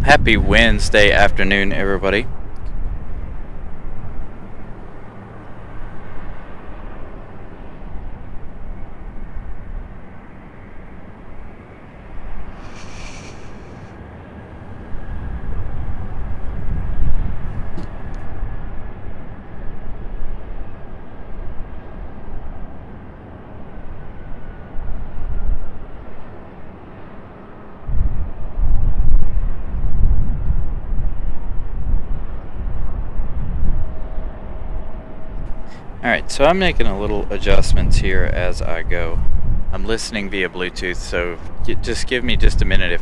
Happy Wednesday afternoon, everybody. Alright, so I'm making a little adjustments here as I go. I'm listening via Bluetooth, so just give me just a minute if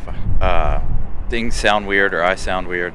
things sound weird or I sound weird.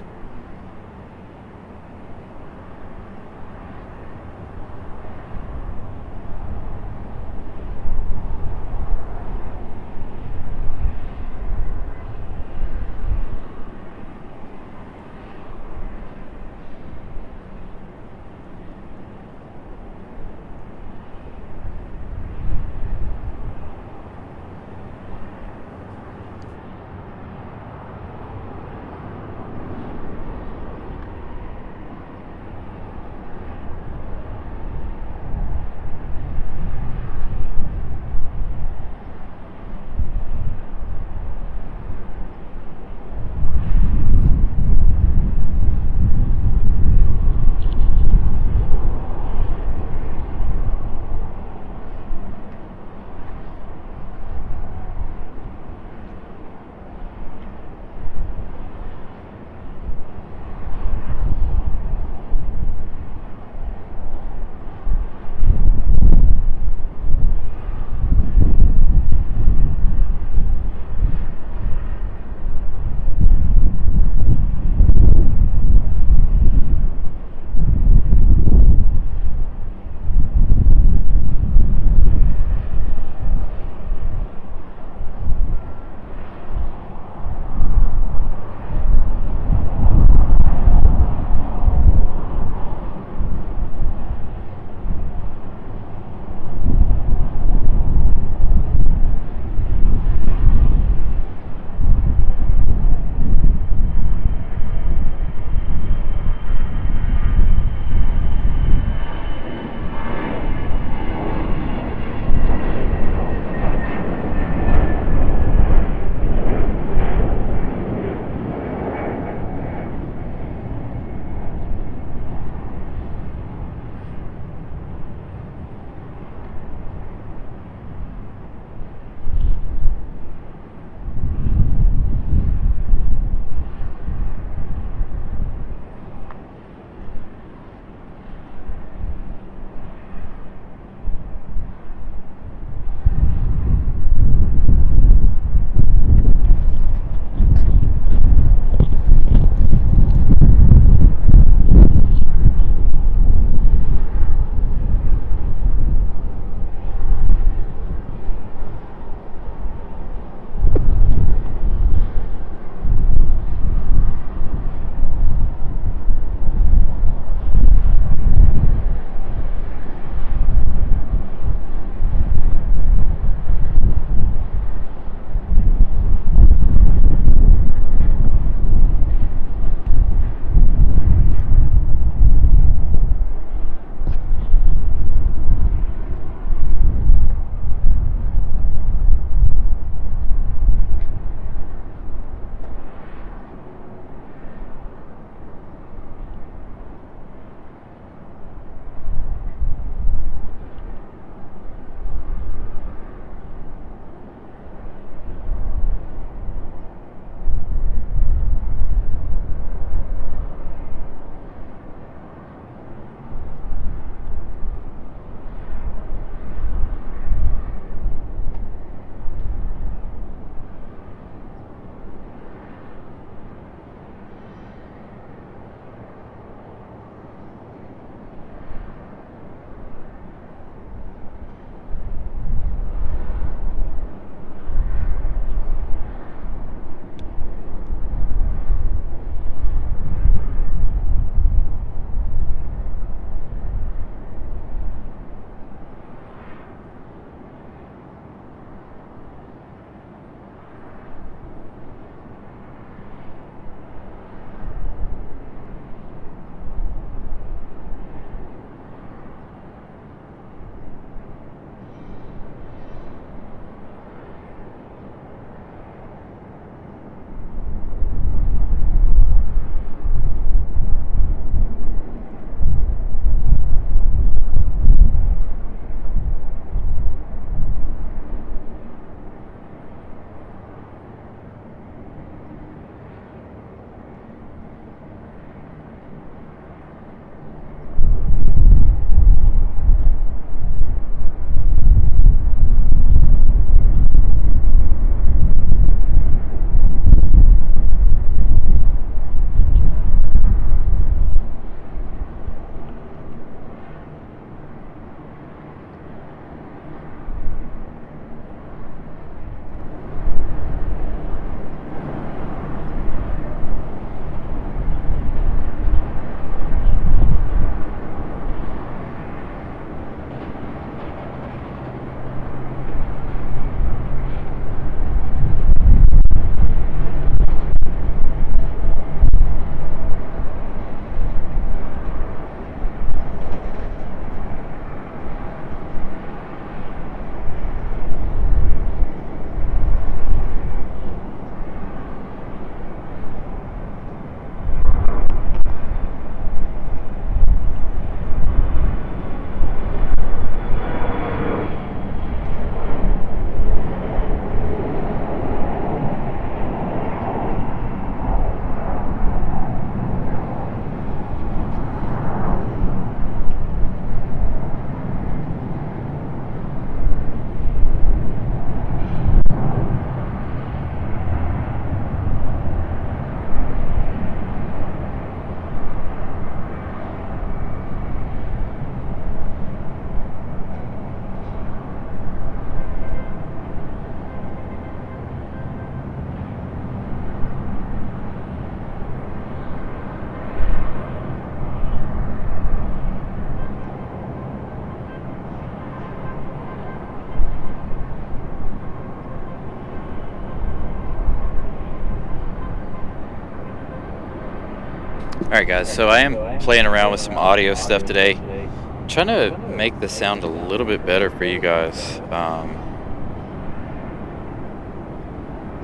Alright guys, so I am playing around with some audio stuff today. I'm trying to make the sound a little bit better for you guys.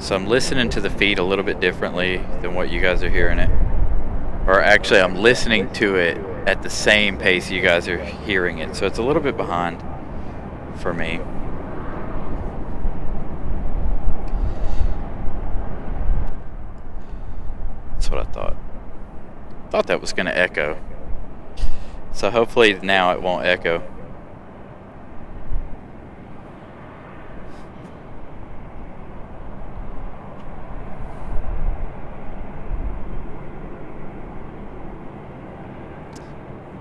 So I'm listening to the feed a little bit differently than what you guys are hearing it. Or actually, I'm listening to it at the same pace you guys are hearing it. So it's a little bit behind for me. That's what I thought. Thought that was going to echo. So hopefully now it won't echo.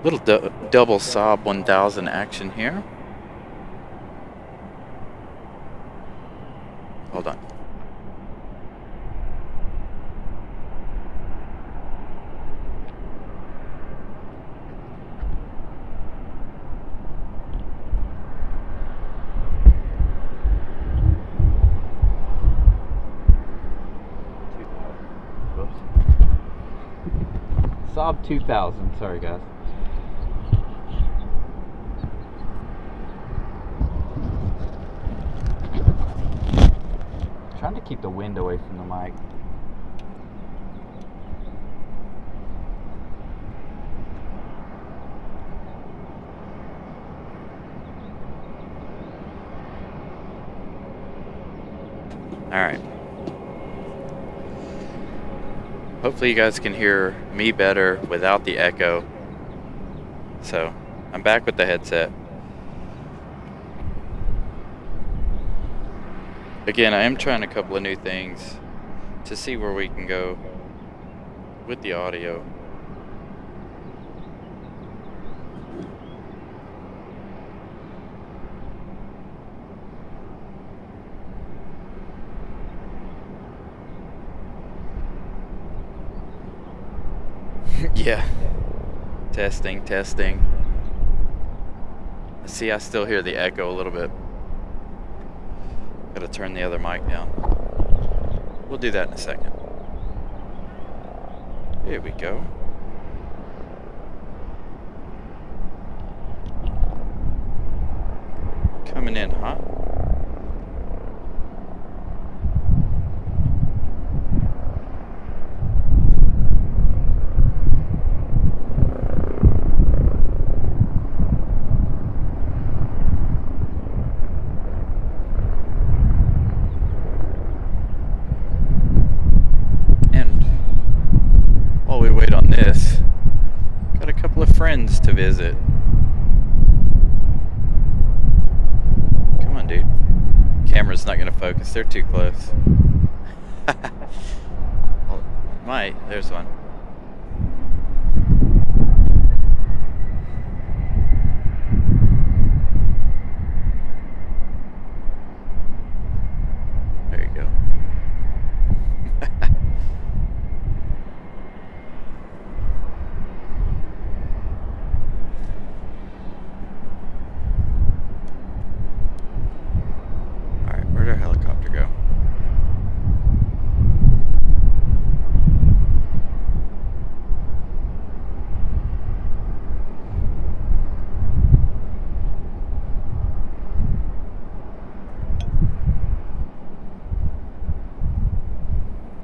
Little double Saab 1000 action here. Hold on. Saab 2000, sorry guys. Trying to keep the wind away from the mic. Alright. Hopefully you guys can hear me better without the echo. So, I'm back with the headset. Again, I am trying a couple of new things to see where we can go with the audio. Yeah. Testing. See, I still hear the echo a little bit. Gotta turn the other mic down. We'll do that in a second. Here we go. Coming in hot. This. Got a couple of friends to visit. Come on, dude. Camera's not gonna focus. They're too close. Might. There's one. There you go. Where'd our helicopter go?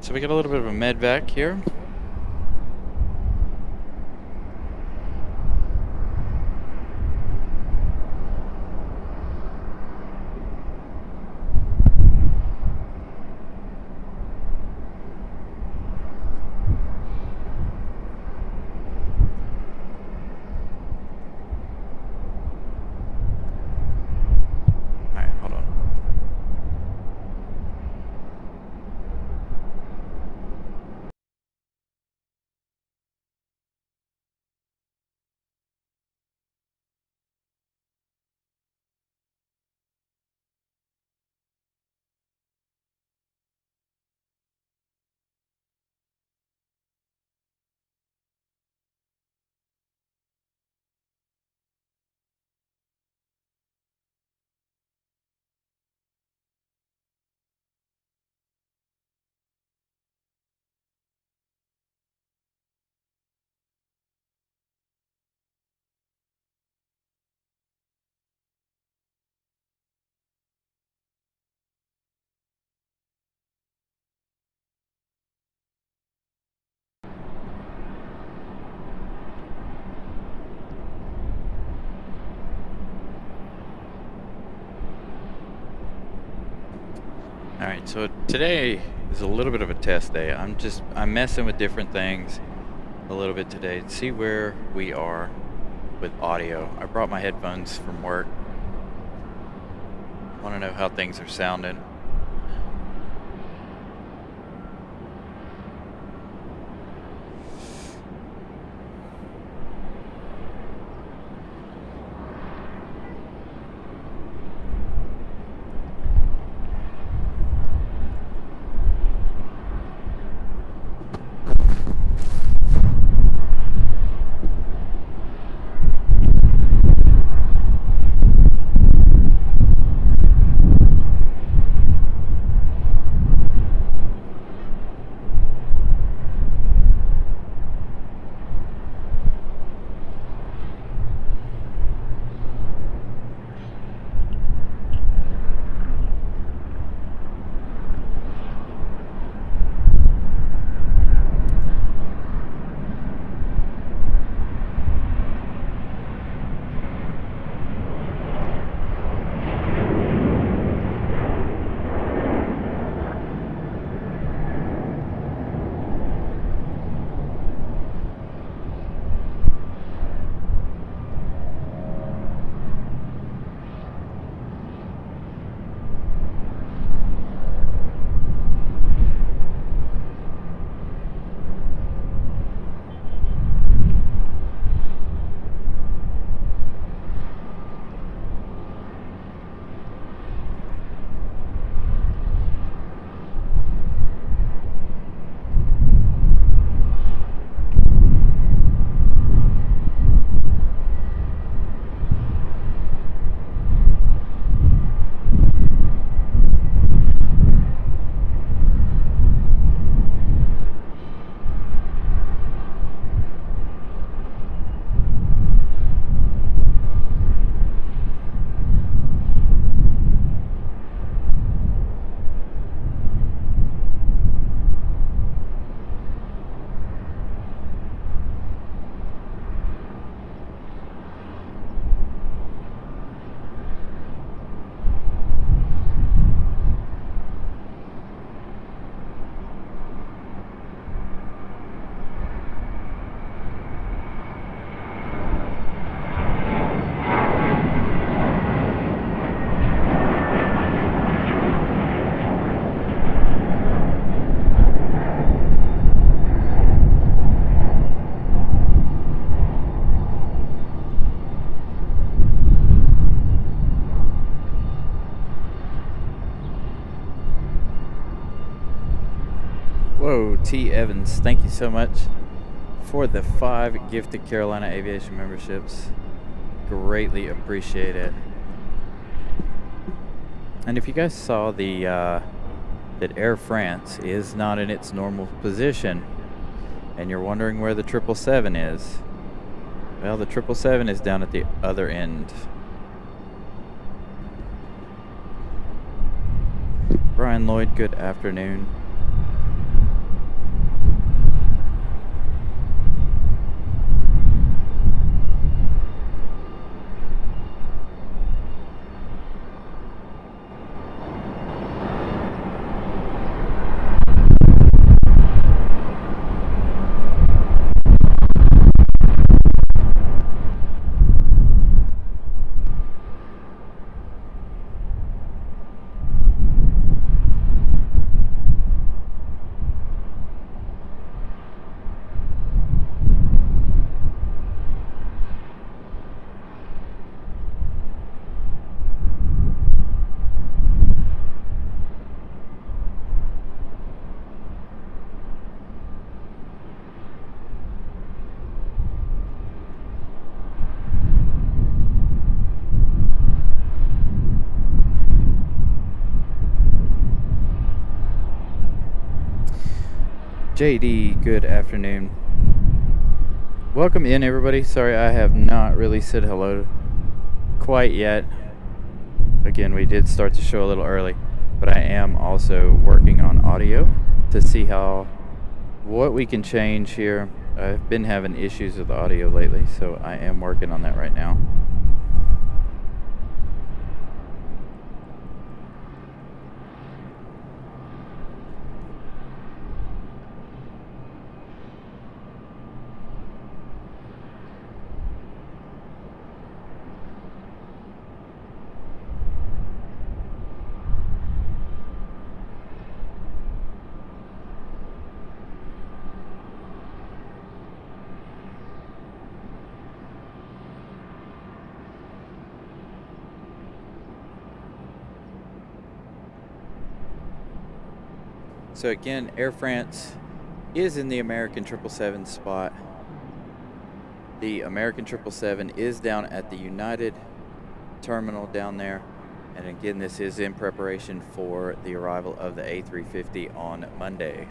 So we got a little bit of a med vac here. Alright, so today is a little bit of a test day. I'm messing with different things a little bit today to see where we are with audio. I brought my headphones from work. Want to know how things are sounding. Whoa, T. Evans, thank you so much for the 5 gifted Carolina Aviation memberships. Greatly appreciate it. And if you guys saw that Air France is not in its normal position, and you're wondering where the 777 is, well, the 777 is down at the other end. Brian Lloyd, good afternoon. JD, good afternoon. Welcome in, everybody. Sorry I have not really said hello quite yet. Again, we did start the show a little early, but I am also working on audio to see what we can change here. I've been having issues with audio lately, so I am working on that right now. So again, Air France is in the American 777 spot. The American 777 is down at the United terminal down there. And again, this is in preparation for the arrival of the A350 on Monday.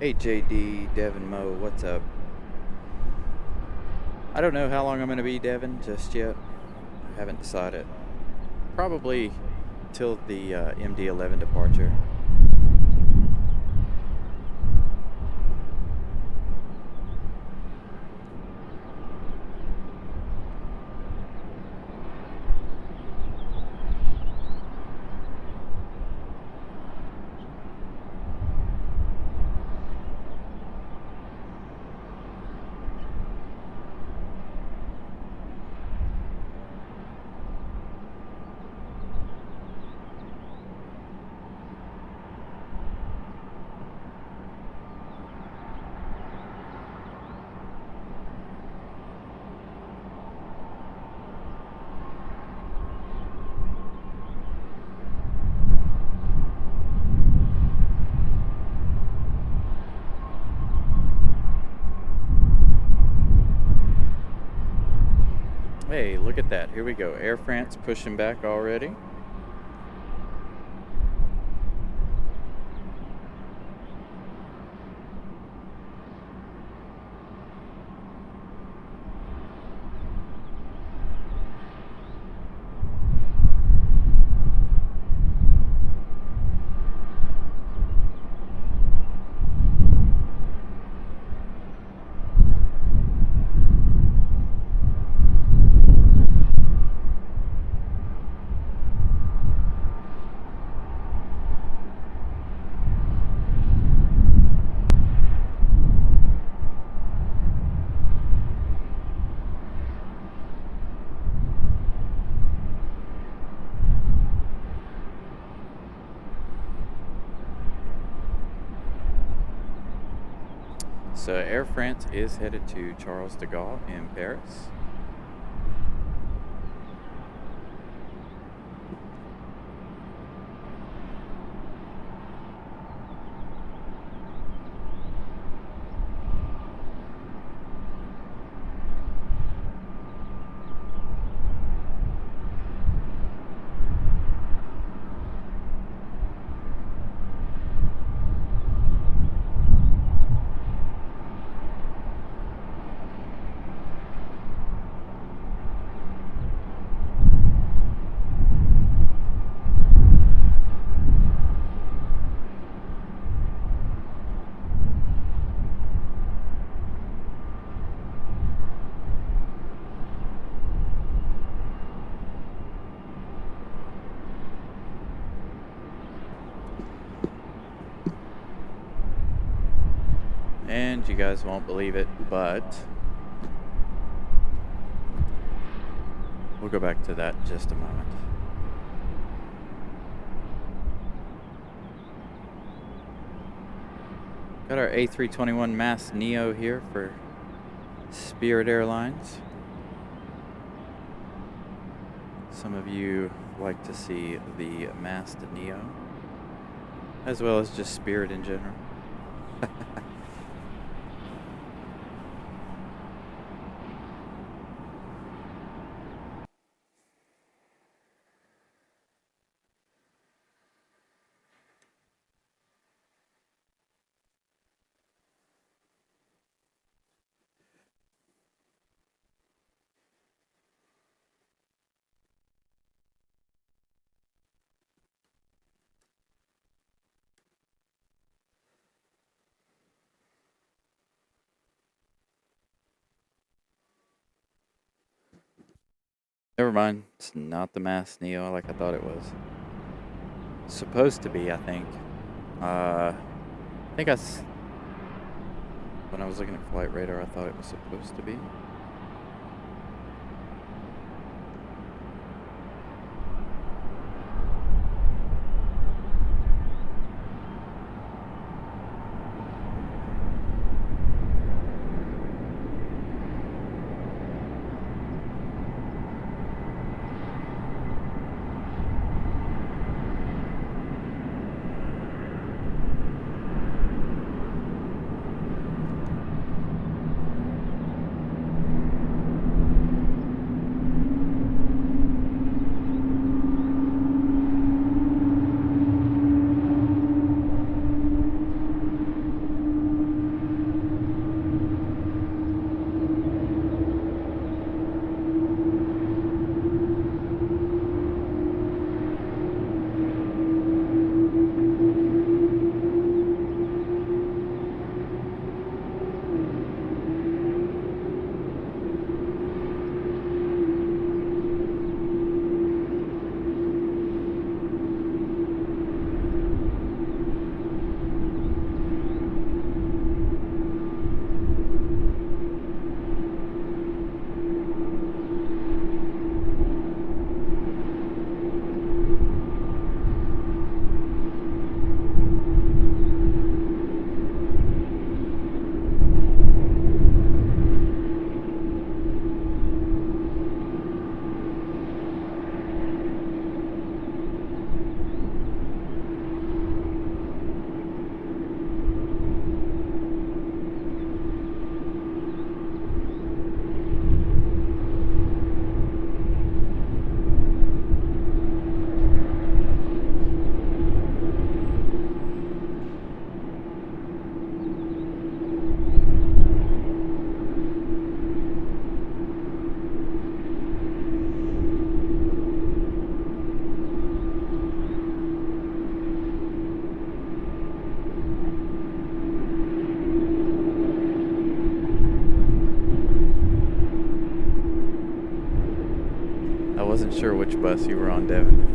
Hey JD, Devin Mo, what's up? I don't know how long I'm going to be, Devin, just yet. I haven't decided. Probably till the MD-11 departure. Hey, look at that. Here we go. Air France pushing back already. So Air France is headed to Charles de Gaulle in Paris. And you guys won't believe it, but we'll go back to that in just a moment. Got our A321 MAS Neo here for Spirit Airlines. Some of you like to see the MAS Neo, as well as just Spirit in general. Never mind. It's not the Mass Neo like I thought it was. Supposed to be, I think. I think when I was looking at Flight Radar, I thought it was supposed to be. I wasn't sure which bus you were on, Devin.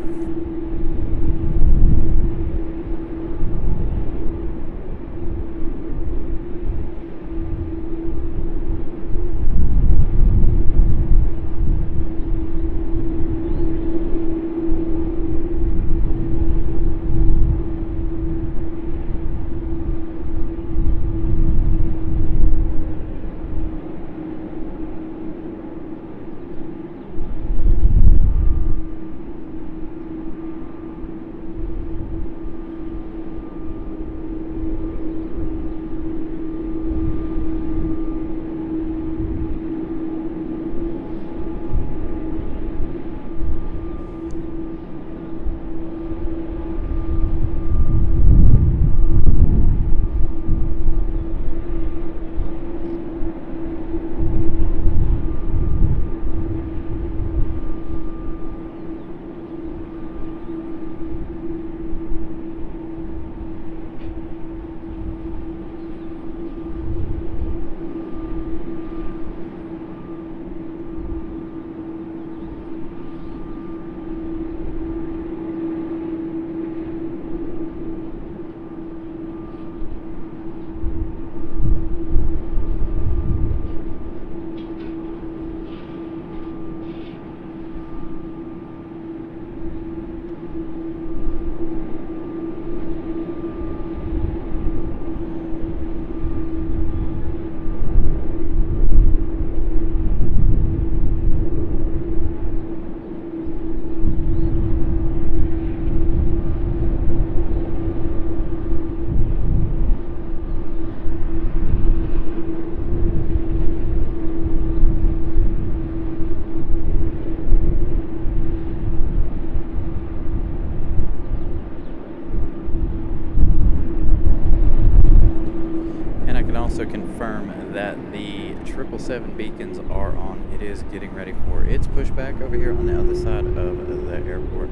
Also confirm that the 777 beacons are on. It is getting ready for its pushback over here on the other side of the airport.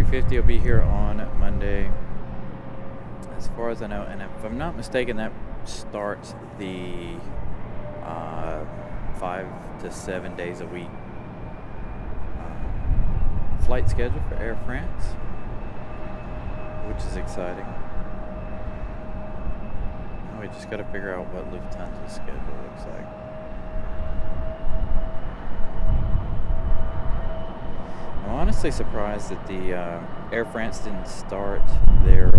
A350 will be here on Monday, as far as I know, and if I'm not mistaken, that starts the 5 to 7 days a week flight schedule for Air France, which is exciting. Now we just got to figure out what Lufthansa's schedule looks like. I'm honestly surprised that the Air France didn't start their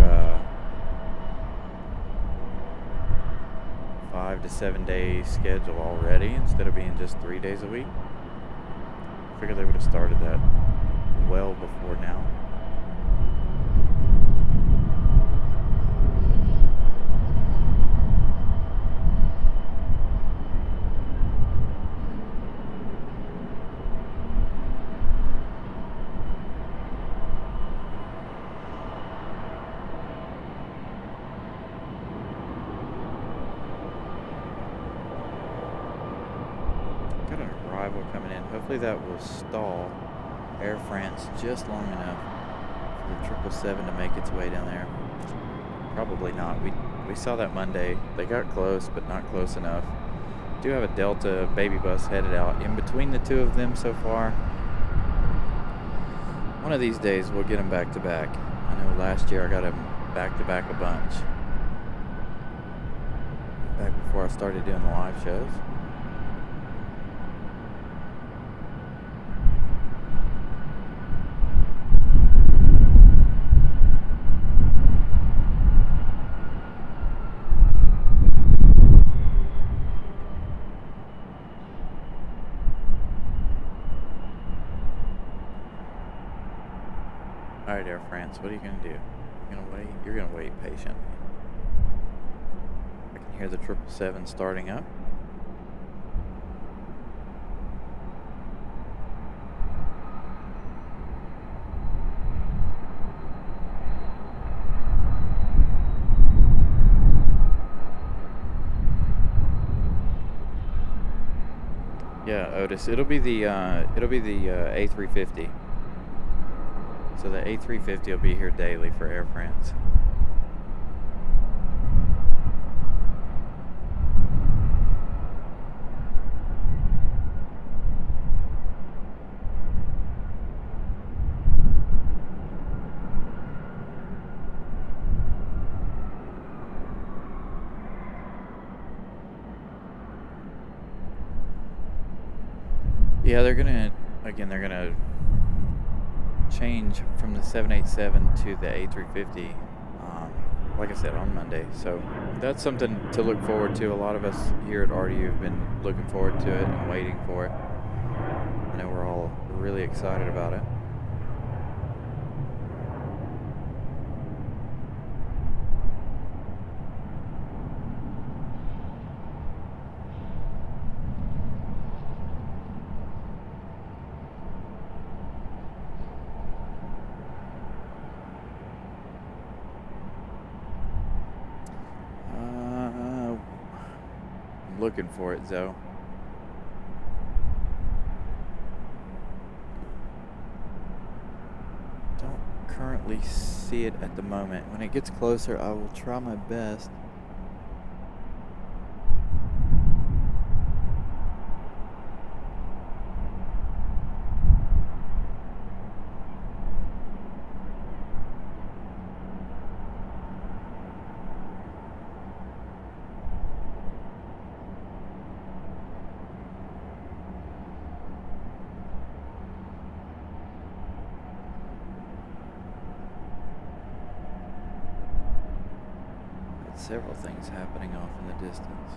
5 to 7 day schedule already instead of being just 3 days a week. I figured they would have started that well before now. Got an arrival coming in. Hopefully that will stall Air France just long enough for the 777 to make its way down there. Probably not. We saw that Monday. They got close, but not close enough. Do have a Delta baby bus headed out in between the two of them so far. One of these days we'll get them back to back. I know last year I got them back to back a bunch. Back before I started doing the live shows. Alright, Air France, what are you going to do? You're going to wait? You're going to wait patiently. I can hear the 777 starting up. Yeah, Otis, it'll be the A350. So the A350 will be here daily for Air France. Yeah, they're gonna change from the 787 to the A350, like I said, on Monday. So that's something to look forward to. A lot of us here at RDU have been looking forward to it and waiting for it. I know we're all really excited about it. Looking for it, Zoe. Don't currently see it at the moment. When it gets closer, I will try my best. Several things happening off in the distance.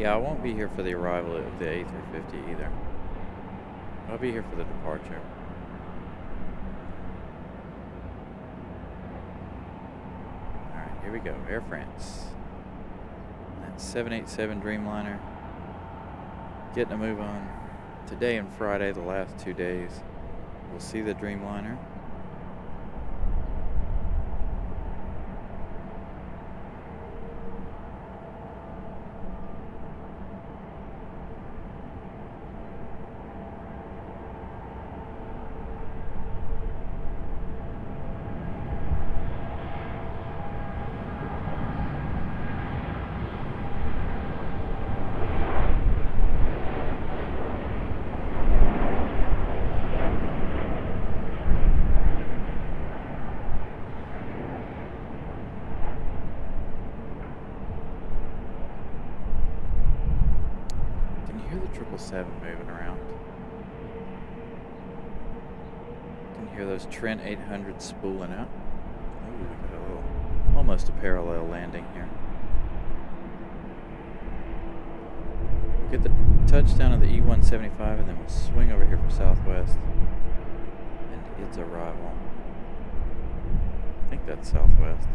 Yeah, I won't be here for the arrival of the A350 either. I'll be here for the departure. Alright, here we go. Air France. That 787 Dreamliner. Getting a move on. Today and Friday, the last 2 days, we'll see the Dreamliner. Hear the 777 moving around. Can hear those Trent 800s spooling out. Ooh, we got a little, almost a parallel landing here. We'll get the touchdown of the E-175 and then we'll swing over here for Southwest and its arrival. I think that's Southwest.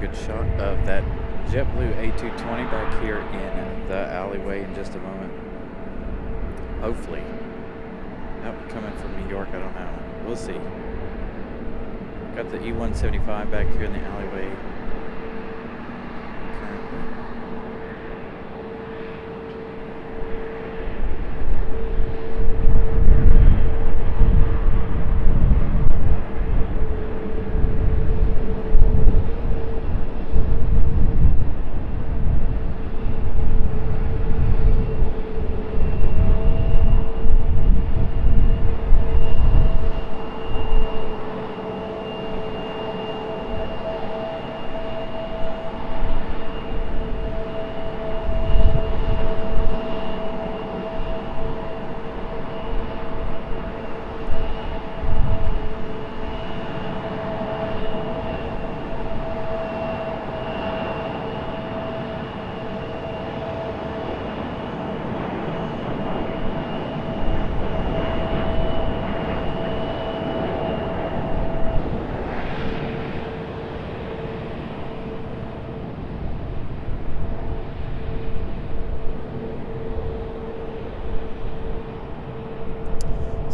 good shot of that JetBlue A220 back here in the alleyway in just a moment. Hopefully. Coming from New York, I don't know. We'll see. Got the E175 back here in the alleyway currently.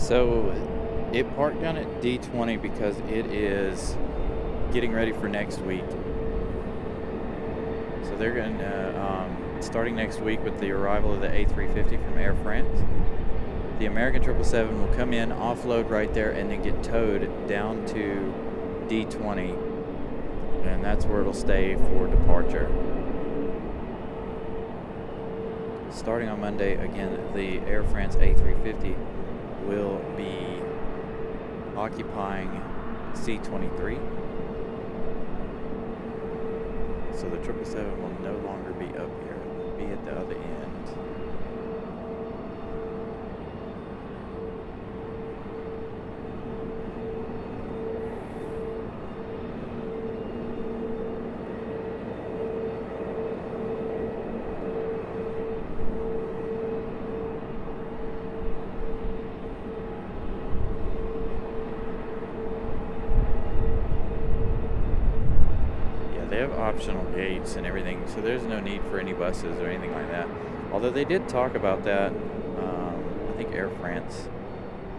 So it parked down at D20 because it is getting ready for next week. So they're going to, starting next week with the arrival of the A350 from Air France, the American 777 will come in, offload right there, and then get towed down to D20. And that's where it'll stay for departure. Starting on Monday, again, the Air France A350 will be occupying C-23. So the 777 will no longer be up here. It will be at the other end. They have optional gates and everything, so there's no need for any buses or anything like that. Although they did talk about that. I think Air France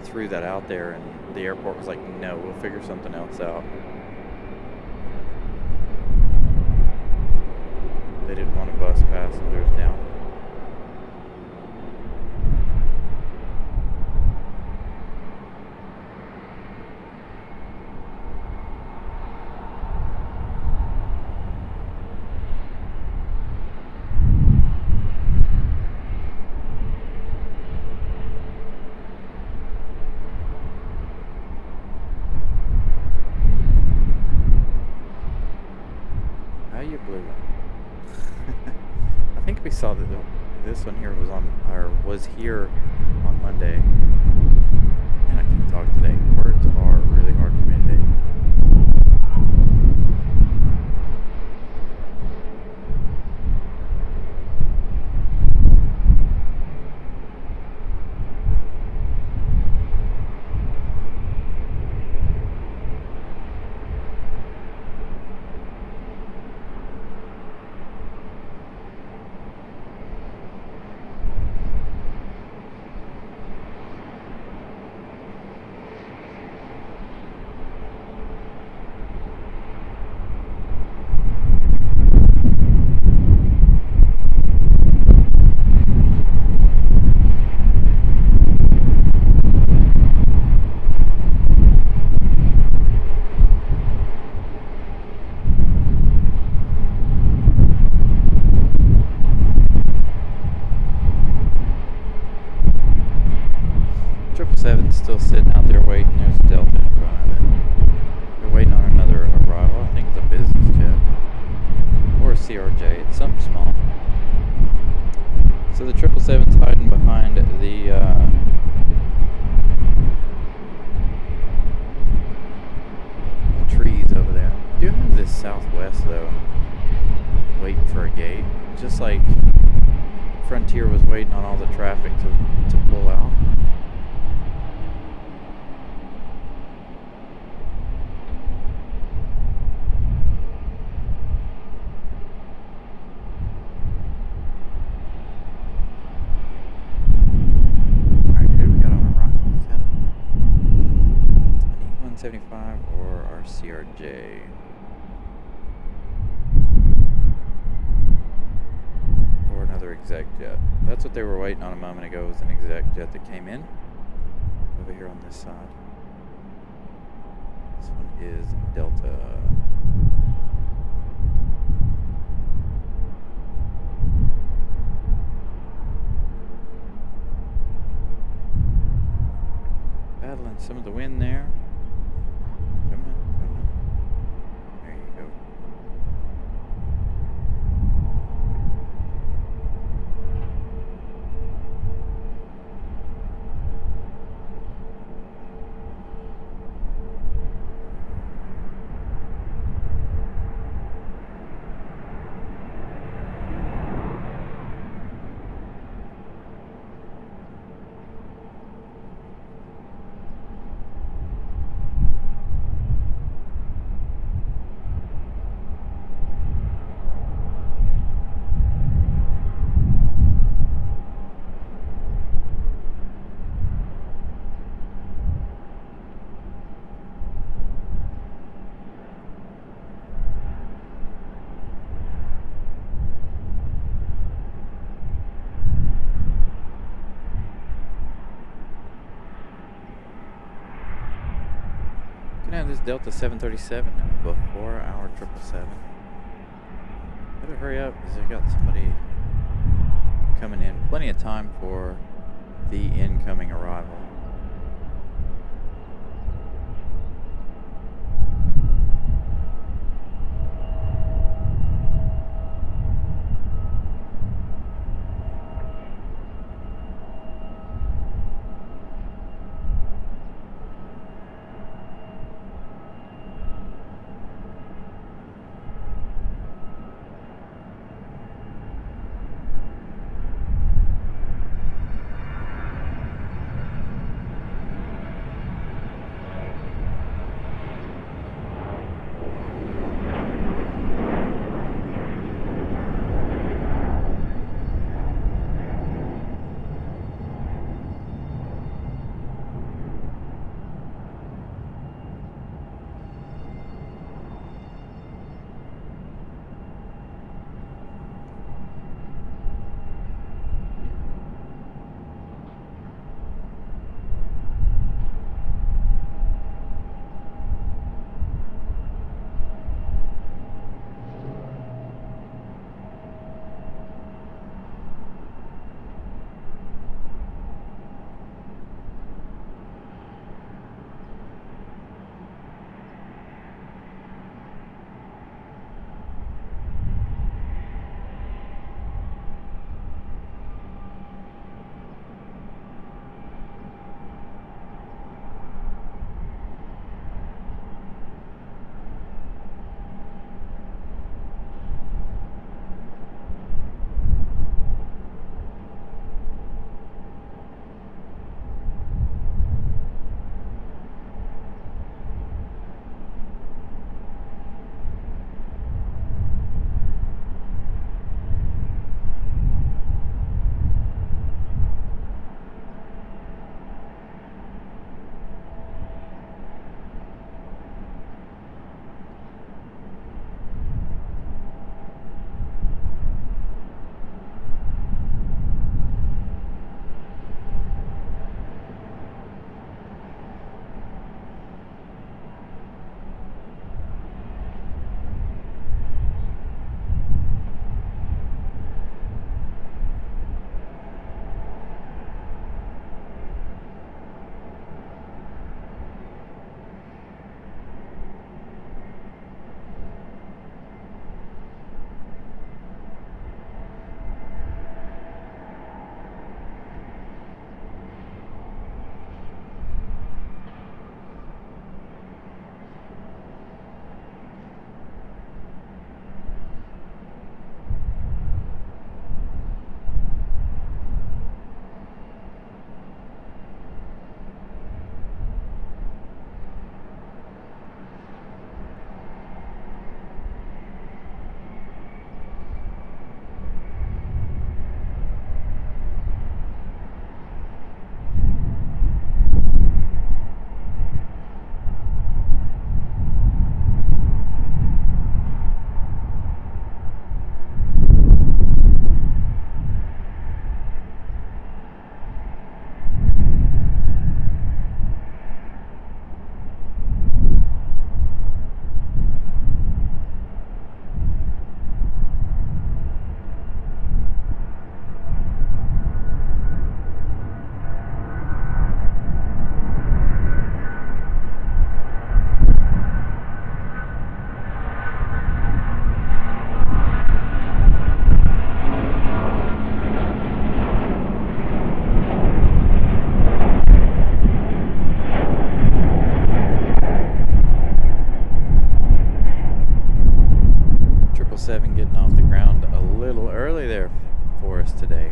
threw that out there, and the airport was like, no, we'll figure something else out. They didn't want to bus passengers down. I think we saw that this one here was here on Monday. And I can't talk today. Words are really hard for me today. Still sitting out there waiting. There's a Delta in front of it. They're waiting on another arrival. I think it's a business jet or a CRJ. It's something small. So the 777's hiding behind the trees over there. I do have this Southwest though, waiting for a gate, just like Frontier was waiting on all the traffic to pull out. our CRJ. Or another exec jet. That's what they were waiting on a moment ago, was an exec jet that came in. Over here on this side. This one is Delta. Battling some of the wind there. Come on, come on. There you go. Now this Delta 737 before our 777. Better hurry up because I got somebody coming in. Plenty of time for the incoming arrival. 7 getting off the ground a little early there for us today.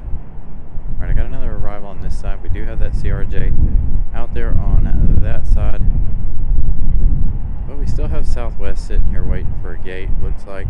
Alright, I got another arrival on this side. We do have that CRJ out there on that side. But we still have Southwest sitting here waiting for a gate, looks like.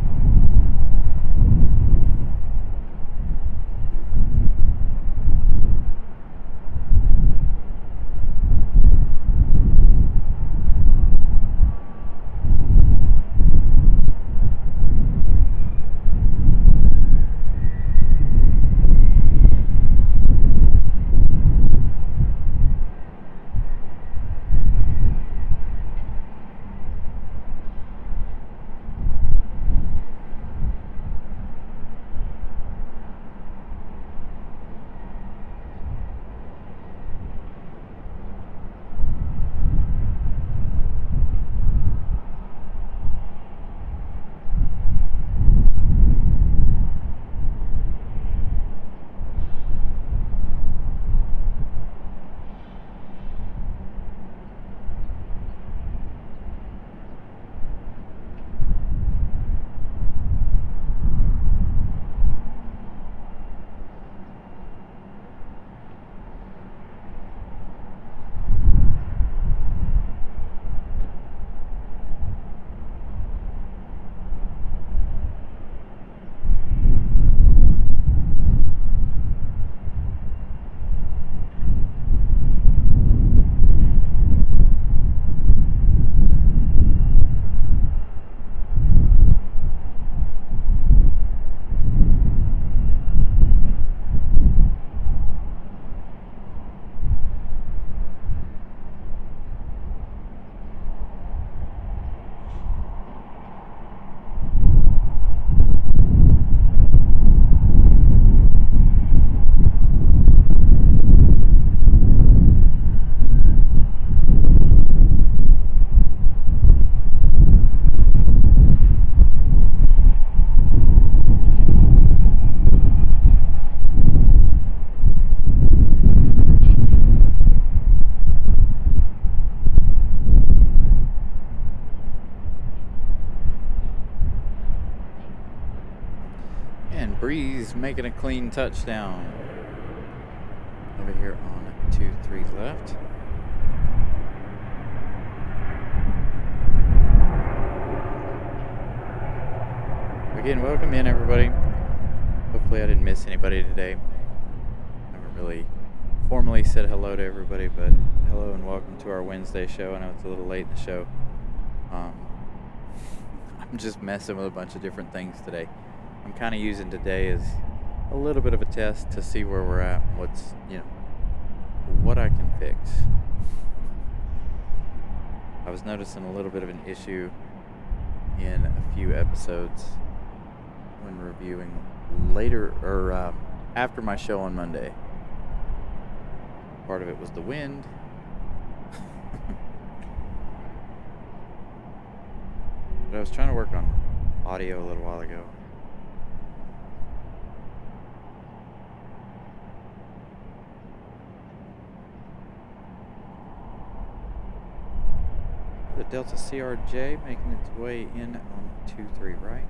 Breeze making a clean touchdown over here on 2-3 left. Again, welcome in everybody. Hopefully I didn't miss anybody today. I haven't really formally said hello to everybody, but hello and welcome to our Wednesday show. I know it's a little late in the show. I'm just messing with a bunch of different things today. I'm kind of using today as a little bit of a test to see where we're at, what's, what I can fix. I was noticing a little bit of an issue in a few episodes when reviewing later, or after my show on Monday. Part of it was the wind. But I was trying to work on audio a little while ago. The Delta CRJ making its way in on 2-3 right.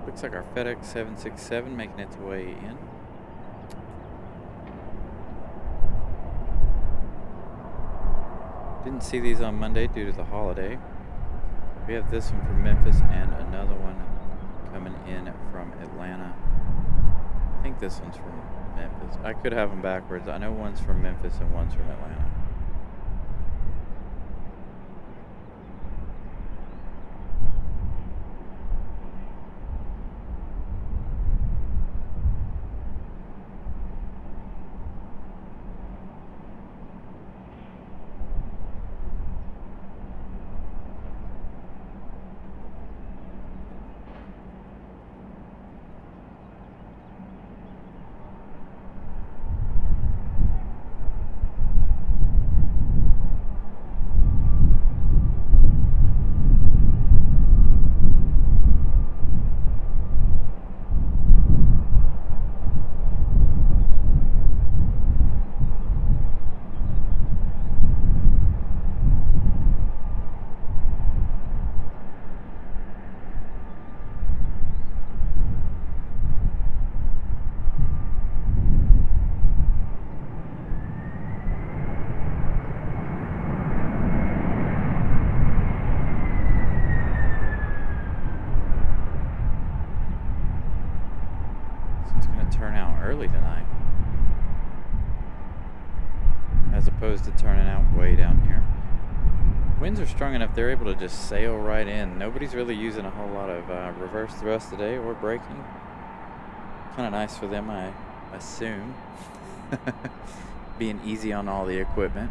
Looks like our FedEx 767 making its way in. Didn't see these on Monday due to the holiday. We have this one from Memphis and another one coming in from Atlanta. I think this one's from Memphis. I could have them backwards. I know one's from Memphis and one's from Atlanta. Turn out early tonight, as opposed to turning out way down here. Winds are strong enough they're able to just sail right in. Nobody's really using a whole lot of reverse thrust today or braking. Kind of nice for them, I assume. Being easy on all the equipment.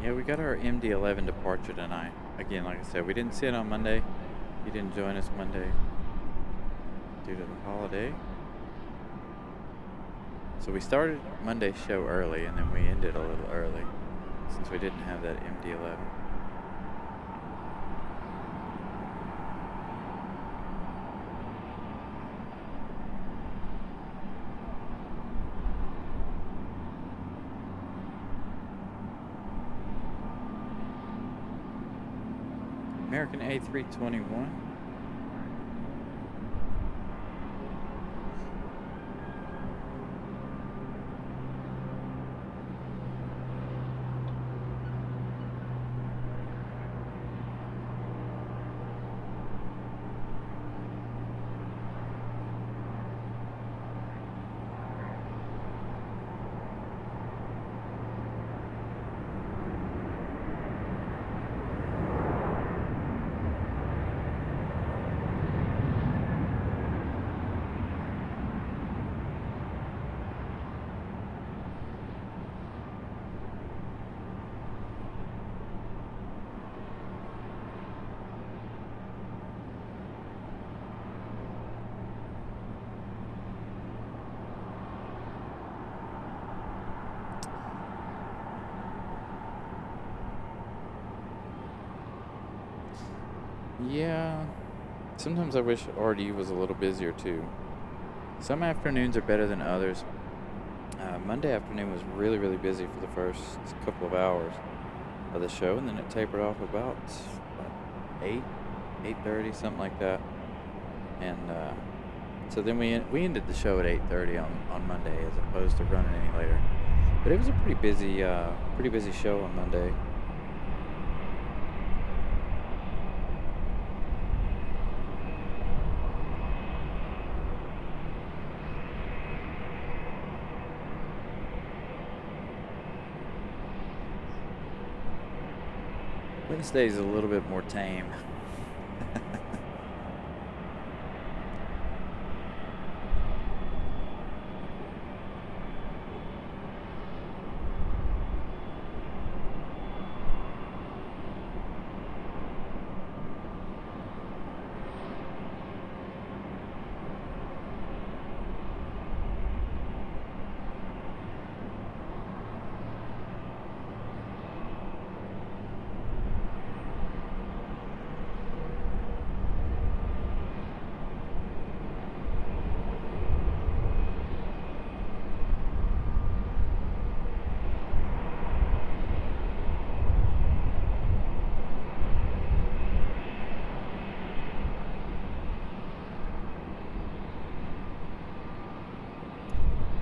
Yeah, we got our MD-11 departure tonight. Again, like I said, we didn't see it on Monday. He didn't join us Monday due to the holiday. So we started Monday's show early, and then we ended a little early since we didn't have that MD-11. American A321. Yeah, sometimes I wish RD was a little busier too. Some afternoons are better than others. Monday afternoon was really, really busy for the first couple of hours of the show, and then it tapered off about what, 8, 8:30, something like that. And so then we ended the show at 8:30 on Monday, as opposed to running any later. But it was a pretty busy show on Monday. Wednesday's a little bit more tame.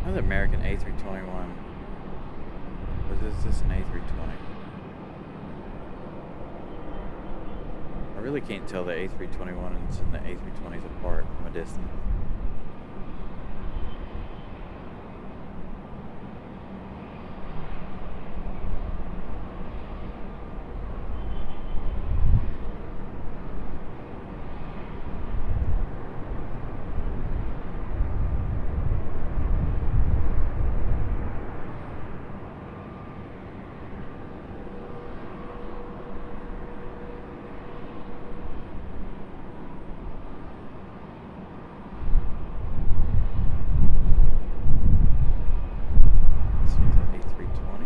Another American A321. Or is this an A320? I really can't tell the A321s and the A320s apart from a distance. A320.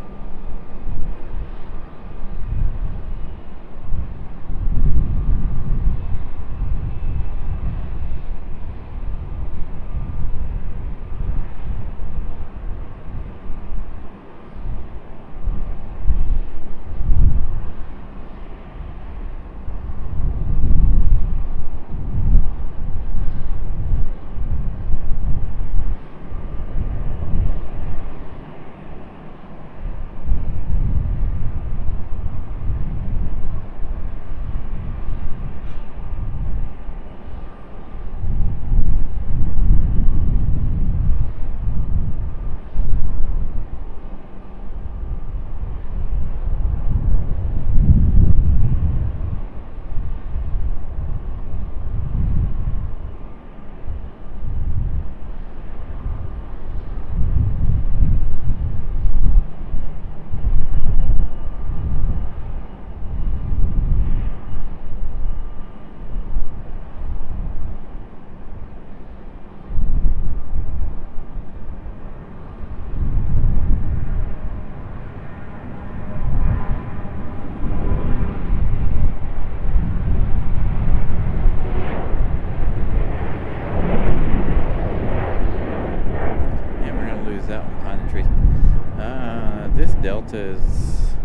This Delta is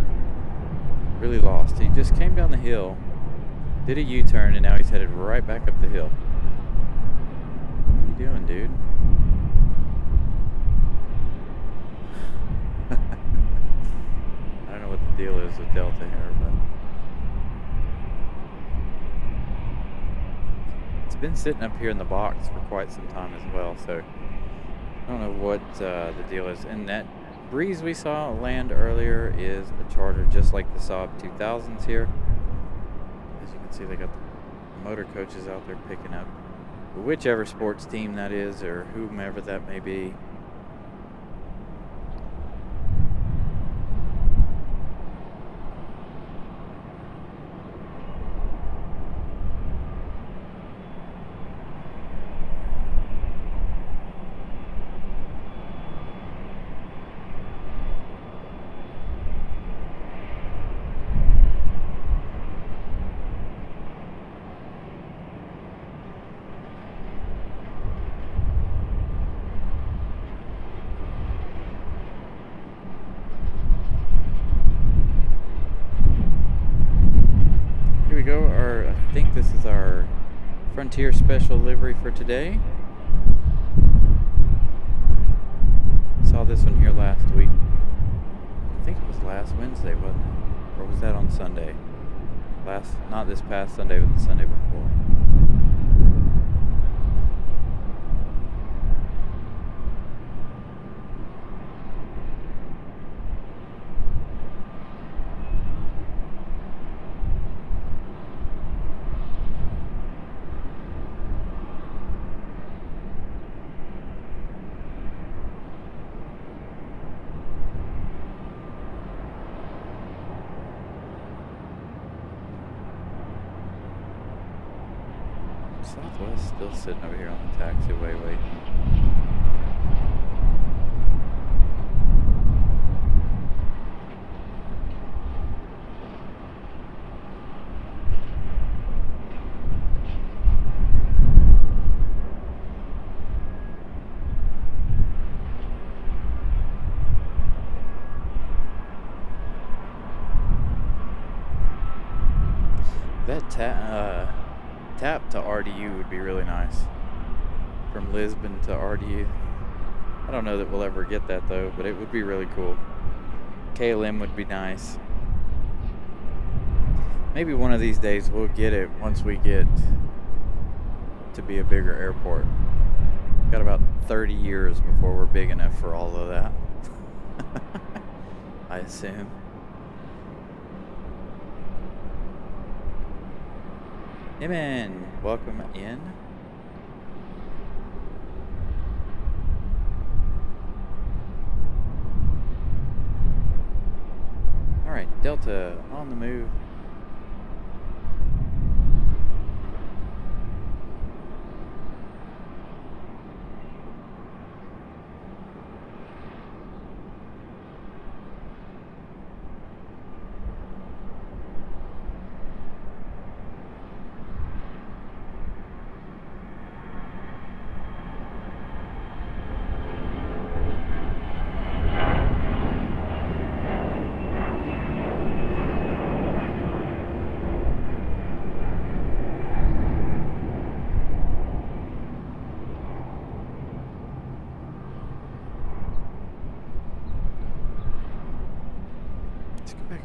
really lost. He just came down the hill, did a U-turn, and now he's headed right back up the hill. What are you doing, dude? I don't know what the deal is with Delta here, but it's been sitting up here in the box for quite some time as well, so I don't know what the deal is. And that Breeze we saw land earlier is a charter just like the Saab 2000s here. As you can see, they got the motor coaches out there picking up whichever sports team that is or whomever that may be. go. I think this is our Frontier special delivery for today. Saw this one here last week. I think it was last Wednesday, wasn't it? Or was that on Sunday? Not this past Sunday, but the Sunday before. Southwest still sitting over here on the taxiway waiting. That tap to RDU would be really nice. From Lisbon to RDU. I don't know that we'll ever get that though, but it would be really cool. KLM would be nice. Maybe one of these days we'll get it once we get to be a bigger airport. Got about 30 years before we're big enough for all of that. I assume. Amen. Welcome in. Alright, Delta on the move.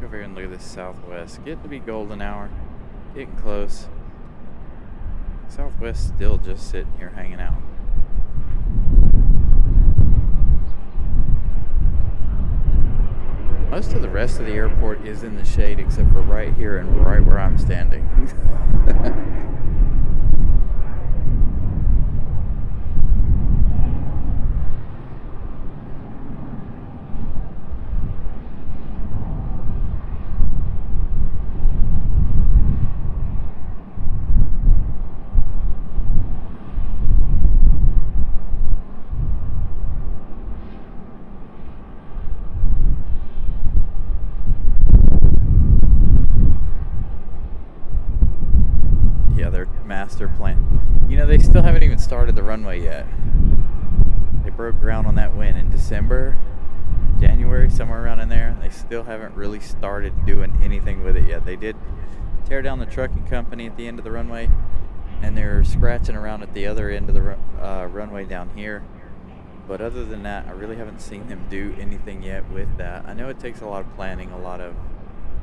Over here and look at this Southwest. Getting to be golden hour. Getting close. Southwest still just sitting here hanging out. Most of the rest of the airport is in the shade except for right here and right where I'm standing. Master plan. You know, they still haven't even started the runway yet. They broke ground on that when in December, January, somewhere around in there. They still haven't really started doing anything with it yet. They did tear down the trucking company at the end of the runway, and they're scratching around at the other end of the runway down here. But other than that, I really haven't seen them do anything yet with that. I know it takes a lot of planning, a lot of,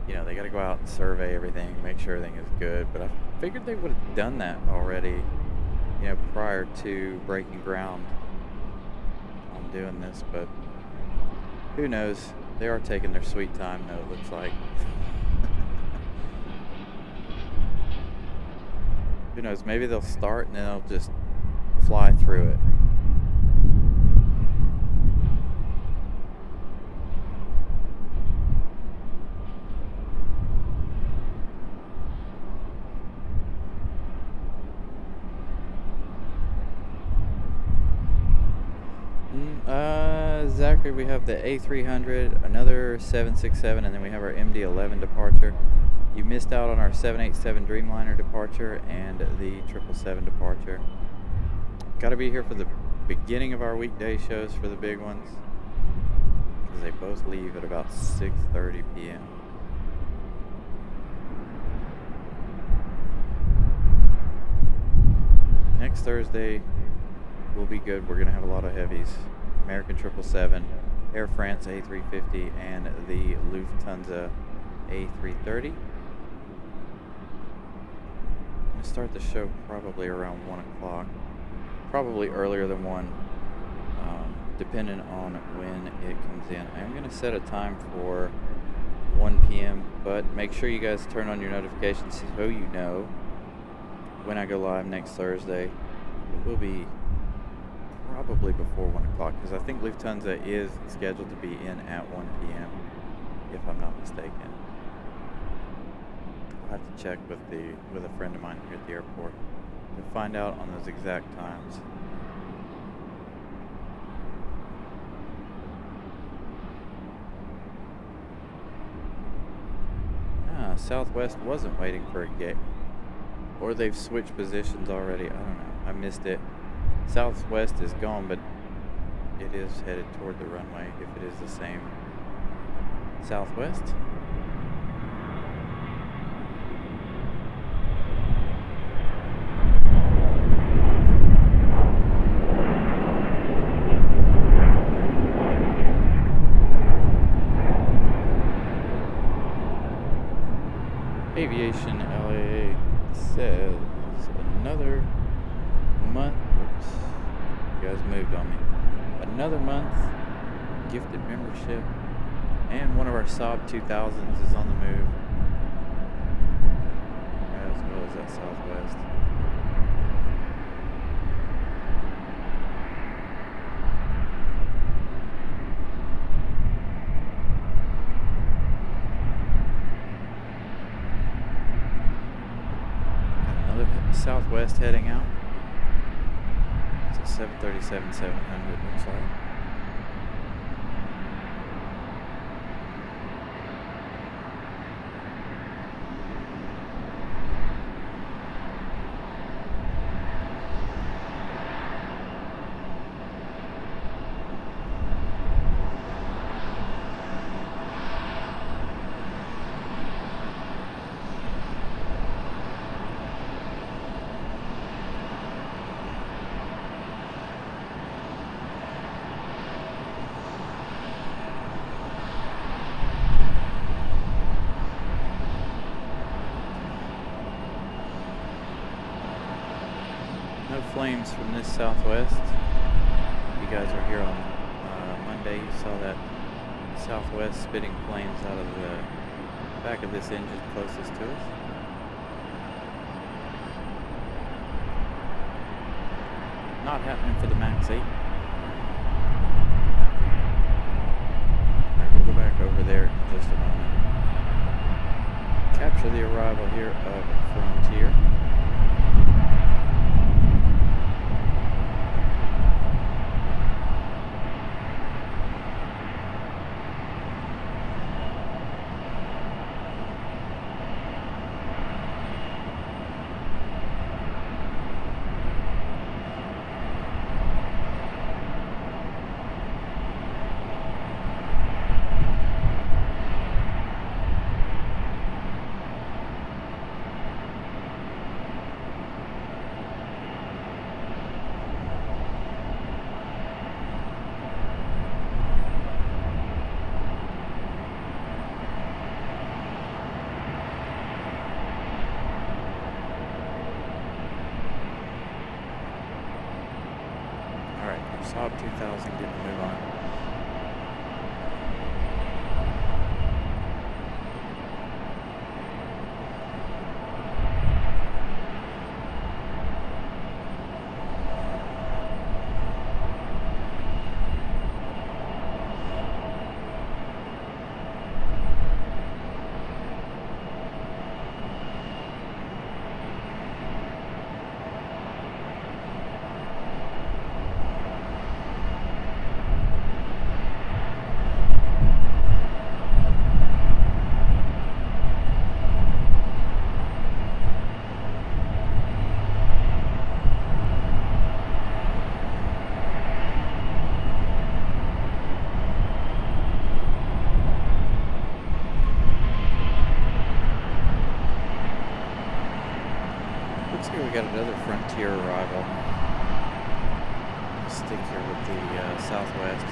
you know, they got to go out and survey everything, make sure everything is good. But I figured they would have done that already, you know, prior to breaking ground on doing this. But who knows? They are taking their sweet time, though, it looks like. Who knows? Maybe they'll start and then they'll just fly through it. Zachary, we have the A300, another 767, and then we have our MD-11 departure. You missed out on our 787 Dreamliner departure and the 777 departure. Got to be here for the beginning of our weekday shows for the big ones, because they both leave at about 6:30 p.m. next Thursday will be good. We're going to have a lot of heavies. American 777, Air France A350, and the Lufthansa A330. I'm going to start the show probably around 1 o'clock. Probably earlier than 1, depending on when it comes in. I'm going to set a time for 1 p.m., but make sure you guys turn on your notifications so you know when I go live next Thursday. It will be probably before 1 o'clock, because I think Lufthansa is scheduled to be in at 1 p.m., if I'm not mistaken. I'll have to check with a friend of mine here at the airport to find out on those exact times. Southwest wasn't waiting for a gate, or they've switched positions already. I don't know. I missed it. Southwest is gone, but it is headed toward the runway if it is the same Southwest. Aviation LAA says another month. Oops, you guys moved on me. Another month gifted membership, and one of our Saab 2000s is on the move, as well as that Southwest. Southwest heading out. It's a 737-700, looks like. No flames from this Southwest. You guys were here on Monday. You saw that Southwest spitting flames out of the back of this engine closest to us. Not happening for the Max 8. Alright, we'll go back over there in just a moment. Capture the arrival here of Frontier. Saab 2000 getting a move on. got another Frontier arrival. I'll stick here with the Southwest.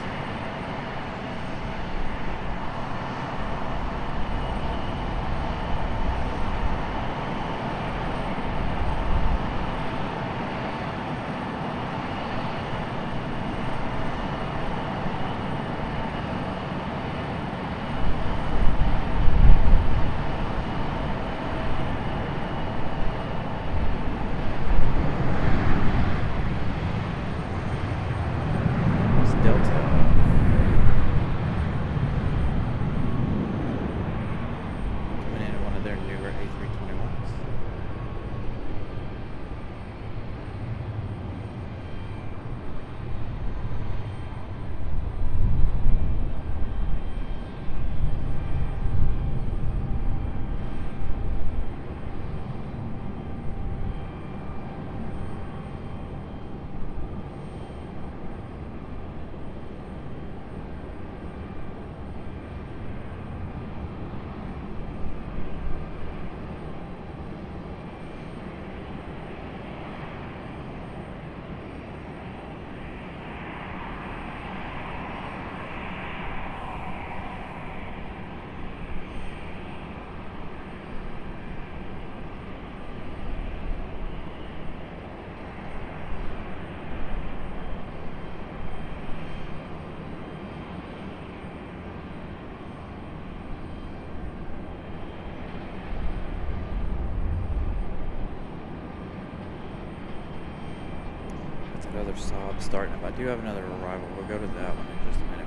Another Saab starting up. I do have another arrival. We'll go to that one in just a minute.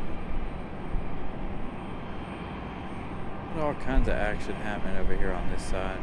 But all kinds of action happening over here on this side.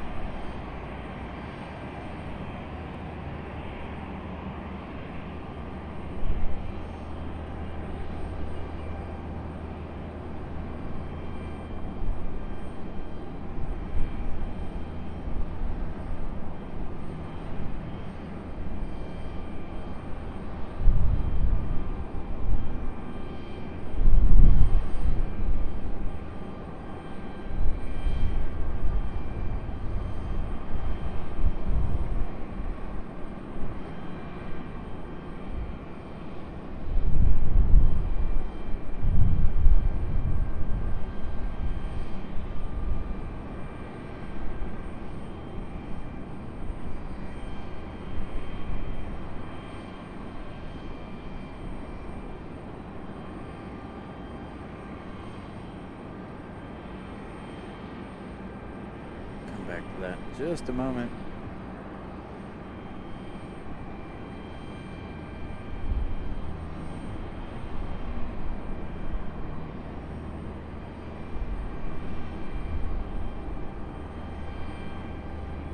Back to that in just a moment.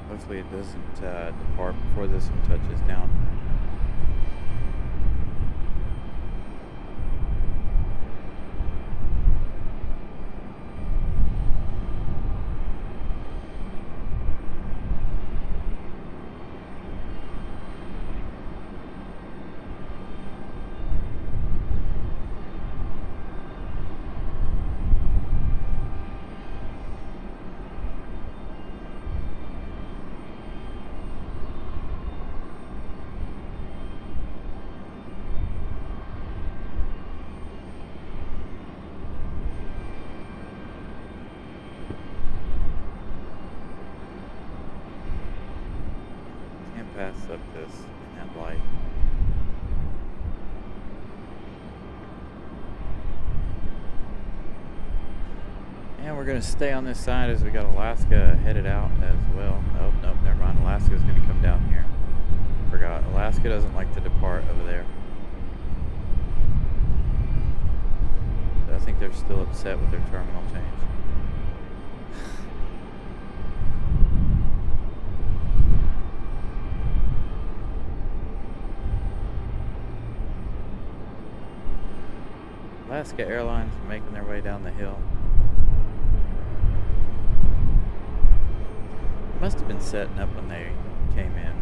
Hopefully it doesn't depart before this one touches down. Pass up this in that light. And we're going to stay on this side as we got Alaska headed out as well. Oh, nope, never mind. Alaska's going to come down here. Forgot. Alaska doesn't like to depart over there. I think they're still upset with their terminal change. Alaska Airlines making their way down the hill. Must have been setting up when they came in.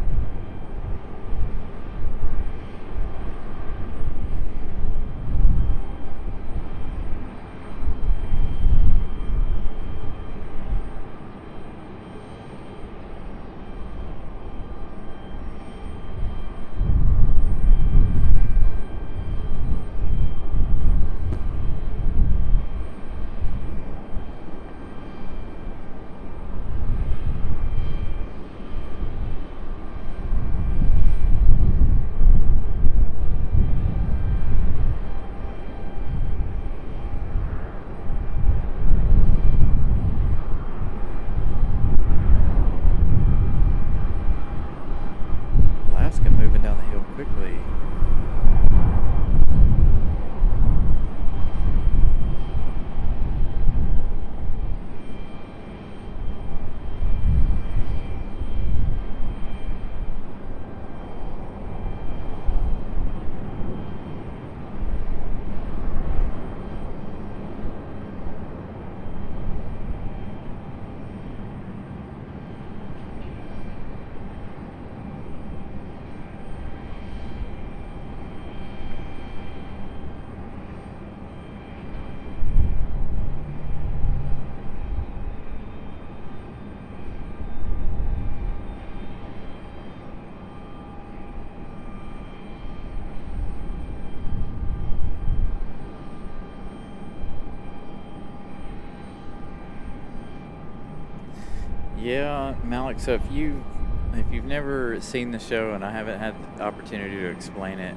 Yeah, Malik. So if you've never seen the show and I haven't had the opportunity to explain it,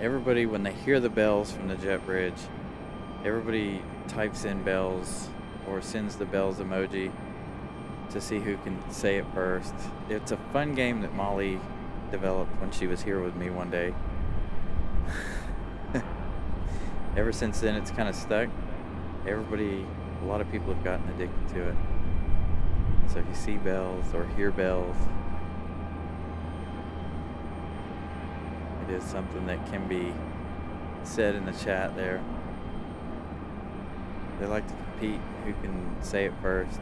everybody when they hear the bells from the jet bridge, everybody types in bells or sends the bells emoji to see who can say it first. It's a fun game that Molly developed when she was here with me one day. Ever since then, it's kind of stuck. A lot of people have gotten addicted to it. So if you see bells or hear bells, it is something that can be said in the chat there. They like to compete who can say it first.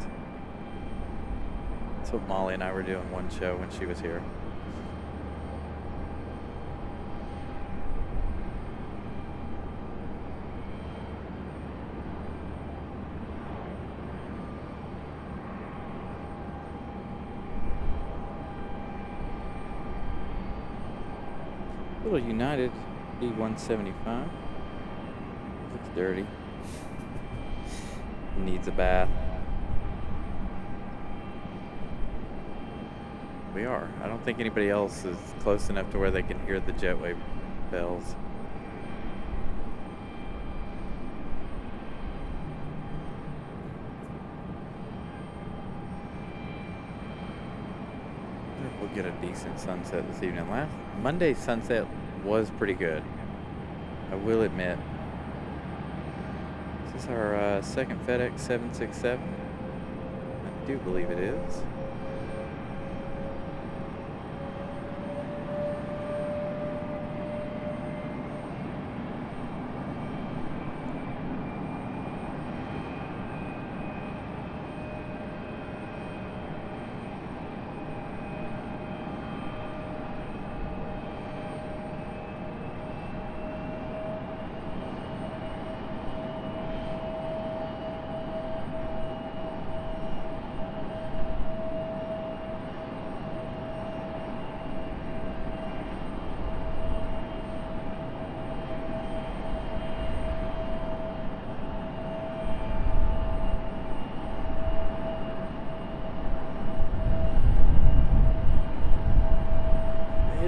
That's what Molly and I were doing one show when she was here. Little United E175. Looks dirty. Needs a bath. We are. I don't think anybody else is close enough to where they can hear the jetway bells. We'll get a decent sunset this evening. Monday's sunset was pretty good, I will admit. Is this our second FedEx 767? I do believe it is.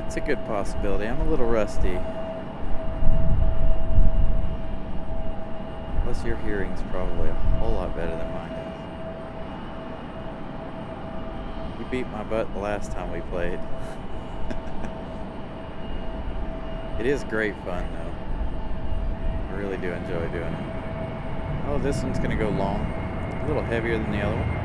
It's a good possibility. I'm a little rusty. Plus your hearing's probably a whole lot better than mine is. You beat my butt the last time we played. It is great fun though. I really do enjoy doing it. Oh, this one's gonna go long. A little heavier than the other one.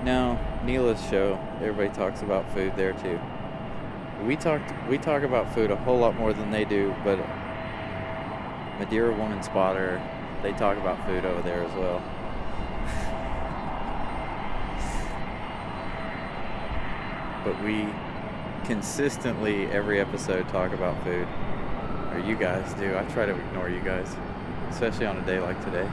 No, Neela's show, everybody talks about food there too. We talk about food a whole lot more than they do, but Madeira Woman Spotter, they talk about food over there as well. But we consistently, every episode, talk about food. Or you guys do. I try to ignore you guys, especially on a day like today.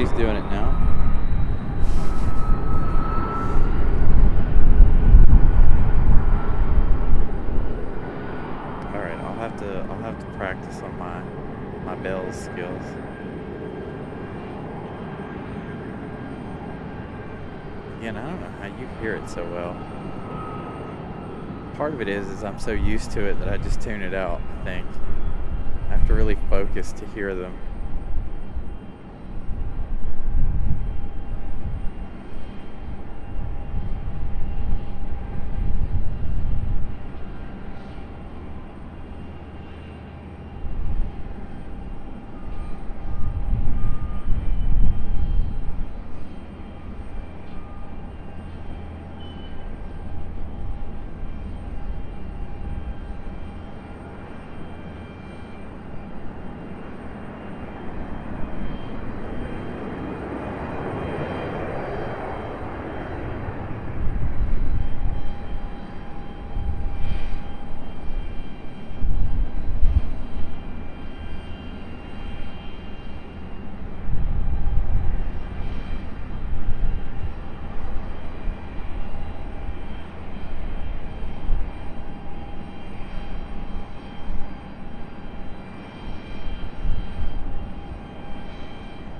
he's doing it now. All right, I'll have to practice on my bells skills. Again, I don't know how you hear it so well. Part of it is I'm so used to it that I just tune it out, I think. I have to really focus to hear them.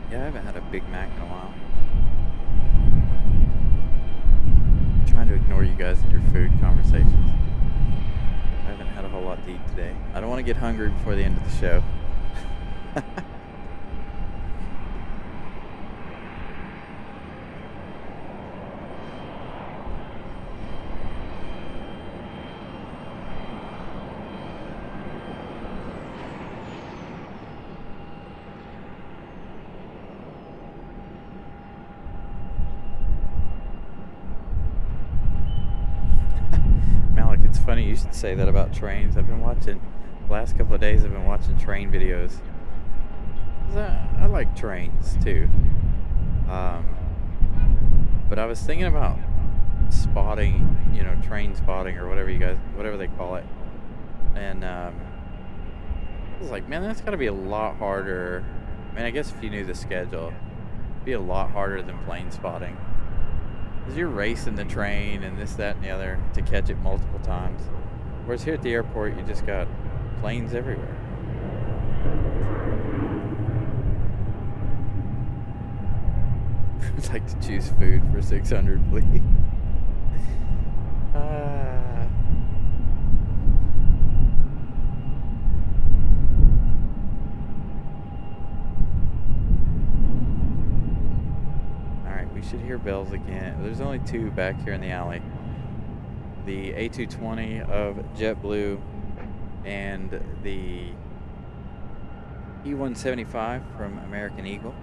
Yeah, I haven't had a Big Mac in a while. I'm trying to ignore you guys in your food conversations. I haven't had a whole lot to eat today. I don't want to get hungry before the end of the show. Malik, it's funny you should say that about trains. I've been watching, the last couple of days I've been watching train videos. 'Cause I like trains too. Um, but I was thinking about spotting, train spotting or whatever they call it. And I was like, man, that's got to be a lot harder. I mean, I guess if you knew the schedule, it'd be a lot harder than plane spotting. Because you're racing the train and this, that, and the other to catch it multiple times. Whereas here at the airport, you just got planes everywhere. I'd like to choose food for 600, please. Alright, we should hear bells again. There's only two back here in the alley. The A220 of JetBlue and the E175 from American Eagle.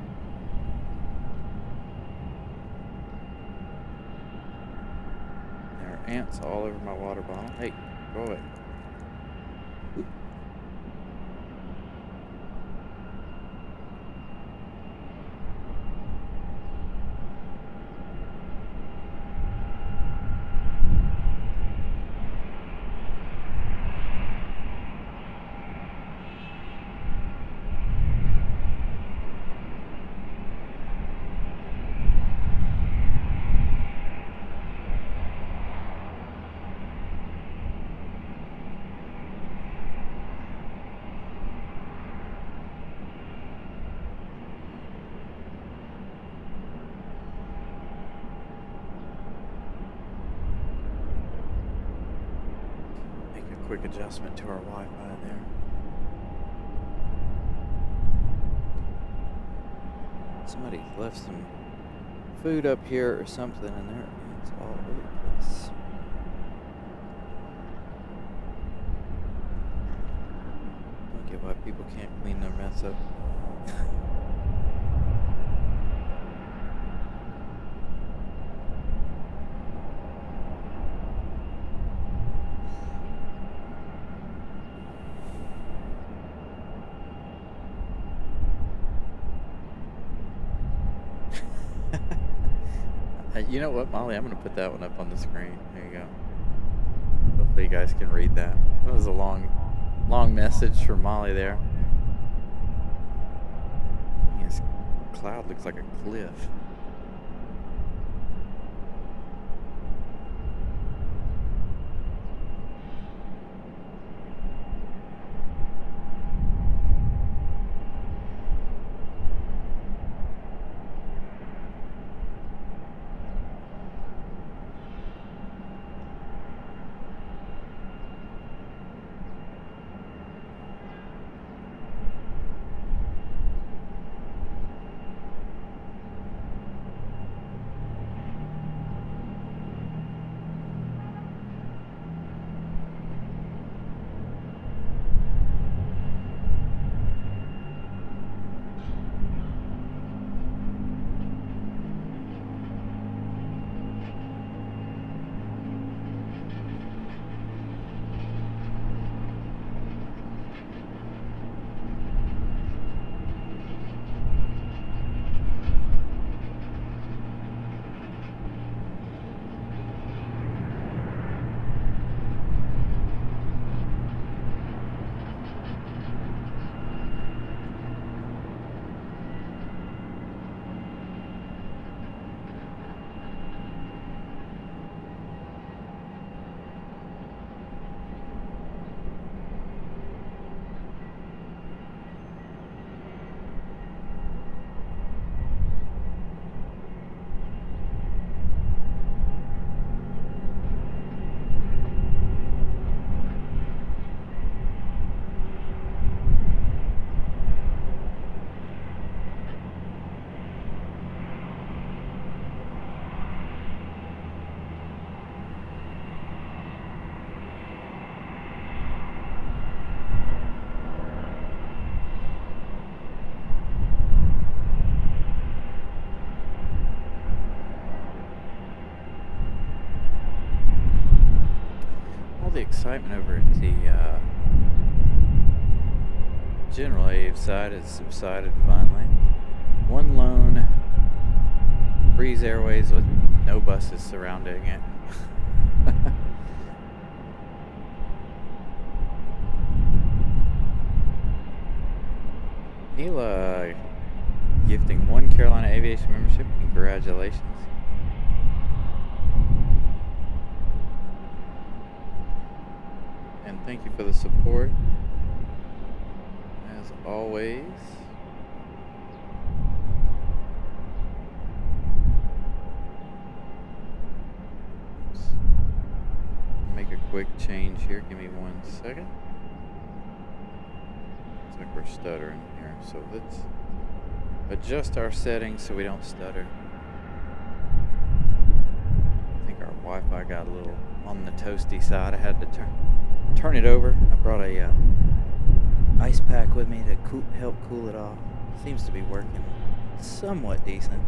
There are ants all over my water bottle. Hey, go away. Quick adjustment to our Wi-Fi there. Somebody left some food up here or something, and there it's all over the place. I don't get why people can't clean their mess up. You know what, Molly? I'm going to put that one up on the screen. There you go. Hopefully you guys can read that. That was a long message from Molly there. Yes, cloud looks like a cliff. The excitement over at the General Ave side has subsided finally. One lone Breeze Airways with no buses surrounding it. Neela gifting one Carolina Aviation membership. Congratulations. And thank you for the support, as always. Oops. Make a quick change here. Give me 1 second. Looks like we're stuttering here, so let's adjust our settings so we don't stutter. I think our Wi-Fi got a little on the toasty side. I had to turn it over. I brought a ice pack with me to help cool it off. Seems to be working somewhat decent.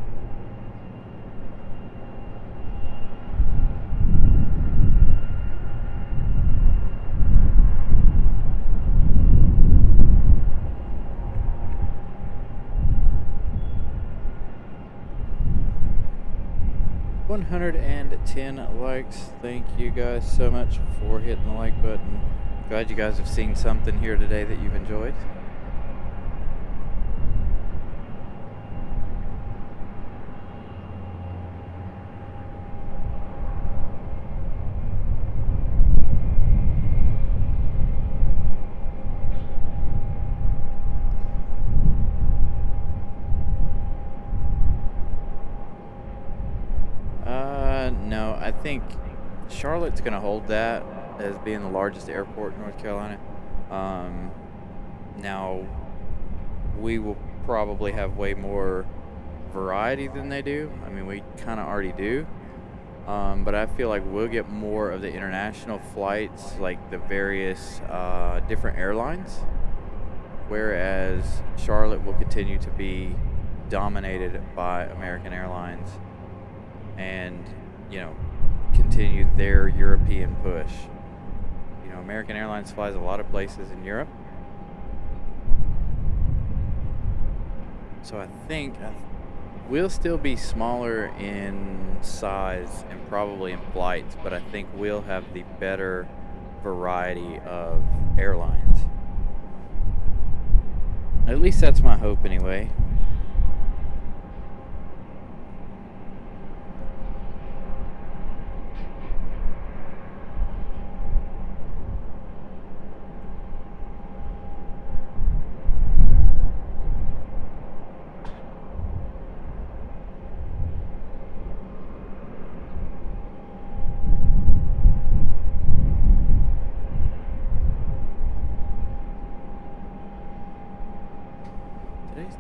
$110 likes. Thank you guys so much for hitting the like button. Glad you guys have seen something here today that you've enjoyed. No, I think Charlotte's going to hold that as being the largest airport in North Carolina. Now, we will probably have way more variety than they do. I mean, we kind of already do. But I feel like we'll get more of the international flights, like the various different airlines. Whereas Charlotte will continue to be dominated by American Airlines and, you know, continue their European push. You know, American Airlines flies a lot of places in Europe. So I think we'll still be smaller in size and probably in flights, but I think we'll have the better variety of airlines. At least that's my hope anyway.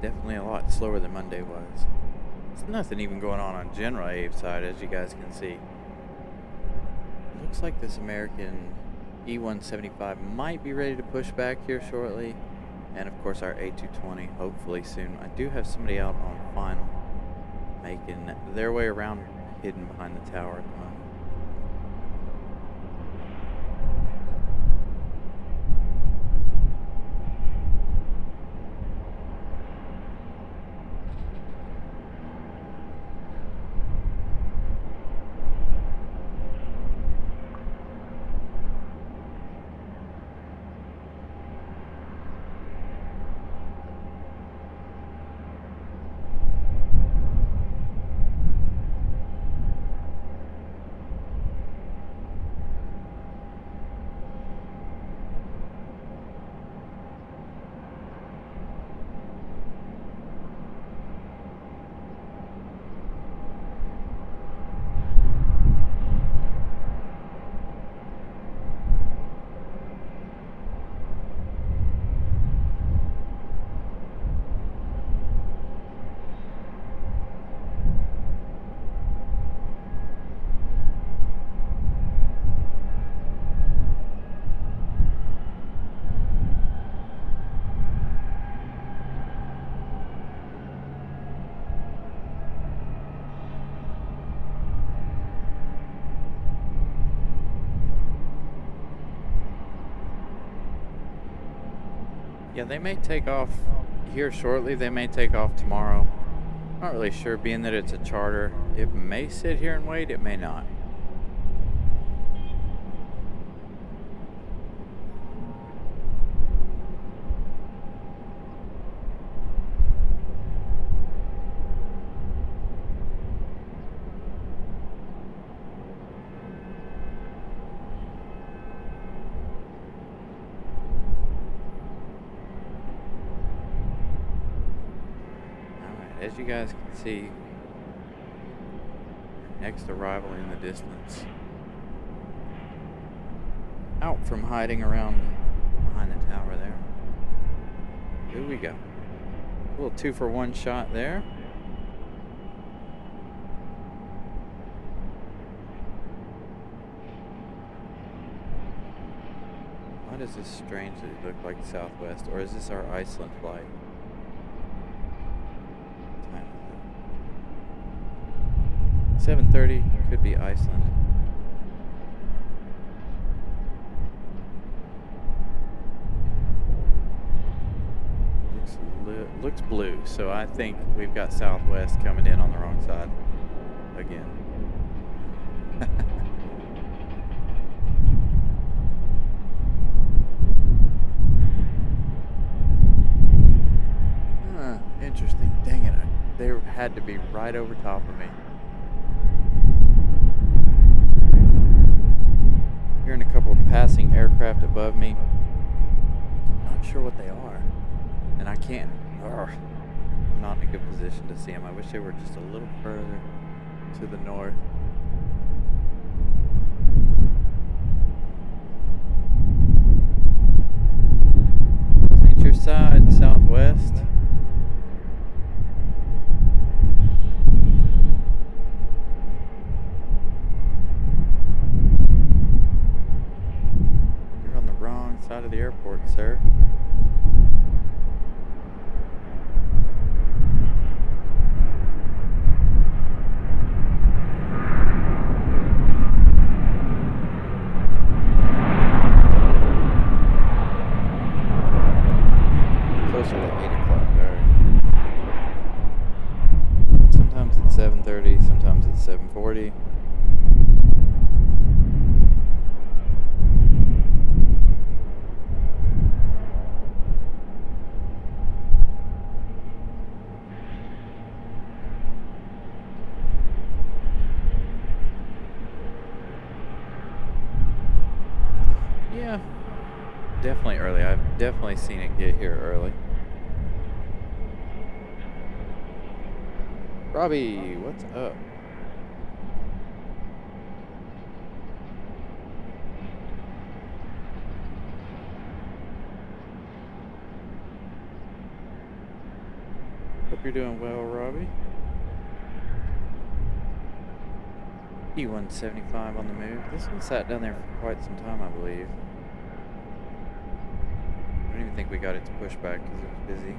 definitely a lot slower than Monday was. There's nothing even going on General Abe's side, as you guys can see. Looks like this American E-175 might be ready to push back here shortly. And of course our A220, hopefully soon. I do have somebody out on final, making their way around, hidden behind the tower at the moment. Yeah, they may take off here shortly. They may take off tomorrow. Not really sure, being that it's a charter. It may sit here and wait, it may not. As you guys can see, next arrival in the distance. Out from hiding around behind the tower there. Here we go. A little 2-for-1 shot there. Why does this strangely look like Southwest? Or is this our Iceland flight? 7:30, could be Iceland. Looks blue, so I think we've got Southwest coming in on the wrong side again. Interesting. Dang it, they had to be right over top of me. Hearing a couple of passing aircraft above me. Not sure what they are. And I can't. I'm not in a good position to see them. I wish they were just a little further to the north. Ain't your side, Southwest? Side of the airport, sir. Closer to 8 o'clock, Sometimes it's 7:30, sometimes it's 7:40. Yeah, definitely early. I've definitely seen it get here early. Robbie, what's up? you're doing well, Robbie. E175 on the move. This one sat down there for quite some time, I believe. I don't even think we got it to push back because it was busy.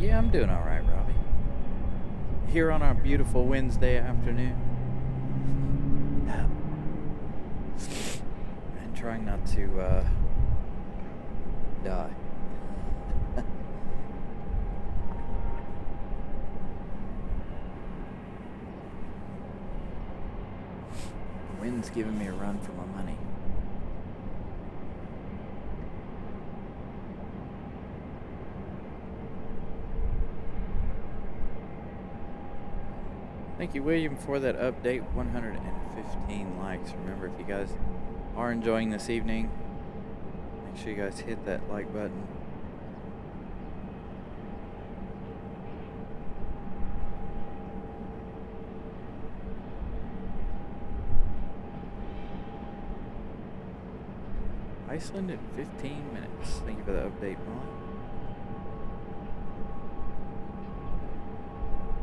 Yeah, I'm doing all right, Robbie. Here on our beautiful Wednesday afternoon. And trying not to, die. The wind's giving me a run for my money. Thank you, William, for that update. 115 likes. Remember, if you guys are enjoying this evening, make sure you guys hit that like button. Iceland in 15 minutes. Thank you for the update, Molly.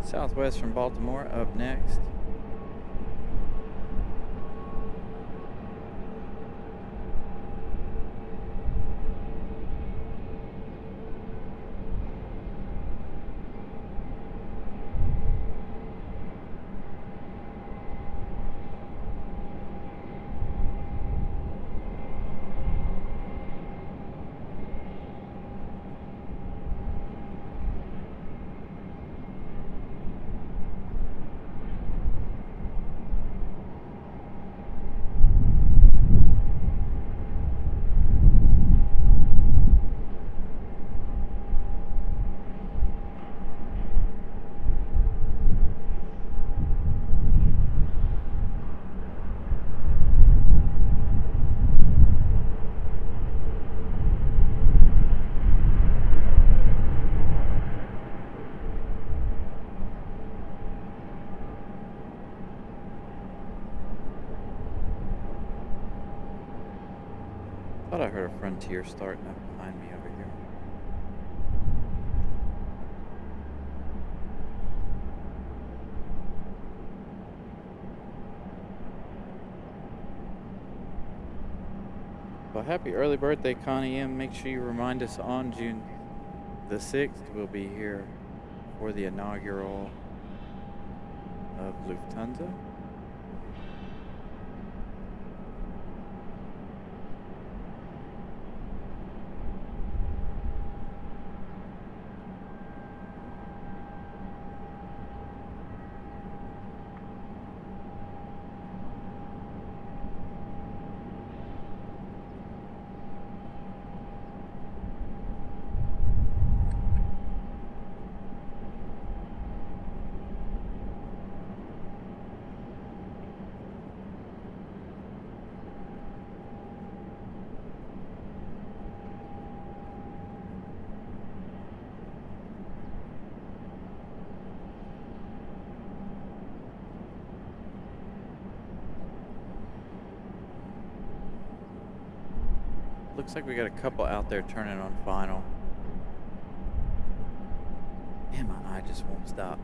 Southwest from Baltimore up next. Thought I heard a Frontier starting up behind me over here. Well, happy early birthday, Connie M. Make sure you remind us on June the 6th. We'll be here for the inaugural of Lufthansa. Looks like we got a couple out there turning on final. Man, my eye just won't stop.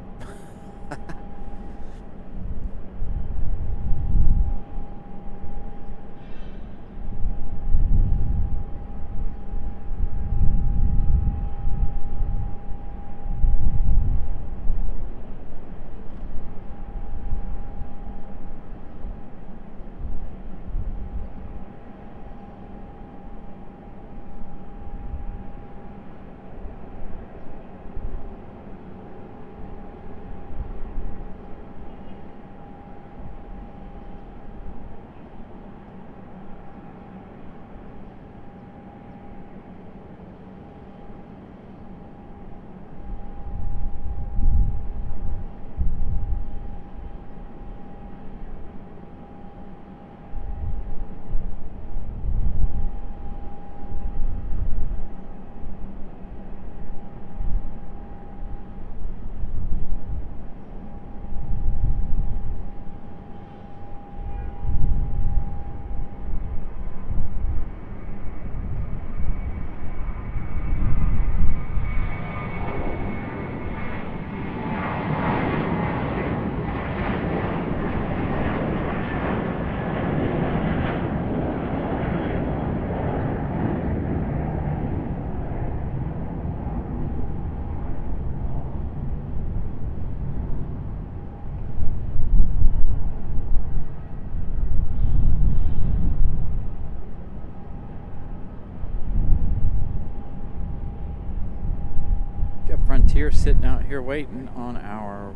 Frontier sitting out here waiting on our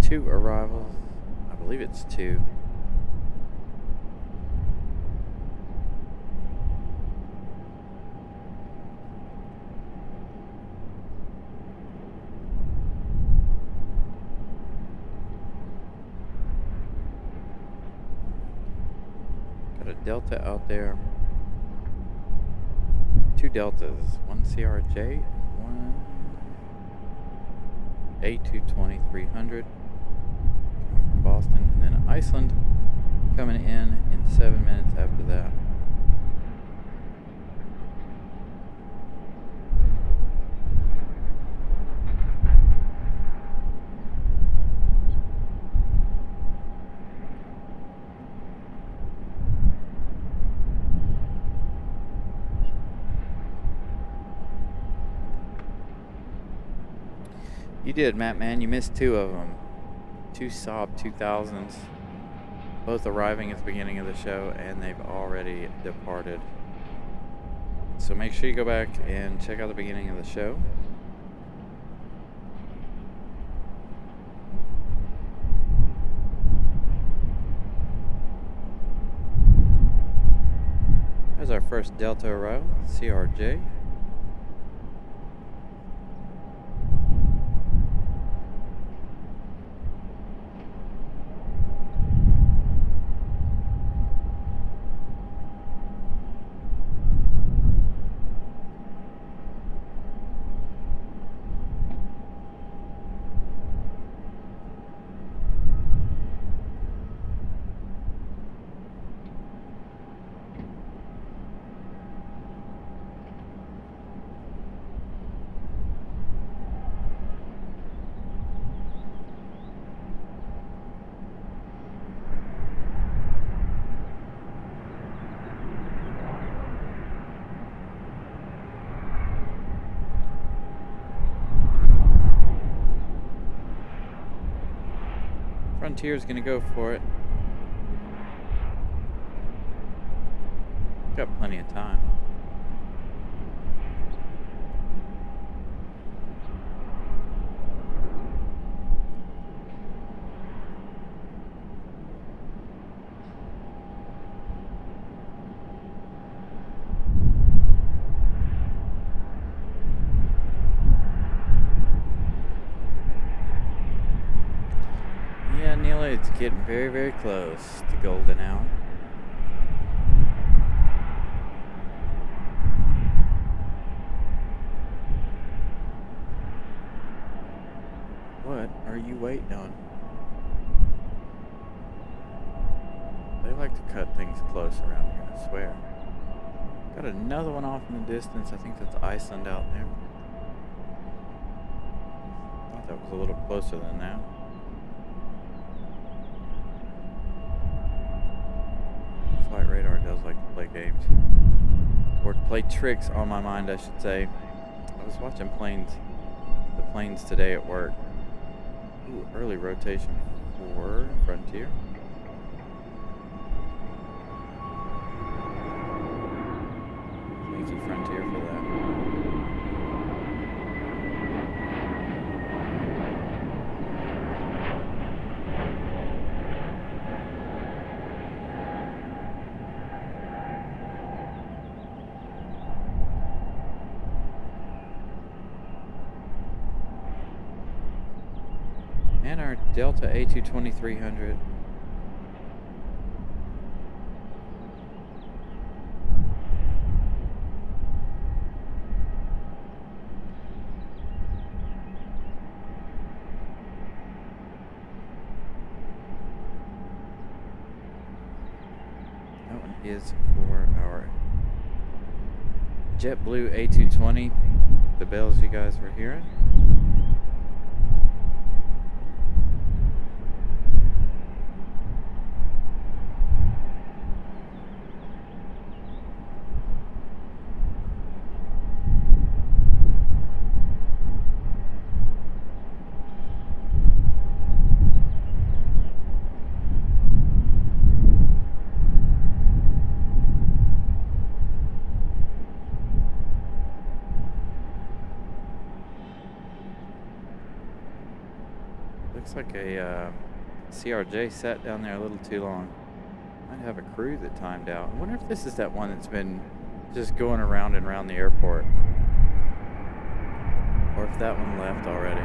2 arrivals. I believe it's 2. Got a Delta out there. 2 Deltas, 1 CRJ, 1 A220-300 coming from Boston, and then Iceland coming in 7 minutes after that. You did, Matt, man. You missed 2 of them. 2 Saab 2000s, both arriving at the beginning of the show, and they've already departed. So make sure you go back and check out the beginning of the show. There's our first Delta arrival, CRJ. Frontier's gonna go for it. Got plenty of time. Yeah, Neela, it's getting very, very close to golden hour. What are you waiting on? They like to cut things close around here, I swear. Got another one off in the distance. I think that's Iceland out there. Thought that was a little closer than that. Flight radar does like to play games. Or play tricks on my mind, I should say. I was watching the planes today at work. Ooh, early rotation for Frontier. Thank you, Frontier, for that. And our Delta A220-300. That one is for our JetBlue A220. The bells you guys were hearing. looks like a CRJ sat down there a little too long. Might have a crew that timed out. I wonder if this is that one that's been just going around and around the airport. Or if that one left already.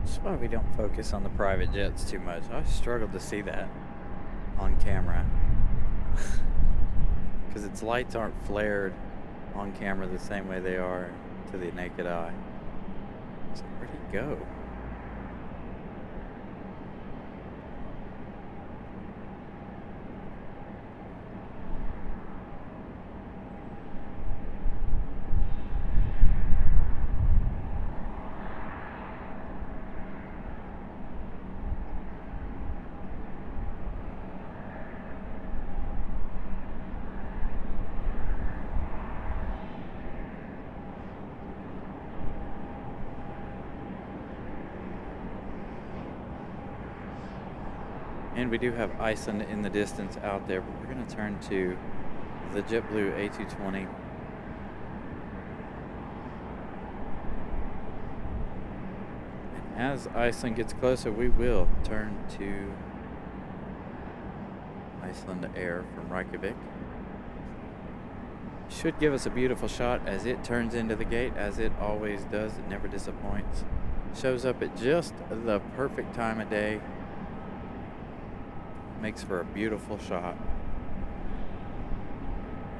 That's why we don't focus on the private jets too much. I struggled to see that on camera. Because its lights aren't flared on camera the same way they are to the naked eye. So where'd he go? And we do have Iceland in the distance out there, but we're going to turn to the JetBlue A220. And as Iceland gets closer, we will turn to Iceland Air from Reykjavik. Should give us a beautiful shot as it turns into the gate, as it always does. It never disappoints. Shows up at just the perfect time of day. Makes for a beautiful shot.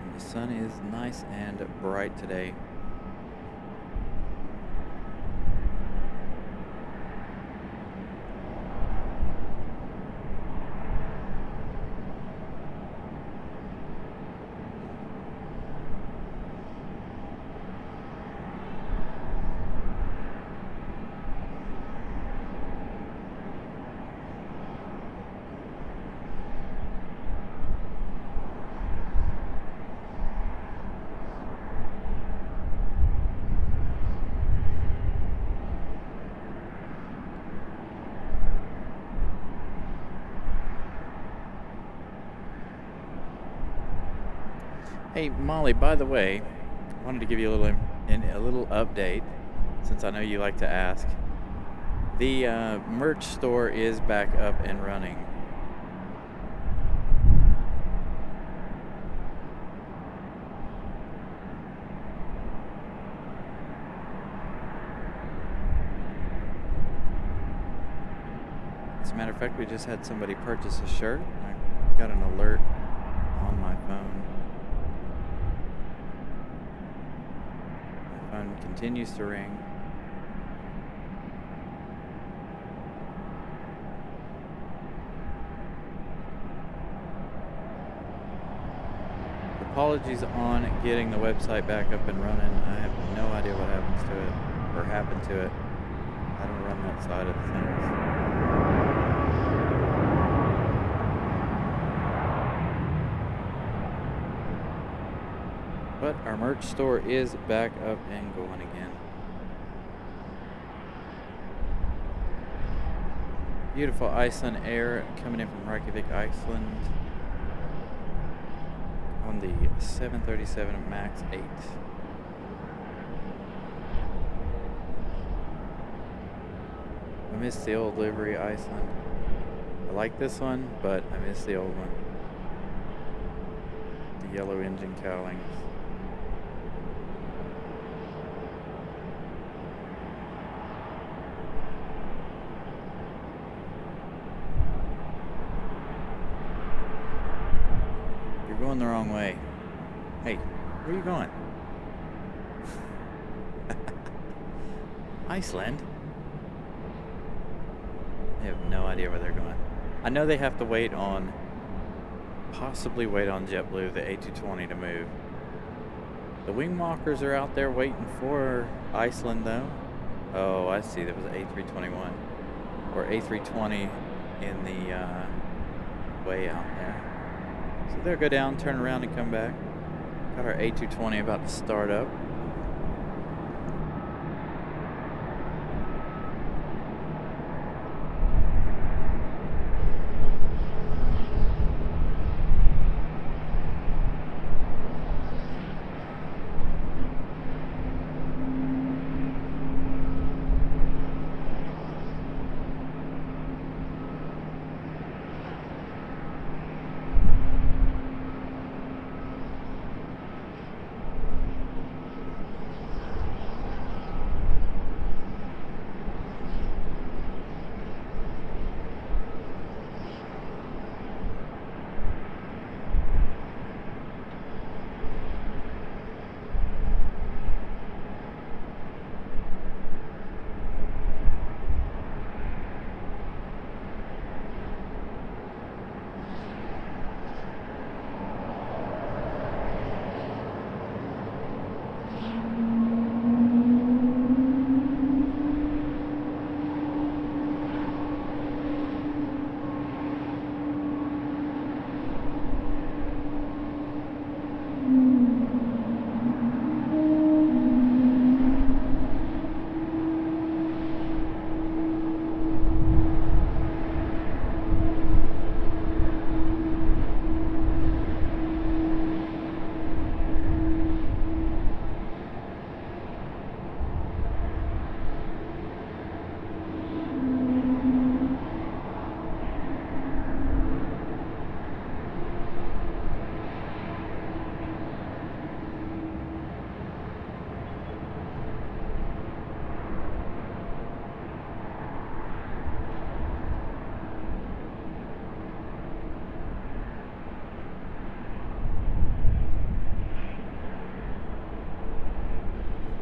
And the sun is nice and bright today. Hey Molly, by the way, I wanted to give you a little update, since I know you like to ask. The merch store is back up and running. As a matter of fact, we just had somebody purchase a shirt. I got an alert on my phone. My phone continues to ring. Apologies on getting the website back up and running. I have no idea what happens to it or happened to it. I don't run that side of the things. But our merch store is back up and going again. Beautiful Iceland Air coming in from Reykjavik, Iceland, on the 737 MAX 8. miss the old livery Iceland. I like this one, but I miss the old one. The yellow engine cowlings. You're going the wrong way. Hey, where are you going? Iceland? I have no idea where they're going. I know they have to possibly wait on JetBlue, the A220, to move. The wing walkers are out there waiting for Iceland, though. Oh, I see. There was an A321 or A320 in the way out there. So they'll go down, turn around, and come back. Got our A220 about to start up.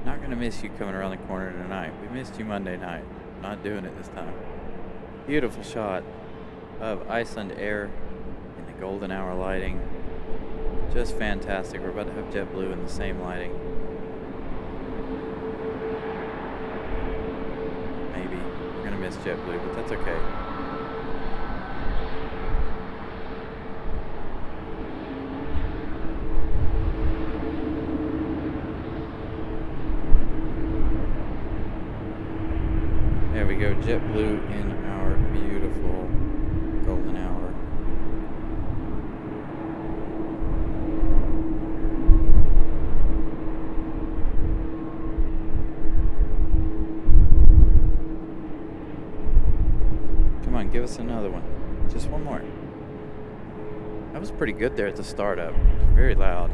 Not gonna miss you coming around the corner tonight. We missed you Monday night. Not doing it this time. Beautiful shot of Iceland Air in the golden hour lighting. Just fantastic. We're about to have JetBlue in the same lighting. Maybe. We're gonna miss JetBlue, but that's okay. There we go, JetBlue in our beautiful golden hour. Come on, give us another one. Just one more. That was pretty good there at the startup. Very loud.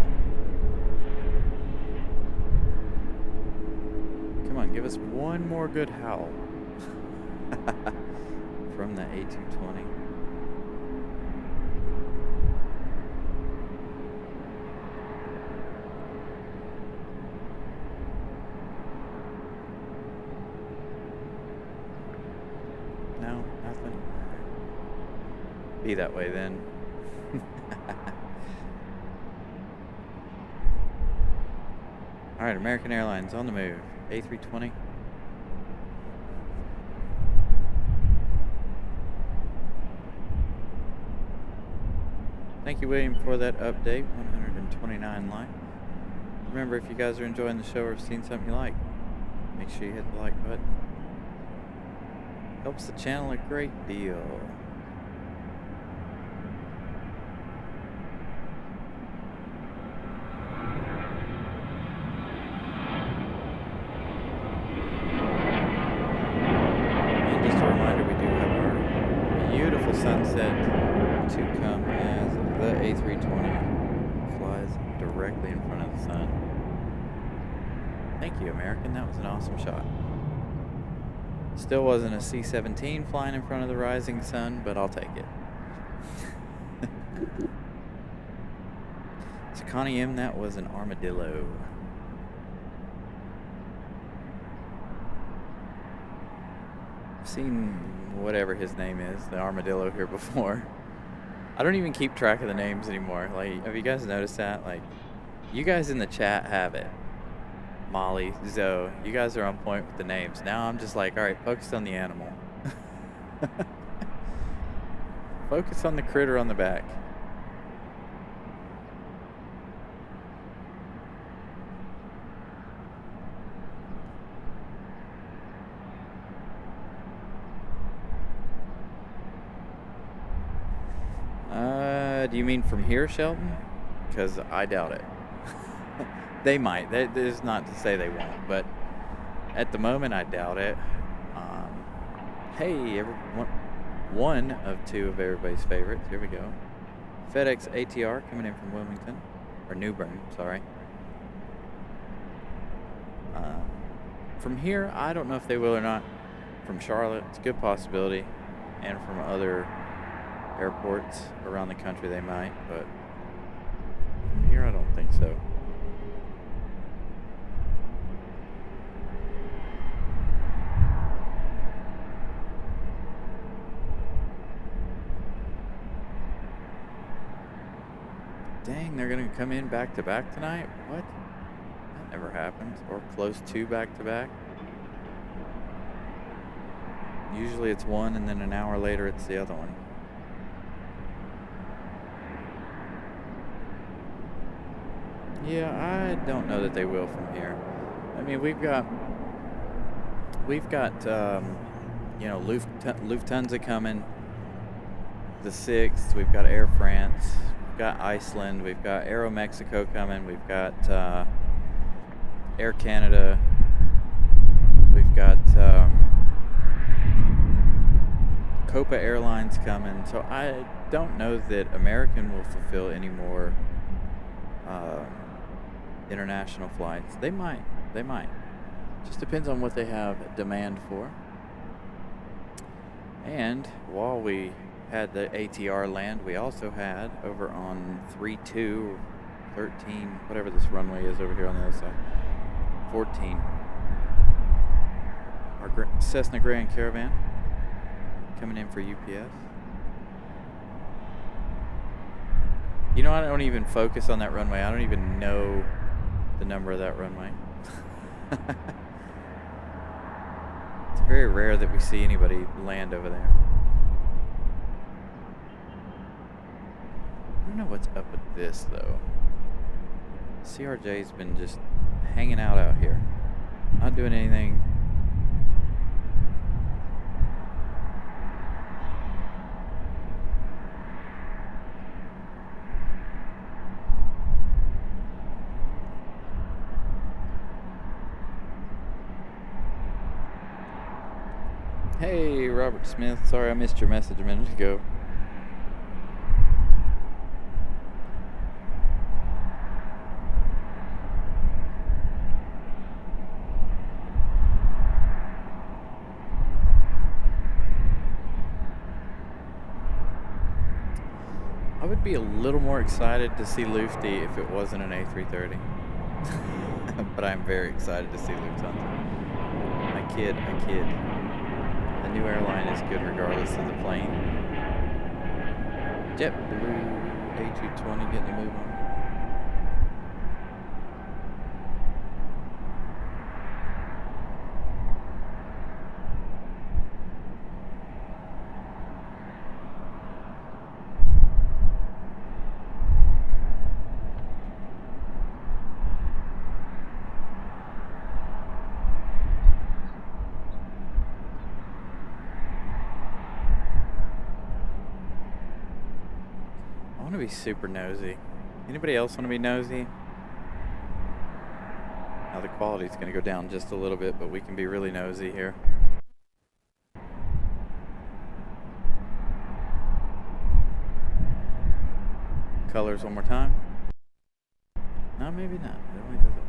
Come on, give us one more good howl. From the A220. No, nothing. Be that way then. All right, American Airlines on the move. A320. Thank you, William, for that update. 129 likes. Remember, if you guys are enjoying the show or have seen something you like, make sure you hit the like button. Helps the channel a great deal. And just a reminder, beautiful sunset to come as the A320 flies directly in front of the sun. Thank you, American. That was an awesome shot. Still wasn't a C-17 flying in front of the rising sun, but I'll take it. So Connie M, that was an armadillo. I've seen whatever his name is, the armadillo, here before. I don't even keep track of the names anymore. Like, have you guys noticed that? Like, you guys in the chat have it. Molly, Zoe, you guys are on point with the names. Now I'm just like, all right, focus on the animal. Focus on the critter on the back. Do you mean from here, Shelton? Because I doubt it. They might. That is not to say they won't, but at the moment, I doubt it. Hey, one of two of everybody's favorites. Here we go. FedEx ATR coming in from Wilmington, or New Bern, sorry. From here, I don't know if they will or not. From Charlotte, it's a good possibility, and from other airports around the country they might, but from here I don't think so. Dang, they're gonna come in back to back tonight? What? That never happens. Or close to back to back. Usually it's one and then an hour later it's the other one. Yeah, I don't know that they will from here. I mean, we've got Lufthansa coming the 6th. We've got Air France. We've got Iceland. We've got Aeromexico coming. We've got Air Canada. We've got Copa Airlines coming. So I don't know that American will fulfill any more international flights. They might. Just depends on what they have demand for. And while we had the ATR land, we also had over on 32, 13, whatever this runway is over here on the other side, 14, our Cessna Grand Caravan coming in for UPS. You know, I don't even focus on that runway. I don't even know the number of that runway. It's very rare that we see anybody land over there. I don't know what's up with this, though. CRJ's been just hanging out here. Not doing anything. Hey, Robert Smith. Sorry I missed your message a minute ago. I would be a little more excited to see Lufty if it wasn't an A330. But I'm very excited to see Lufthansa. I kid. The new airline is good regardless of the plane. JetBlue A220 getting a move on. I want to be super nosy. Anybody else want to be nosy? Now the quality's going to go down just a little bit, but we can be really nosy here. colors one more time. No, maybe not. It only does it once.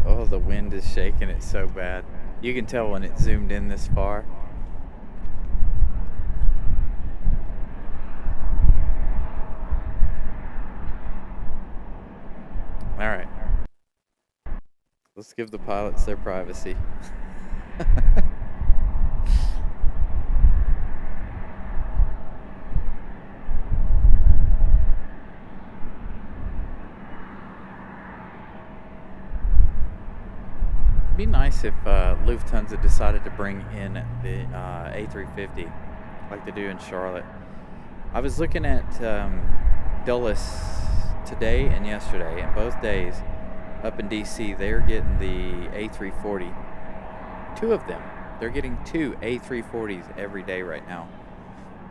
Oh, the wind is shaking it so bad. You can tell when it's zoomed in this far. Alright. Let's give the pilots their privacy. It'd be nice if Lufthansa decided to bring in the A350 like they do in Charlotte. I was looking at Dulles today and yesterday, and both days up in DC, they're getting the A340. Two of them. They're getting two A340s every day right now.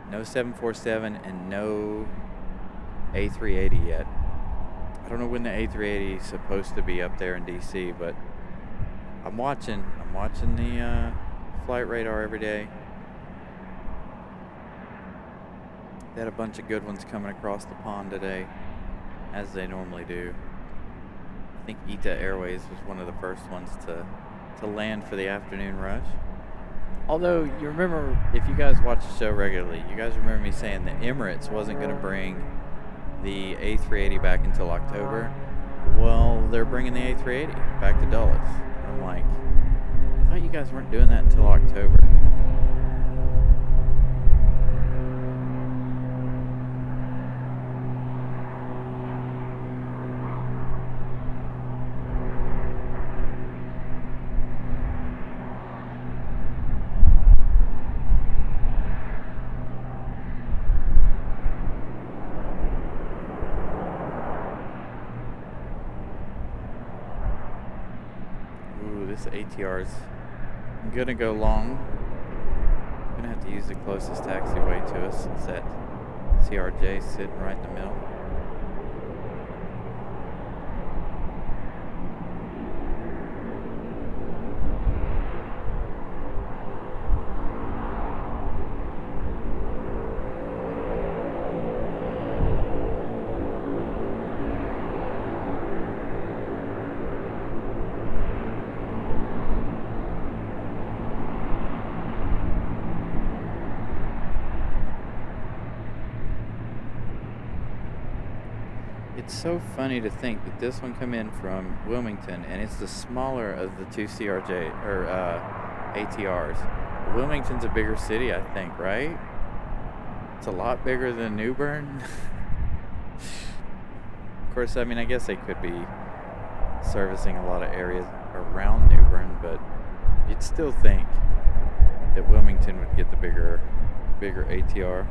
No 747 and no A380 yet. I don't know when the A380 is supposed to be up there in DC, but I'm watching the flight radar every day. They had a bunch of good ones coming across the pond today, as they normally do. I think ITA Airways was one of the first ones to land for the afternoon rush. Although, you remember, if you guys watch the show regularly, you guys remember me saying that Emirates wasn't going to bring the A380 back until October. Well, they're bringing the A380 back to Dulles. I'm like, I thought you guys weren't doing that until October. This ATR's gonna go long. I'm gonna have to use the closest taxiway to us since that CRJ sitting right in the middle. It's so funny to think that this one come in from Wilmington, and it's the smaller of the two CRJ or ATRs. Wilmington's a bigger city, I think, right? It's a lot bigger than New Bern. Of course, I mean, I guess they could be servicing a lot of areas around New Bern, but you'd still think that Wilmington would get the bigger ATR.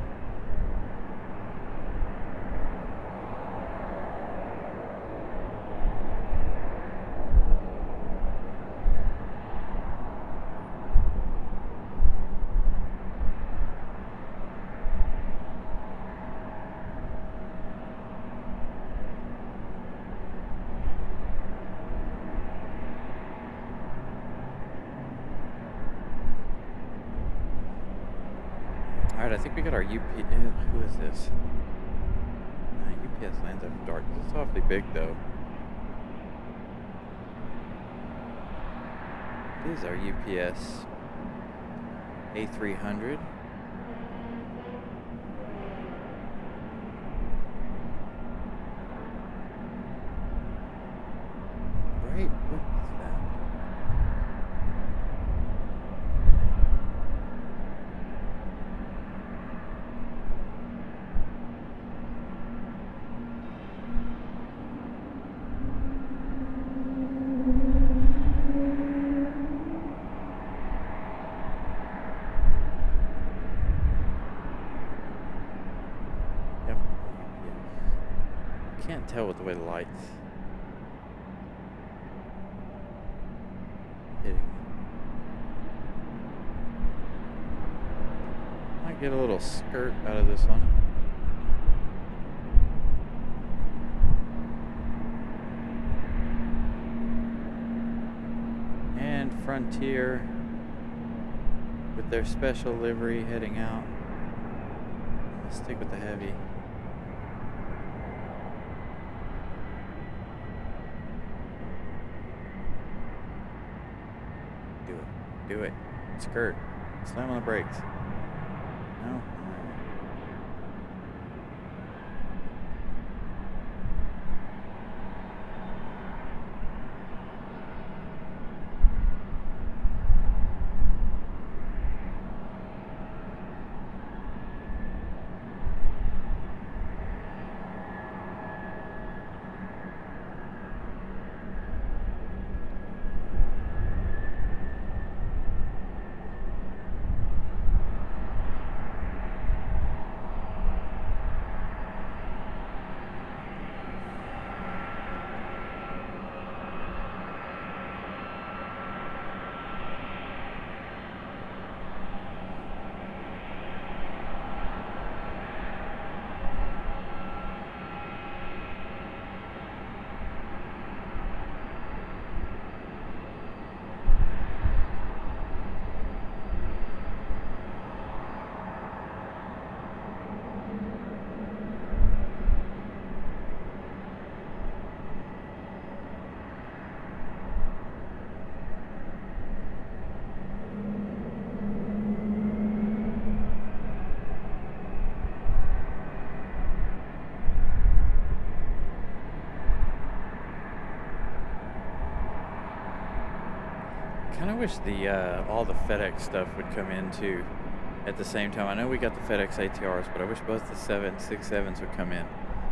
Alright, I think we got our who is this? UPS lands after dark. It's awfully big, though. It is our UPS A300. Right, what is that? can't tell with the way the lights hitting. Might get a little skirt out of this one. And Frontier with their special livery heading out. Let's stick with the heavy. Do it. Skirt. Slam on the brakes. No? Kind of wish the all the FedEx stuff would come in too at the same time. I know we got the FedEx ATRs, but I wish both the 767s would come in,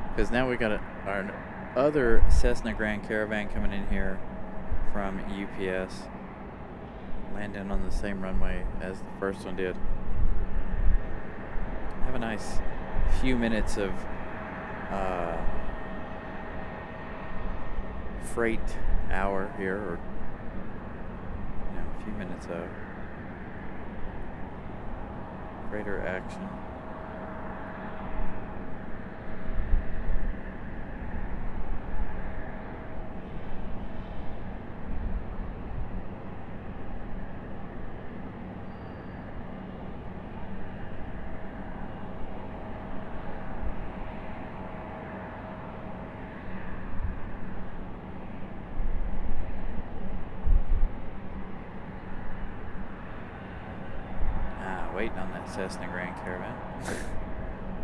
because now we got our other Cessna Grand Caravan coming in here from UPS, landing on the same runway as the first one did. Have a nice few minutes of freight hour here, or a few minutes of freighter action. Waiting on that Cessna Grand Caravan.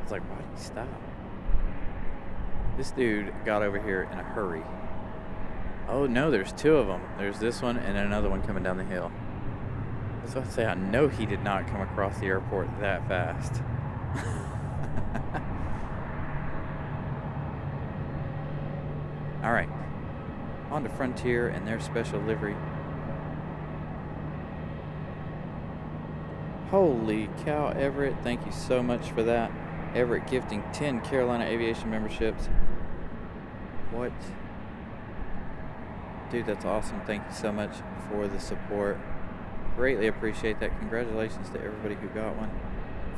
It's like, why did he stop? This dude got over here in a hurry. Oh no, there's two of them. There's this one and another one coming down the hill. That's what I say. I know he did not come across the airport that fast. All right, on to Frontier and their special livery. Holy cow, Everett, thank you so much for that. Everett gifting 10 Carolina Aviation memberships. What? Dude, that's awesome. Thank you so much for the support. Greatly appreciate that. Congratulations to everybody who got one.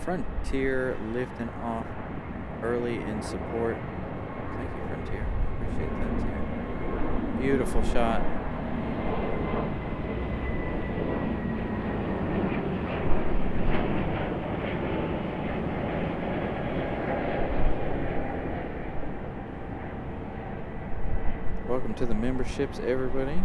Frontier lifting off early in support. Thank you, Frontier. Appreciate that too. Beautiful shot. Welcome to the memberships, everybody.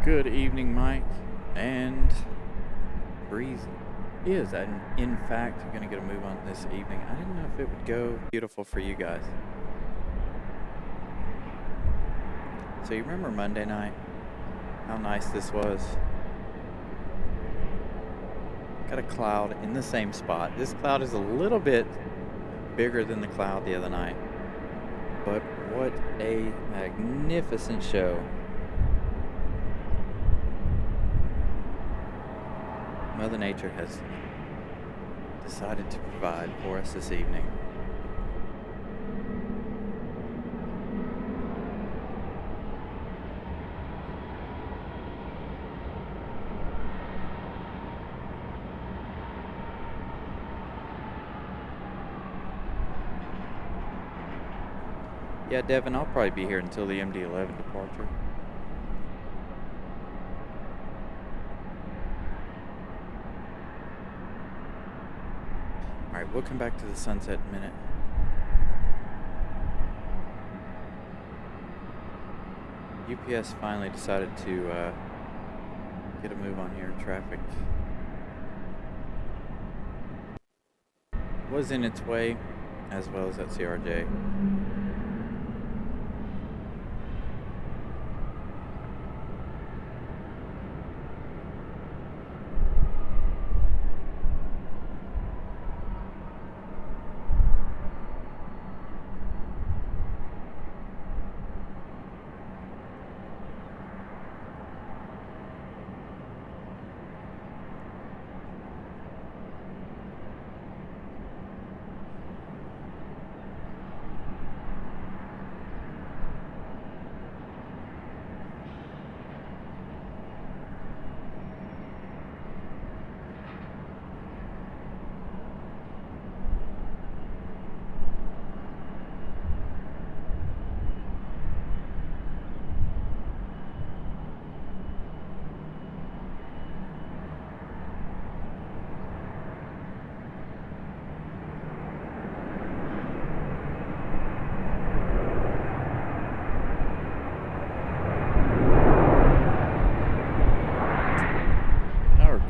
Good evening, Mike and Breeze. Is in fact going to get a move on this evening. I didn't know if it would go beautiful for you guys. So you remember Monday night? How nice this was. Got a cloud in the same spot. This cloud is a little bit bigger than the cloud the other night, but what a magnificent show. Mother Nature has decided to provide for us this evening. Yeah, Devin, I'll probably be here until the MD-11 departure. Alright, we'll come back to the sunset in a minute. UPS finally decided to get a move on here. Traffic was in its way, as well as that CRJ.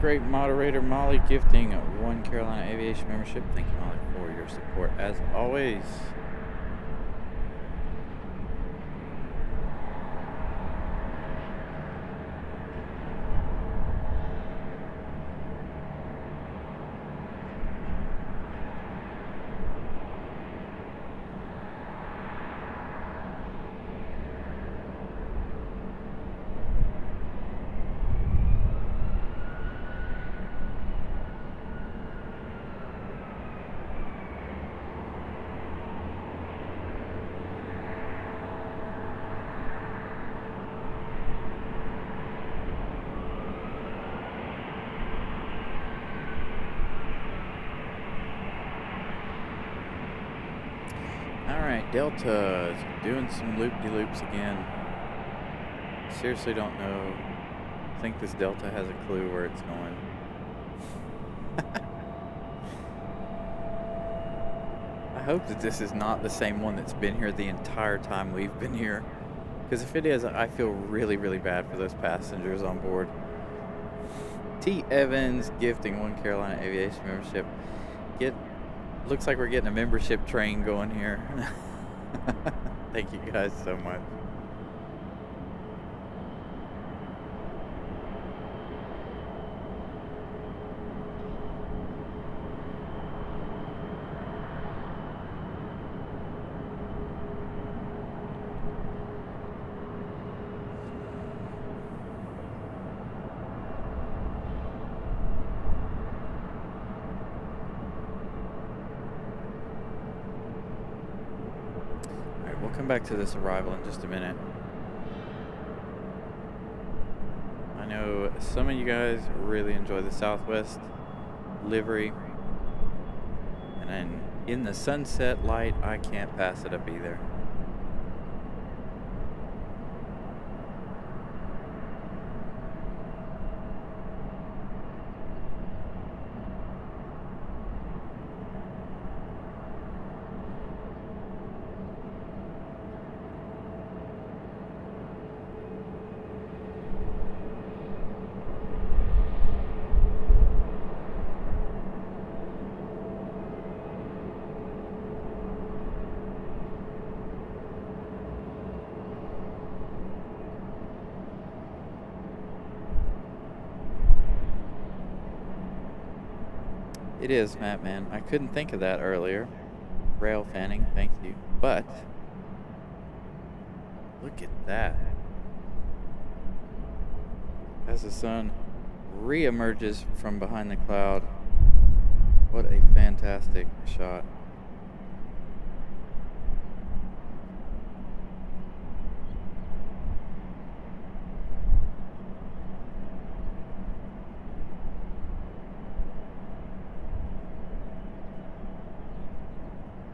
Great moderator Molly gifting one Carolina Aviation membership. Thank you, Molly, for your support as always. Delta is doing some loop-de-loops again. Seriously don't know. I think this Delta has a clue where it's going. I hope that this is not the same one that's been here the entire time we've been here. Because if it is, I feel really, really bad for those passengers on board. T. Evans gifting one Carolina Aviation membership. Looks like we're getting a membership train going here. Thank you guys so much. Come back to this arrival in just a minute. I know some of you guys really enjoy the Southwest livery, and then in the sunset light, I can't pass it up either. It is, Matt, man. I couldn't think of that earlier. Rail fanning, thank you. But look at that. As the sun re-emerges from behind the cloud. What a fantastic shot.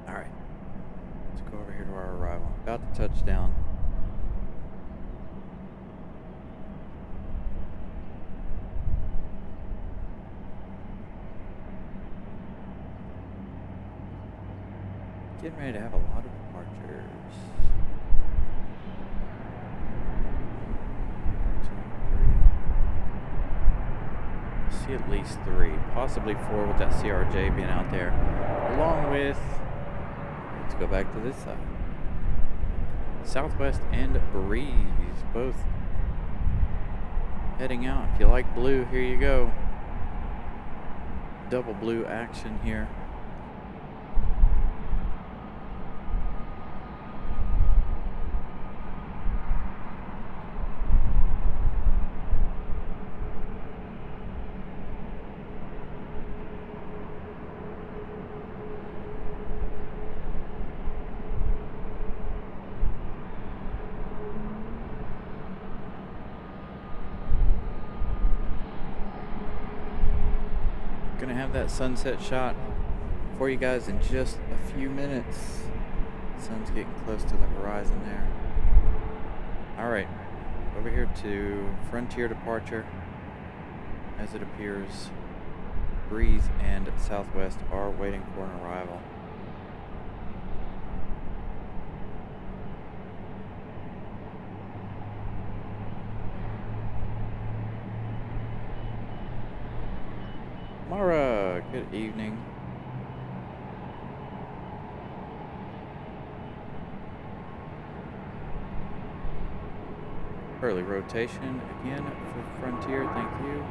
Alright, let's go over here to our arrival. About to touch down. Getting ready to have a lot of departures. 2, 3. See at least 3, possibly 4 with that CRJ being out there. Along with, let's go back to this side. Southwest and Breeze, both heading out. If you like blue, here you go. Double blue action here. Gonna have that sunset shot for you guys in just a few minutes. Sun's getting close to the horizon there. Alright, over here to Frontier departure. As it appears, Breeze and Southwest are waiting for an arrival. Mara, good evening. Early rotation again for Frontier, thank you.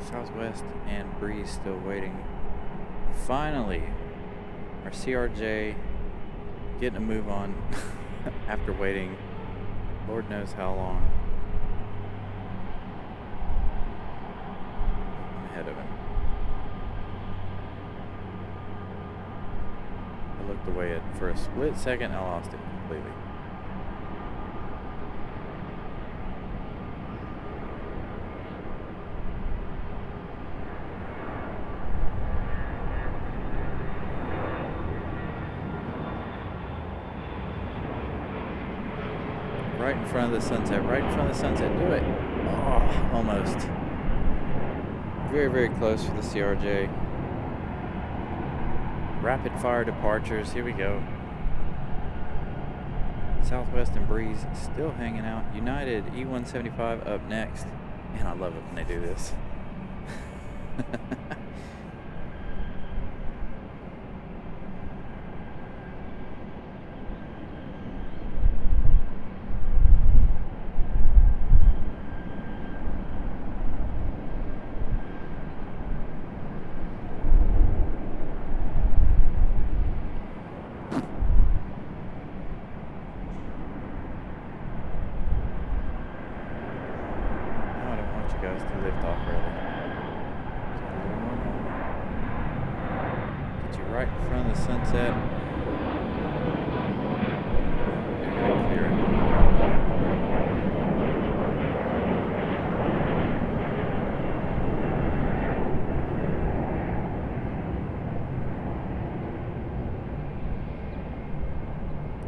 Southwest and Breeze still waiting. Finally, our CRJ getting a move on after waiting Lord knows how long. I'm ahead of him. I looked away at for a split second, I lost it completely. Right in front of the sunset, right in front of the sunset, do it. Oh, almost. Very, very close for the CRJ. Rapid fire departures, here we go. Southwest and Breeze still hanging out. United E175 up next. Man, I love it when they do this. Guys to lift off early. Get you right in front of the sunset. You're gonna clear it.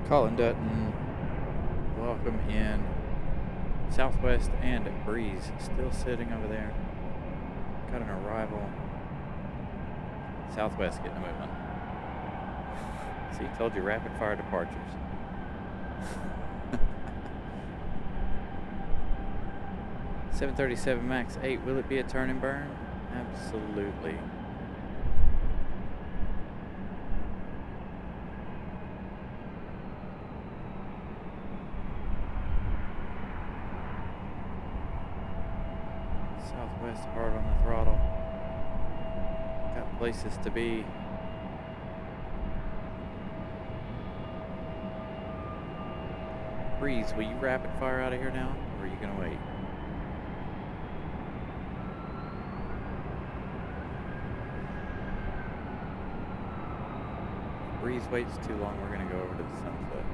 Colin Dutton, welcome in. Southwest and Breeze still sitting over there. Got an arrival. Southwest getting a move on. See, told you, rapid fire departures. .737 Max 8, will it be a turn and burn? Absolutely. twice hard on the throttle. Got places to be. Breeze, will you rapid fire out of here now, or are you gonna wait? If Breeze waits too long, we're gonna go over to the sunset.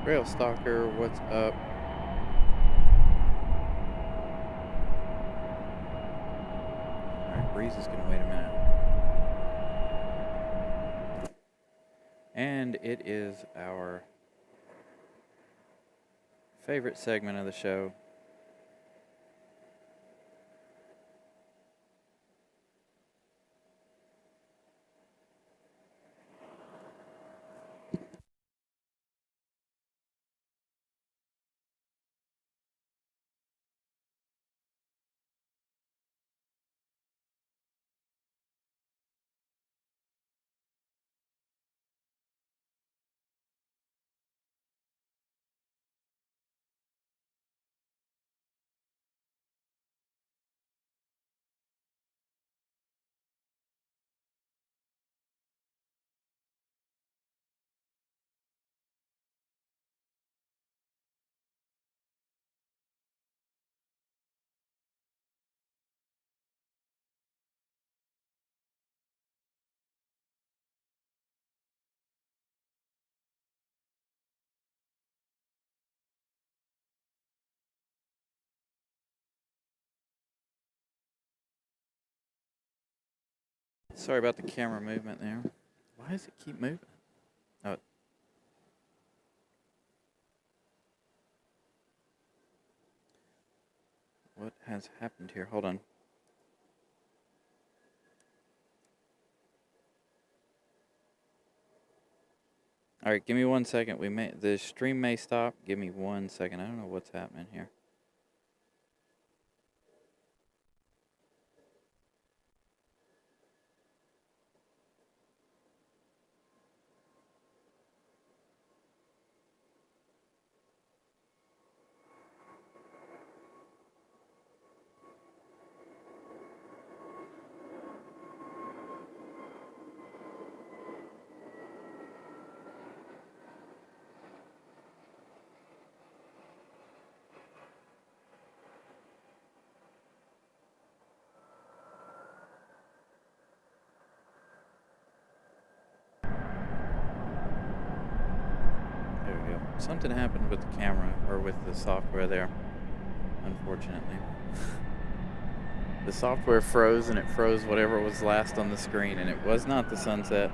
Rail Stalker, what's up? Alright, Breeze is gonna wait a minute. And it is our favorite segment of the show. Sorry about the camera movement there. Why does it keep moving? Oh. What has happened here? Hold on. Alright, give me 1 second. The stream may stop. Give me 1 second. I don't know what's happening here. Something happened with the camera, or with the software there, unfortunately. The software froze, and it froze whatever was last on the screen, and it was not the sunset.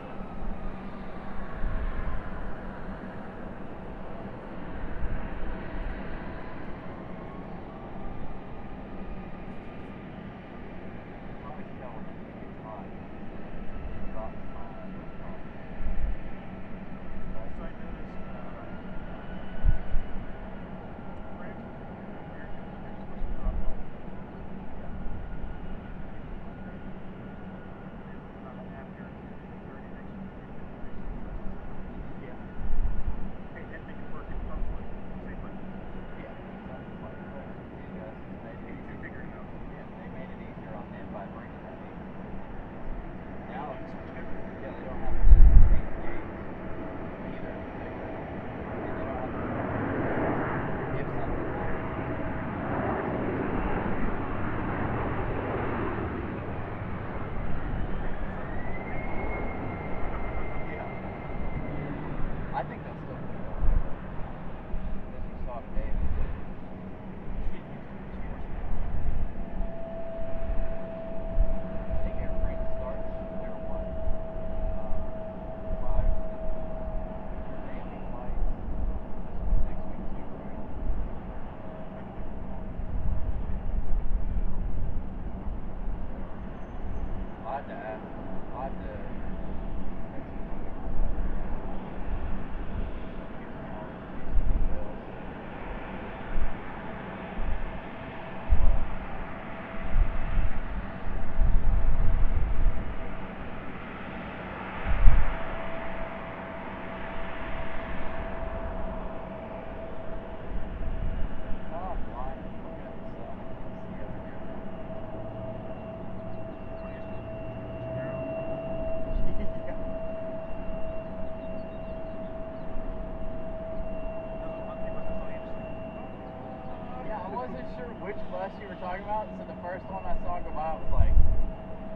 which bus you were talking about. So the first one I saw go by was like,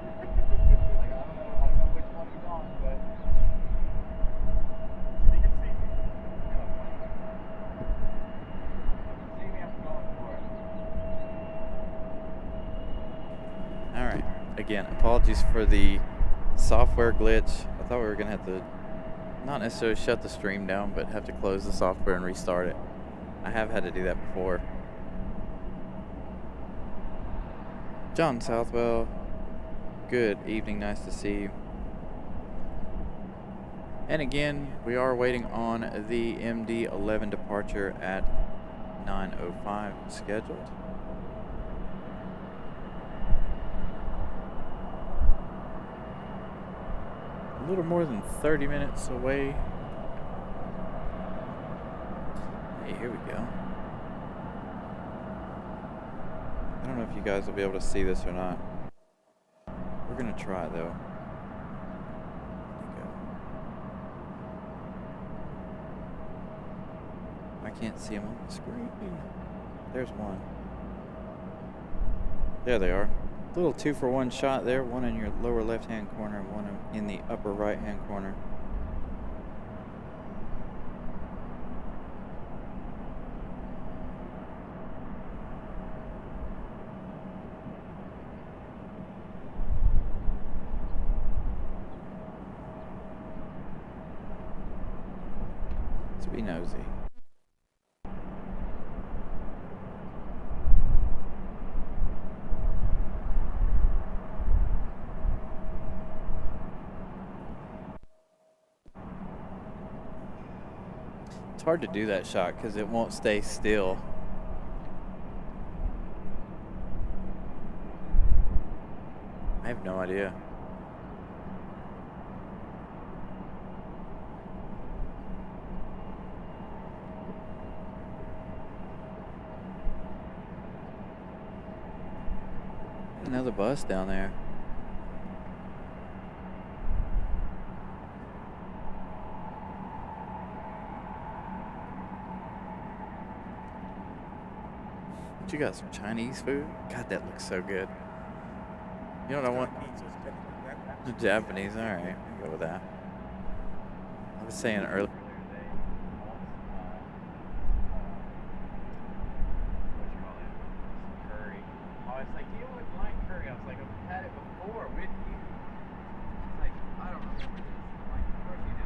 I don't know which one he's on, but he can see me. See me, I'm going for it. All right. Again, apologies for the software glitch. I thought we were gonna have to not necessarily shut the stream down, but have to close the software and restart it. I have had to do that before. John Southwell, good evening, nice to see you. And again, we are waiting on the MD-11 departure at 9:05 scheduled. A little more than 30 minutes away. Hey, here we go. I don't know if you guys will be able to see this or not. We're gonna try though. I can't see them on the screen. There's one. There they are. A little 2-for-1 shot there. One in your lower left-hand corner and one in the upper right-hand corner. Let's be nosy. It's hard to do that shot because it won't stay still. I have no idea. Another bus down there. You got some Chinese food? God, that looks so good. You know what I want? Japanese, alright. I'll go with that. I was saying earlier. Curry. I was like, you would like curry. I was like, I've had it before with you. It's like, I don't remember this. I'm like, of course you do.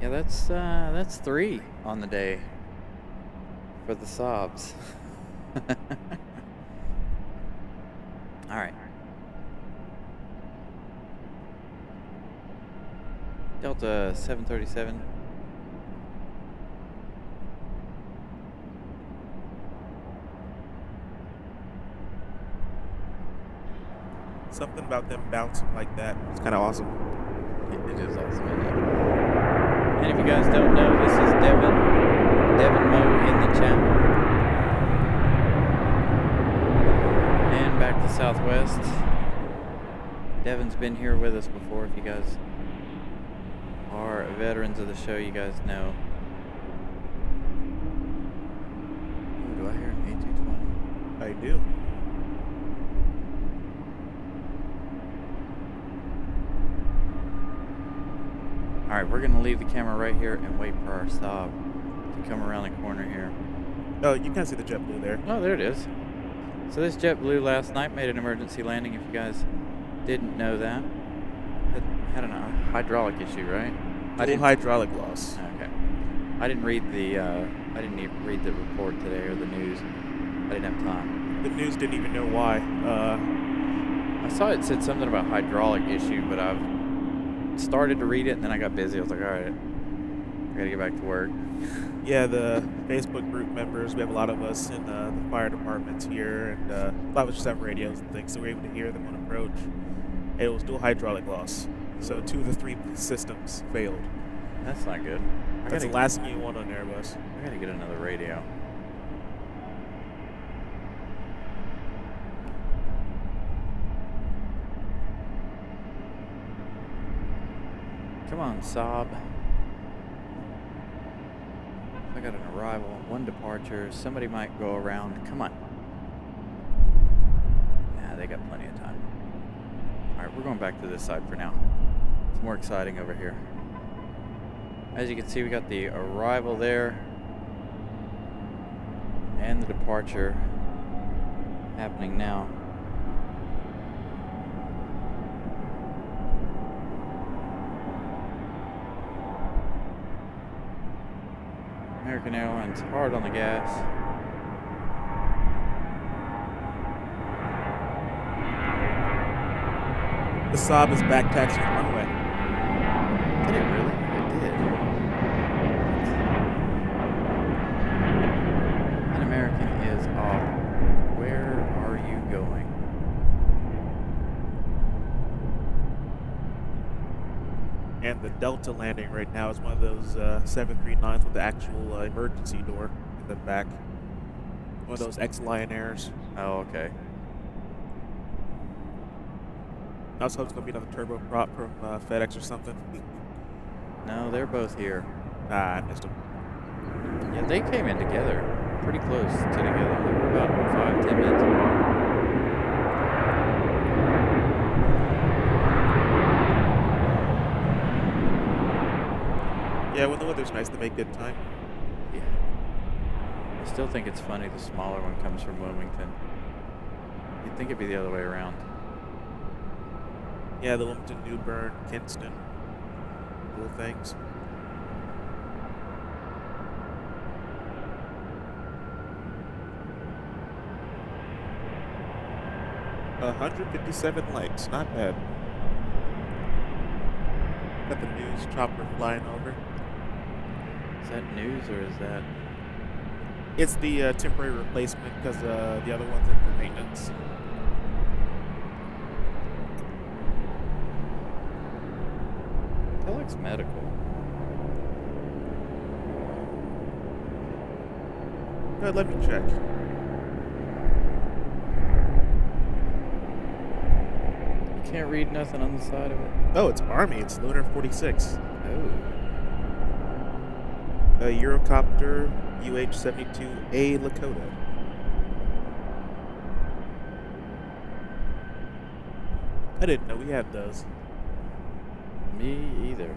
Yeah, that's 3 on the day for the sobs. All right. Delta 737. Something about them bouncing like that. It's kind of awesome. It is awesome, isn't it? And if you guys don't know, this is Devin Moe in the chat. And back to Southwest. Devin's been here with us before. If you guys are veterans of the show, you guys know. Ooh, do I hear an A220? I do. Alright, we're going to leave the camera right here and wait for our Saab to come around the corner here. Oh, you can see the JetBlue there. Oh, there it is. So this JetBlue last night made an emergency landing, if you guys didn't know that. It had a hydraulic issue, right? Hydraulic loss. Okay. I didn't read the even read the report today or the news. I didn't have time. The news didn't even know why. I saw it said something about hydraulic issue, but I've started to read it and then I got busy. I was like, all right, I gotta get back to work. Yeah, the Facebook group members, we have a lot of us in the fire departments here, and a lot of us just have radios and things, so we're able to hear them on approach. It was dual hydraulic loss, so 2 of the 3 systems failed. That's not good. That's the last thing you want on Airbus. I gotta get another radio. Come on, Saab. I got an arrival, 1 departure. Somebody might go around. Come on. Nah, they got plenty of time. Alright, we're going back to this side for now. It's more exciting over here. As you can see, we got the arrival there. And the departure happening now. American Airlines hard on the gas. The Saab is back taxiing runway. Did it really? It did. An American is off. Where are you going? And the Delta landing right now is one of those 739s with the actual emergency door in the back. One of those ex-Lion Airs. Oh, okay. I was hoping it's going to be another turboprop from FedEx or something. No, they're both here. Ah, I missed them. Yeah, they came in together. Pretty close to together. They were about 5-10 minutes apart. Yeah, when the weather's nice, they make good time. Yeah. I still think it's funny the smaller one comes from Wilmington. You'd think it'd be the other way around. Yeah, the Wilmington, New Bern, Kinston, little things. $157 likes, not bad. Got the news chopper flying over. Is that news or is that... It's the temporary replacement because the other one's in for maintenance. That looks medical. Go ahead, let me check. You can't read nothing on the side of it. Oh, it's Army. It's Lunar 46. Oh. A Eurocopter UH-72A Lakota. I didn't know we had those. Me either.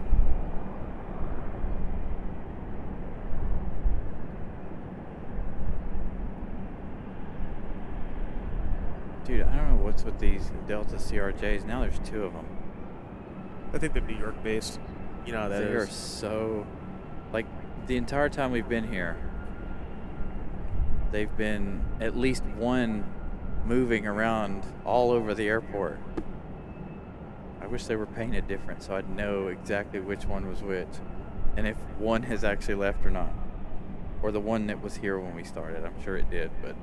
Dude, I don't know what's with these Delta CRJs. Now there's 2 of them. I think they're New York based. You know how that They is. are so... Like, the entire time we've been here, they've been at least one moving around all over the airport. I wish they were painted different so I'd know exactly which one was which. And if one has actually left or not. Or the one that was here when we started. I'm sure it did, but it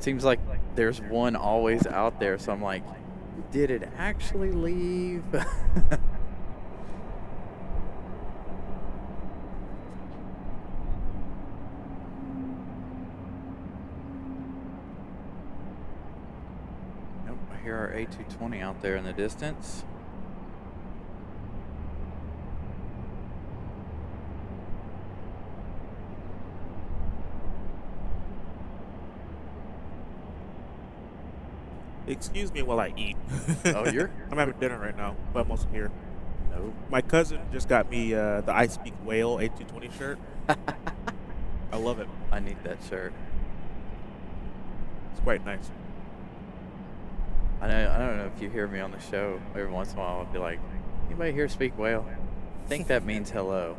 seems like there's one always out there, so I'm like, did it actually leave? A220 out there in the distance. Excuse me while I eat. Oh, you're? I'm having dinner right now, but I'm also here. No. My cousin just got me the I Speak Whale A220 shirt. I love it. I need that shirt. It's quite nice. I don't know if you hear me on the show. Every once in a while, I'll be like, anybody here speak whale? I think that means hello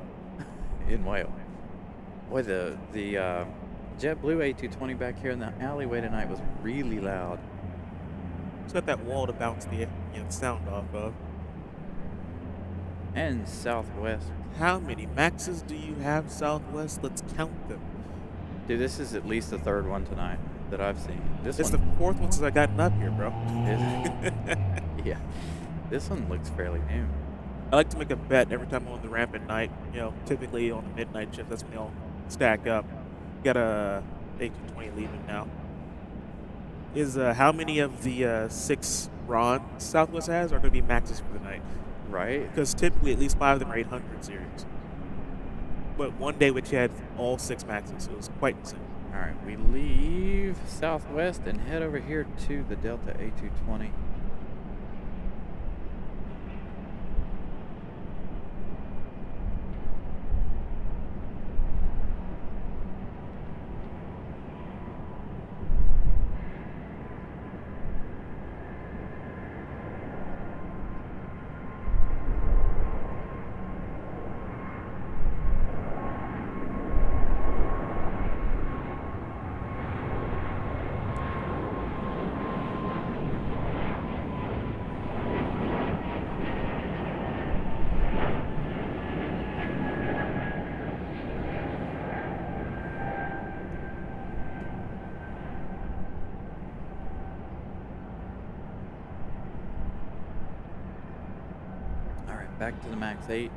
in whale. Boy, the JetBlue A220 back here in the alleyway tonight was really loud. It's got that wall to bounce the sound off of. And Southwest. How many Maxes do you have, Southwest? Let's count them. Dude, this is at least the third one tonight that I've seen. It's one, the fourth one since I gotten up here, bro. Yeah. This one looks fairly new. I like to make a bet every time I'm on the ramp at night. Typically on the midnight shift, that's when they all stack up. Got a A220 leaving now. Is how many of the 6 Ron Southwest has are going to be Maxes for the night? Right? Because typically at least 5 of them are 800 series. But one day which had all 6 Maxes, so it was quite insane. All right, we leave Southwest and head over here to the Delta A220. Back to the Max 8.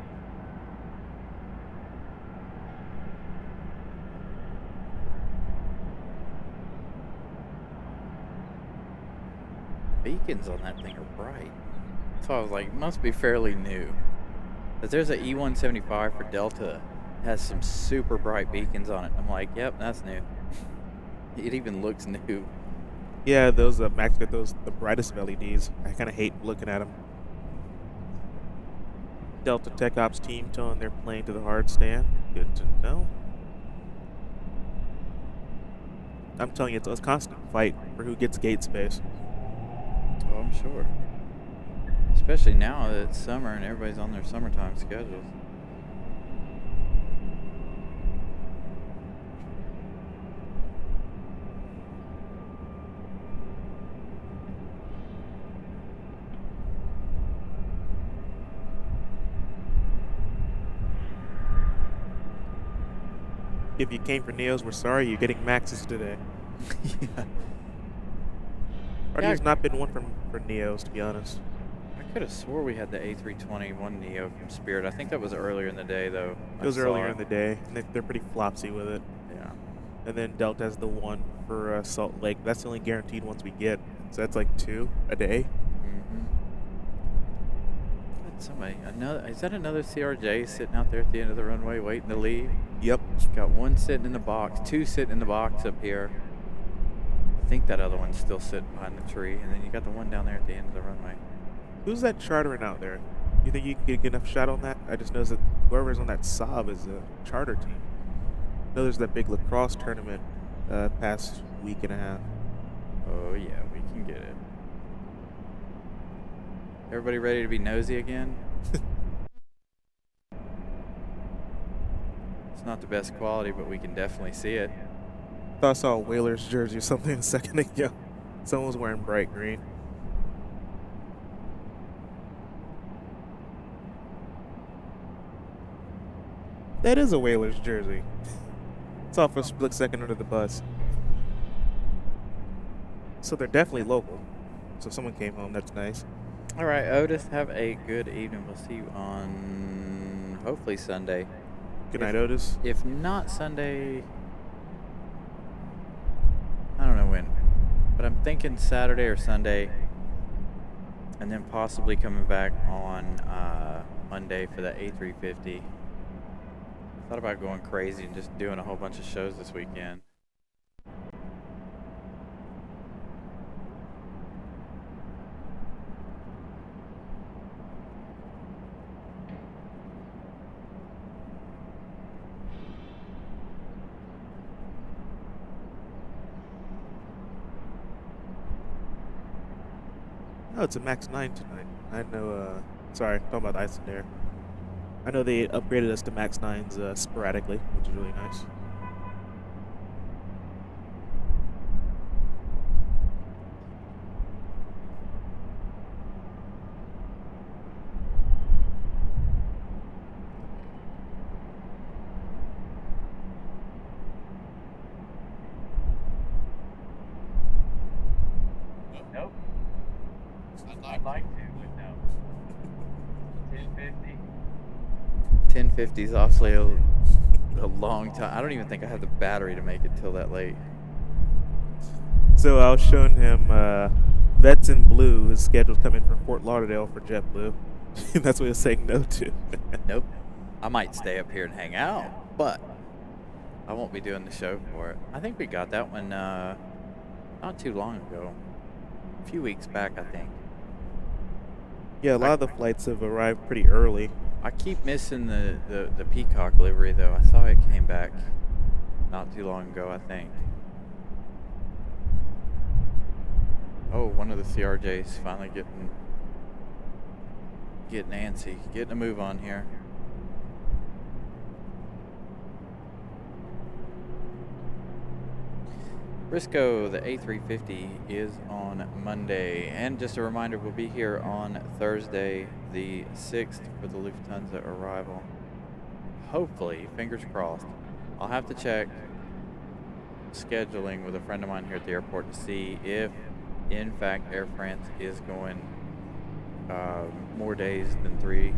Beacons on that thing are bright. So I was like, it must be fairly new. But there's an E175 for Delta. It has some super bright beacons on it. I'm like, yep, that's new. It even looks new. Yeah, those Max got the brightest of LEDs. I kind of hate looking at them. Delta Tech Ops team towing their plane to the hard stand. Good to know. I'm telling you, it's a constant fight for who gets gate space. Oh, I'm sure. Especially now that it's summer and everybody's on their summertime schedules. If you came for Neos, we're sorry, you're getting Maxes today. Yeah. There's not been one for Neos, to be honest. I could have swore we had the A320 one Neo from Spirit. I think that was earlier in the day, though. It was earlier in the day, and they're pretty flopsy with it. Yeah. And then Delta has the one for Salt Lake. That's the only guaranteed ones we get. So that's like 2 a day. Mm-hmm. Somebody, is that another CRJ sitting out there at the end of the runway waiting to leave? Yep. Got one sitting in the box, 2 sitting in the box up here. I think that other one's still sitting behind the tree, and then you got the one down there at the end of the runway. Who's that chartering out there? You think you can get a good enough shot on that? I just noticed that whoever's on that Saab is a charter team. I know there's that big lacrosse tournament past week and a half. Oh yeah, we can get it. Everybody ready to be nosy again? It's not the best quality, but we can definitely see it. Thought I saw a Whalers jersey or something a second ago. Someone was wearing bright green. That is a Whalers jersey. It's off for a split second under the bus. So they're definitely local. So someone came home. That's nice. All right, Otis, have a good evening. We'll see you on hopefully Sunday. Good night, Otis. If not Sunday, I don't know when, but I'm thinking Saturday or Sunday. and then possibly coming back on Monday for the A350. Thought about going crazy and just doing a whole bunch of shows this weekend. Oh, it's a Max 9 tonight. I know, sorry, talking about the Ice and Air. I know they upgraded us to Max 9s sporadically, which is really nice. Nope. I'd like to, but no. 1050. 1050 is awfully a long time. I don't even think I have the battery to make it till that late. So I was showing him Vets in Blue. His schedule's coming from Fort Lauderdale for JetBlue. That's what he was saying no to. Nope. I might stay up here and hang out, but I won't be doing the show for it. I think we got that one not too long ago. A few weeks back, I think. Yeah, a lot of the flights have arrived pretty early. I keep missing the Peacock livery, though. I saw it came back not too long ago, I think. Oh, one of the CRJs finally getting antsy, getting a move on here. Briscoe, the A350 is on Monday, and just a reminder, we'll be here on Thursday, the 6th, for the Lufthansa arrival. Hopefully, fingers crossed. I'll have to check scheduling with a friend of mine here at the airport to see if, in fact, Air France is going more days than 3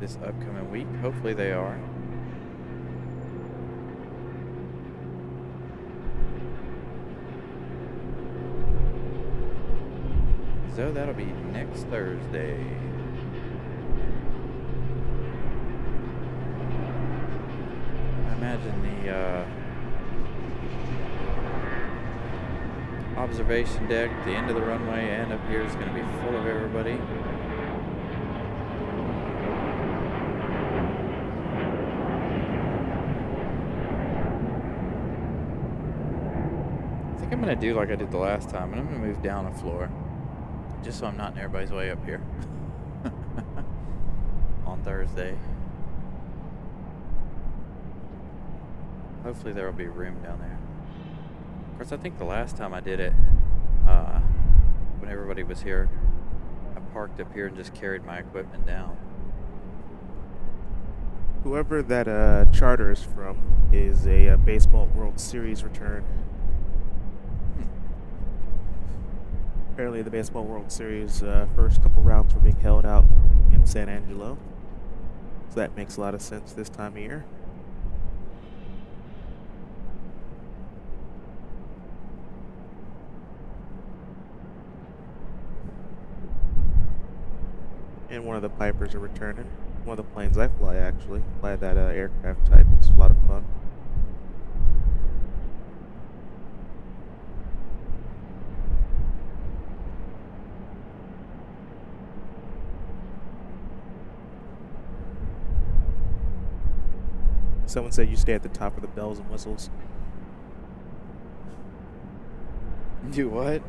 this upcoming week. Hopefully they are. So that'll be next Thursday. I imagine the observation deck, the end of the runway, and up here is going to be full of everybody. I think I'm going to do like I did the last time, and I'm going to move down a floor. Just so I'm not in everybody's way up here on Thursday. Hopefully there will be room down there. Of course, I think the last time I did it, when everybody was here, I parked up here and just carried my equipment down. Whoever that charter is from is a Baseball World Series return. Apparently the Baseball World Series first couple rounds were being held out in San Angelo. So that makes a lot of sense this time of year. And one of the Pipers are returning. One of the planes I fly, actually. Fly that aircraft type. It's a lot of fun. Someone said you stay at the top of the bells and whistles. Do what?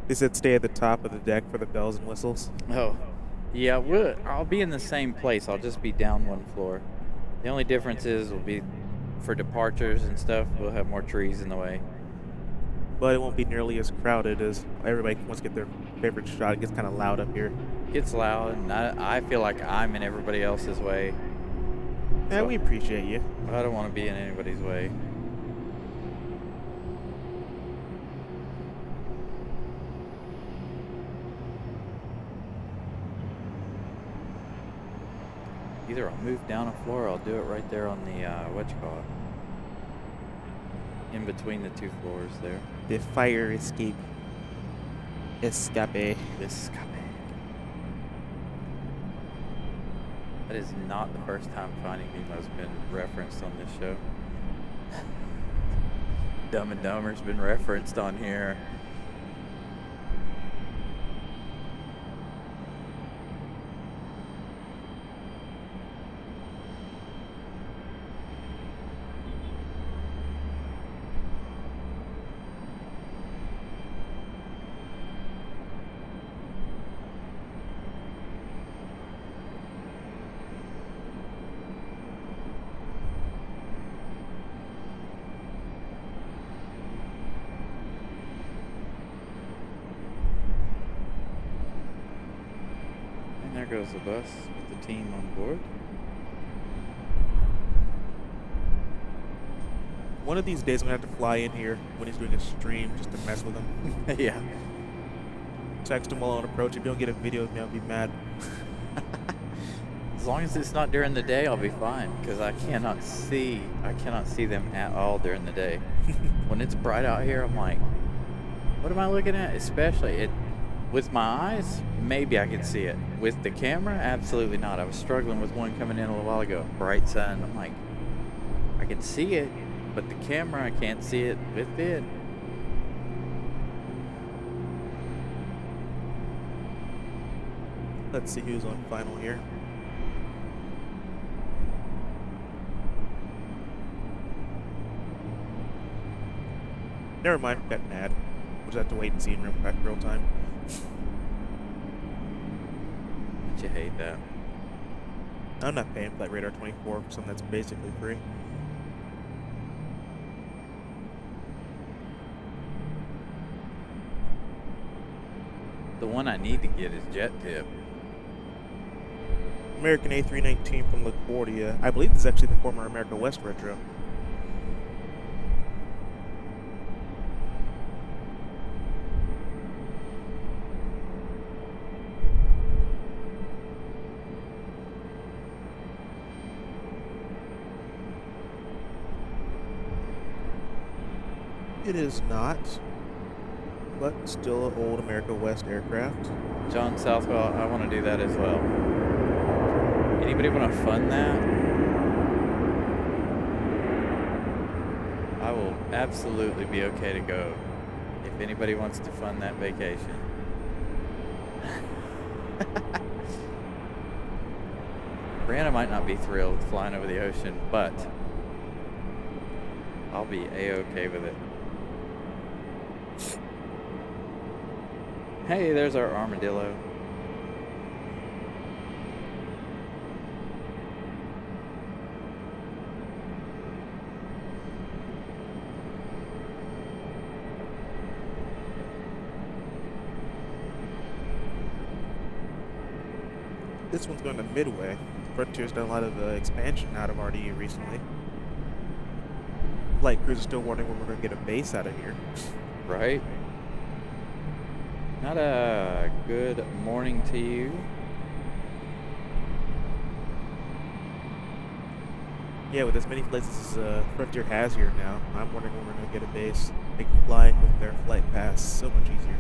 They said stay at the top of the deck for the bells and whistles. Oh, yeah. I'll be in the same place. I'll just be down one floor. The only difference is will be for departures and stuff. We'll have more trees in the way. But it won't be nearly as crowded as everybody wants to get their favorite shot. It gets kind of loud up here. It gets loud, and I feel like I'm in everybody else's way. Yeah, we appreciate you. I don't want to be in anybody's way. Either I'll move down a floor or I'll do it right there on the, in between the two floors there. The fire escape Escape. Escape. That is not the first time Finding Nemo's been referenced on this show. Dumb and Dumber's been referenced on here. There goes the bus with the team on board. One of these days I'm going to have to fly in here when he's doing a stream just to mess with him. Yeah. Text him while on approach. If you don't get a video of me, I'll be mad. As long as it's not during the day, I'll be fine, because I cannot see them at all during the day. When it's bright out here, I'm like, what am I looking at? Especially with my eyes, maybe I can see it. With the camera, absolutely not. I was struggling with one coming in a little while ago. Bright sun. I'm like, I can see it, but the camera, I can't see it with it. Let's see who's on final here. Never mind, got mad. We'll just have to wait and see in real time. Don't you hate that? I'm not paying Flight Radar 24 for something that's basically free. The one I need to get is Jet Tip. American A319 from LaGuardia. I believe this is actually the former America West Retro. It is not, but still an old America West aircraft. John Southwell, I want to do that as well. Anybody want to fund that? I will absolutely be okay to go if anybody wants to fund that vacation. Brianna might not be thrilled flying over the ocean, but I'll be a-okay with it. Hey, there's our armadillo. This one's going to Midway. Frontier's done a lot of expansion out of RDU recently. Flight crews are still wondering when we're going to get a base out of here. Right? Not a good morning to you. Yeah, with as many flights as Frontier has here now, I'm wondering when we're going to get a base. Make flying with their flight pass so much easier.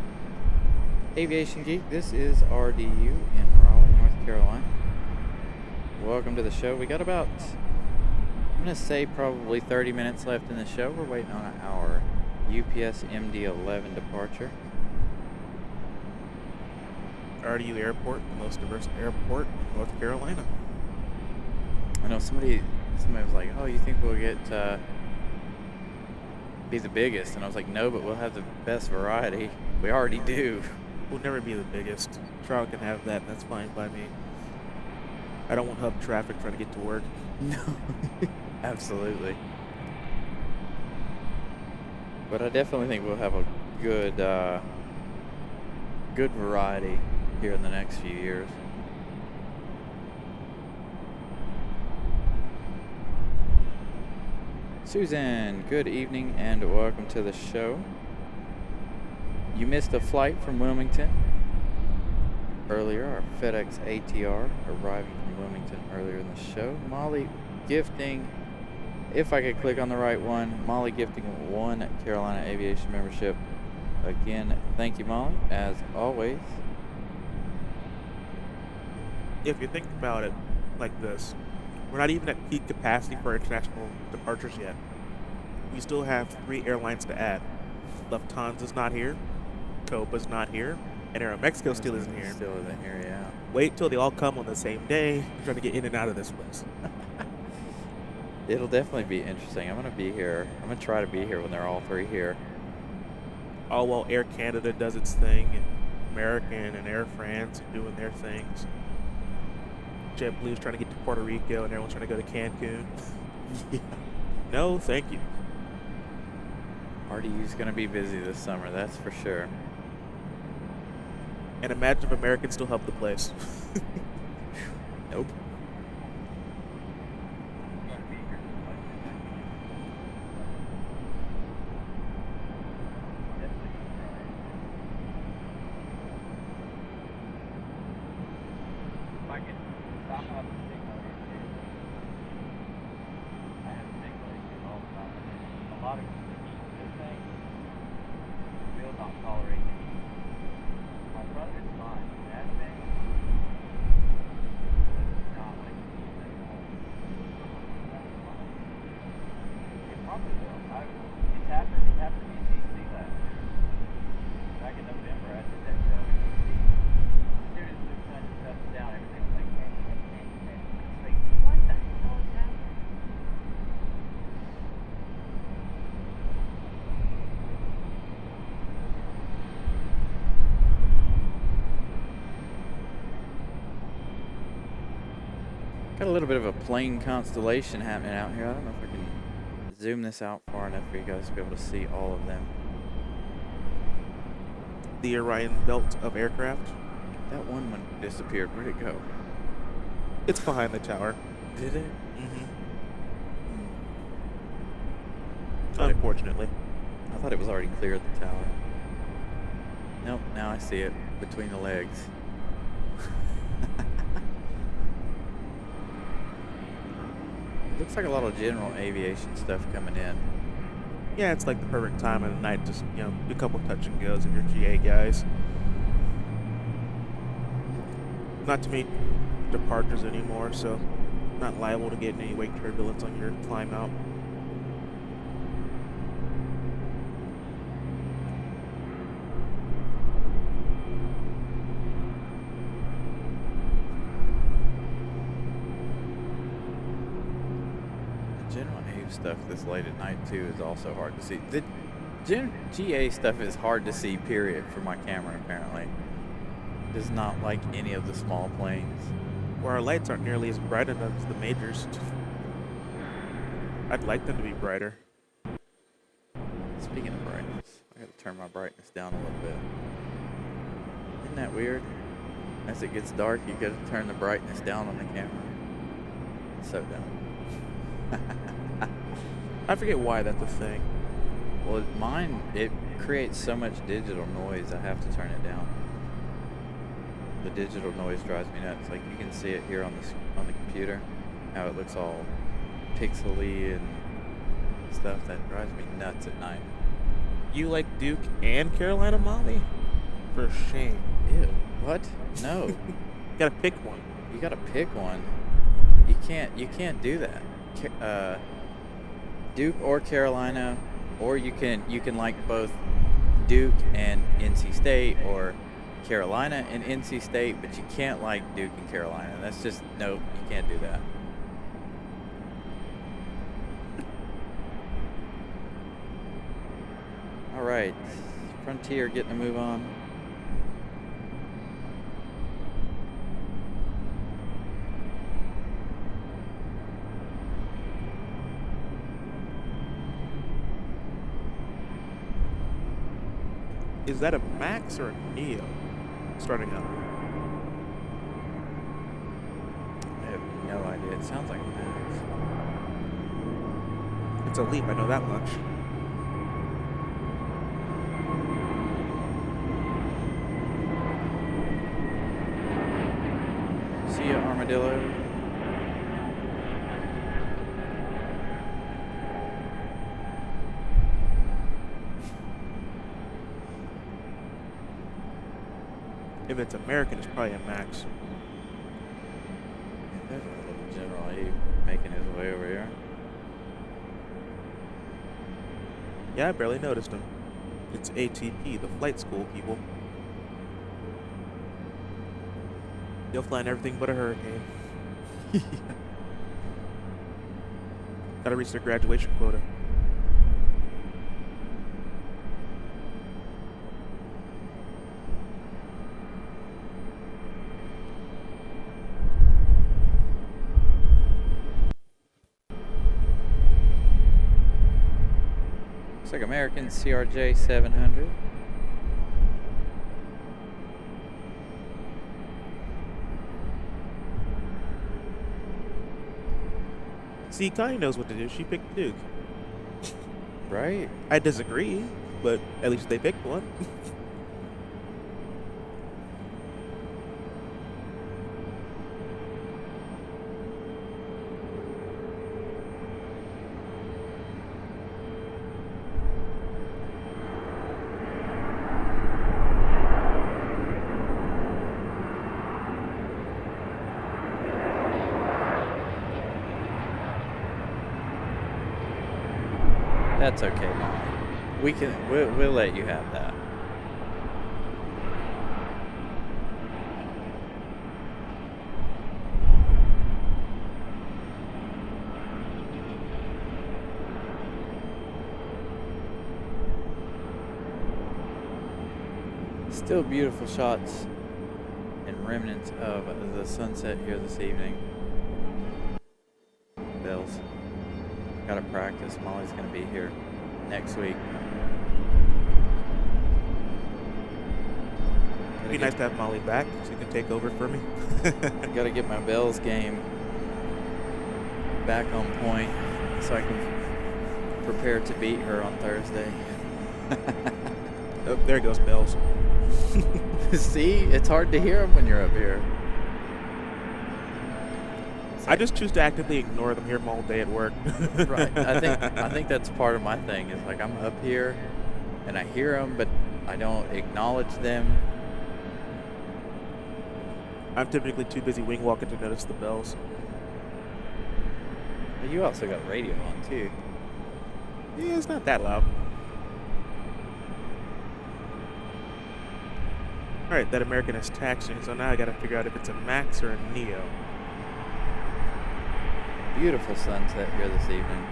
Aviation Geek, this is RDU in Raleigh, North Carolina. Welcome to the show. We got about, I'm going to say probably 30 minutes left in the show. We're waiting on our UPS MD-11 departure. RDU Airport, the most diverse airport in North Carolina. I know somebody was like, oh, you think we'll get be the biggest? And I was like, no, but we'll have the best variety. We already do. We'll never be the biggest. Charlotte can have that, and that's fine by me. I don't want hub traffic trying to get to work. No, absolutely. But I definitely think we'll have a good good variety here in the next few years. Susan, good evening and welcome to the show. You missed a flight from Wilmington earlier. Our FedEx ATR arriving from Wilmington earlier in the show. Molly gifting, if I could click on the right one, Molly gifting one Carolina Aviation membership again, thank you, Molly, as always. If you think about it like this, we're not even at peak capacity for international departures yet. We still have 3 airlines to add. Lufthansa's not here, Copa's not here, and Aeromexico still isn't here. Still isn't here, yeah. Wait till they all come on the same day. We're trying to get in and out of this place. It'll definitely be interesting. I'm going to be here. I'm going to try to be here when they're all 3 here. All while Air Canada does its thing, and American and Air France are doing their things. JetBlue's trying to get to Puerto Rico, and everyone's trying to go to Cancun. Yeah. No, thank you. RDU's going to be busy this summer, that's for sure. And imagine if Americans still help the place. Nope. Got a little bit of a plane constellation happening out here. I don't know if I can zoom this out far enough for you guys to be able to see all of them. The Orion belt of aircraft. That one disappeared. Where'd it go? It's behind the tower. Did it? Mm-hmm. Unfortunately. I thought it was already clear of the tower. Nope, now I see it between the legs. Looks like a lot of general aviation stuff coming in. Yeah, it's like the perfect time of the night to, do a couple touch and goes of your GA guys. Not to make departures anymore, so not liable to get any wake turbulence on your climb out. General Ave stuff this late at night too is also hard to see. The GA stuff is hard to see, period, for my camera apparently. Does not like any of the small planes. Where our lights aren't nearly as bright enough as the majors. I'd like them to be brighter. Speaking of brightness, I gotta turn my brightness down a little bit. Isn't that weird? As it gets dark, you gotta turn the brightness down on the camera. So dumb. I forget why that's a thing. Well, mine, it creates so much digital noise, I have to turn it down. The digital noise drives me nuts. Like, you can see it here on the computer, how it looks all pixely and stuff. That drives me nuts at night. You like Duke and Carolina Molly? For shame. Ew. What? No. You gotta pick one. You gotta pick one. You can't do that. Duke or Carolina, or you can like both Duke and NC State, or Carolina and NC State, but you can't like Duke and Carolina. That's just, nope, you can't do that. All right, Frontier getting a move on. Is that a Max or a Neo starting up? I have no idea. It sounds like a Max. It's a Leap, I know that much. See ya, Armadillo. If it's American, it's probably a Max. There's a little General E making his way over here. Yeah, I barely noticed him. It's ATP, the flight school people. They'll fly in everything but a hurricane. Gotta reach their graduation quota. Looks like American CRJ 700. See, Connie knows what to do. She picked Duke. Right? I disagree, but at least they picked one. That's okay, Molly. We'll let you have that. Still beautiful shots and remnants of the sunset here this evening. Bells. Gotta practice. Molly's gonna be here next week. It'd be nice to have Molly back so you can take over for me. Gotta get my Bells game back on point so I can prepare to beat her on Thursday. Oh, there goes Bells. See, it's hard to hear them when you're up here. I just choose to actively ignore them, hear them all day at work. Right. I think that's part of my thing. Is like I'm up here, and I hear them, but I don't acknowledge them. I'm typically too busy wing walking to notice the bells. But you also got radio on too. Yeah, it's not that loud. Alright, that American is taxing, so now I gotta figure out if it's a Max or a Neo. Beautiful sunset here this evening.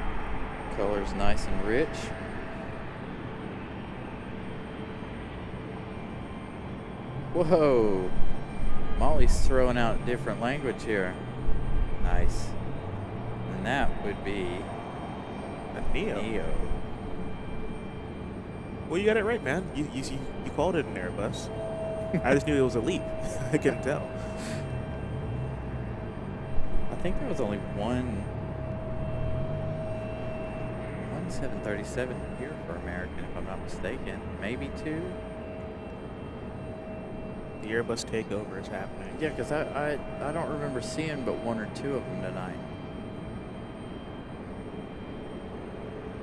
Colors nice and rich. Whoa! Molly's throwing out different language here. Nice. And that would be A Neo. Well, you got it right, man. You called it an Airbus. I just knew it was a LEAP. I couldn't tell. I think there was only one 737 here for American, if I'm not mistaken. Maybe two. The Airbus takeover is happening. Yeah, because I don't remember seeing but one or two of them tonight.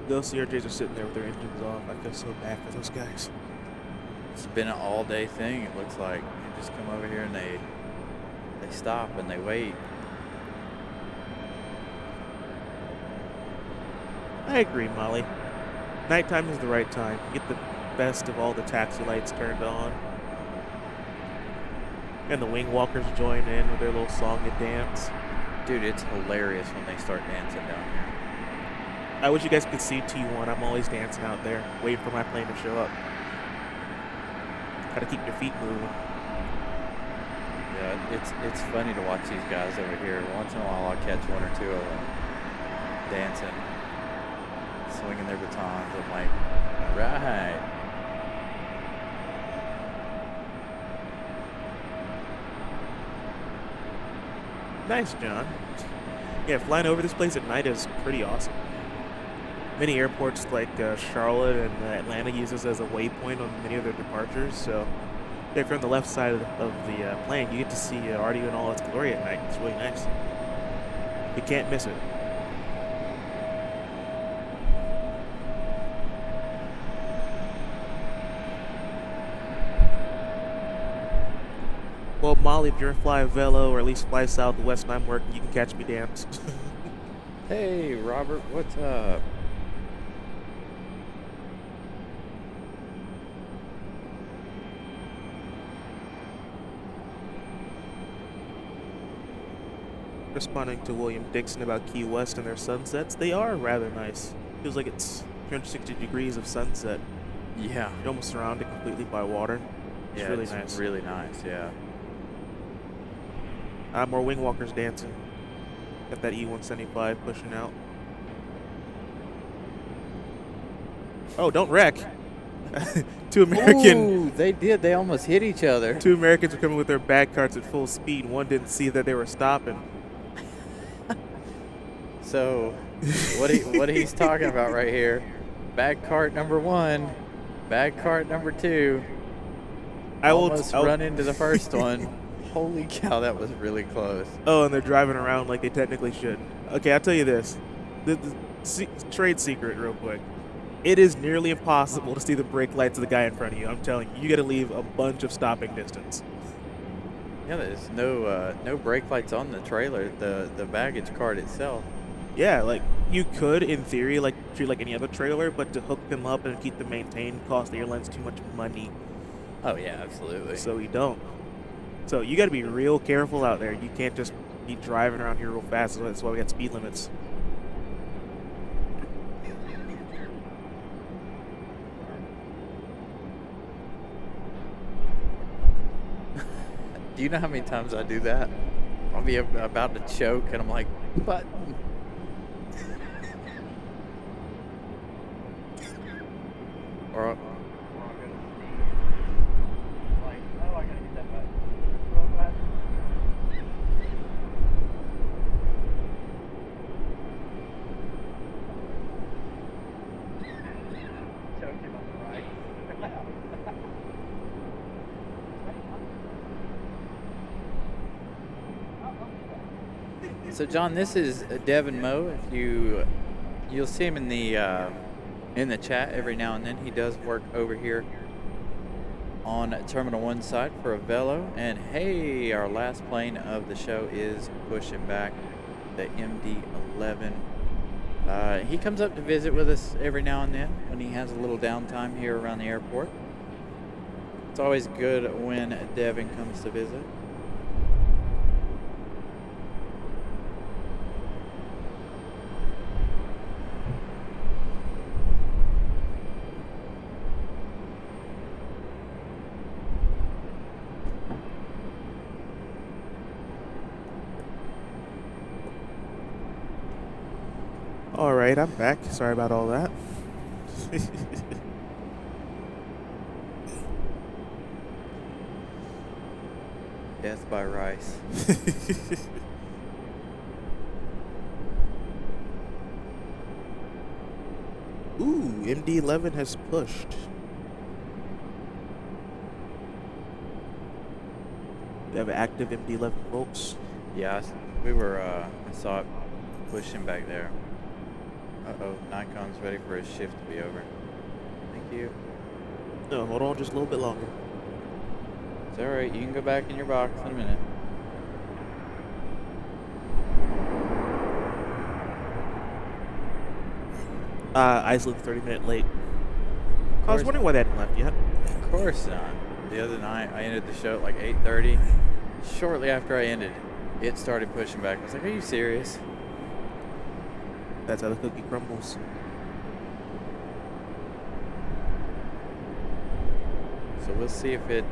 Those CRJs are sitting there with their engines off. I feel so bad for those guys. It's been an all-day thing. It looks like they just come over here and they stop and they wait. I agree, Molly. Nighttime is the right time. Get the best of all the taxi lights turned on. And the wing walkers join in with their little song and dance. Dude, it's hilarious when they start dancing down here. I wish you guys could see T1. I'm always dancing out there, waiting for my plane to show up. Gotta keep your feet moving. Yeah, it's funny to watch these guys over here. Once in a while I'll catch one or two of them dancing, swinging their batons. I'm like, all right. Nice, John. Yeah, flying over this place at night is pretty awesome. Many airports like Charlotte and Atlanta use this as a waypoint on many of their departures. So if you're on the left side of the plane, you get to see RDU in all its glory at night. It's really nice. You can't miss it. Molly, if you're fly Velo or at least fly Southwest and I'm working, you can catch me dance. Hey, Robert, what's up? Responding to William Dixon about Key West and their sunsets, they are rather nice. Feels like it's 360 degrees of sunset. Yeah. You're almost surrounded completely by water. It's really nice. Really nice, yeah. More wing walkers dancing. Got that E-175 pushing out. Oh, don't wreck. Two Ooh, they did. They almost hit each other. Two Americans were coming with their bag carts at full speed. One didn't see that they were stopping. So, what he's talking about right here, bag cart number 1, bag cart number 2, almost run into the first one. Holy cow, that was really close. Oh, and they're driving around like they technically should. Okay, I'll tell you this. The trade secret real quick. It is nearly impossible to see the brake lights of the guy in front of you. I'm telling you, you got to leave a bunch of stopping distance. Yeah, there's no brake lights on the trailer, the baggage cart itself. Yeah, like you could, in theory, like treat like any other trailer, but to hook them up and keep them maintained costs the airlines too much money. Oh yeah, absolutely. So you don't. So you got to be real careful out there. You can't just be driving around here real fast. That's why we got speed limits. Do you know how many times I do that? I'll be about to choke, and I'm like, but. Or. So John, this is Devin Moe. If you'll see him in the chat every now and then. He does work over here on Terminal 1 side for a Velo. And hey, our last plane of the show is pushing back, the MD-11. He comes up to visit with us every now and then when he has a little downtime here around the airport. It's always good when Devin comes to visit. All right, I'm back. Sorry about all that. Death by rice. Ooh, MD-11 has pushed. We have an active MD-11, folks. Yeah, I saw it pushing back there. Uh-oh, Nikon's ready for his shift to be over. Thank you. No, hold on just a little bit longer. It's alright, you can go back in your box in a minute. Iceland 30-minute late. I was wondering why they hadn't left yet. Of course not. The other night, I ended the show at like 8:30. Shortly after I ended, it started pushing back. I was like, are you serious? That's how the cookie crumbles. So we'll see if it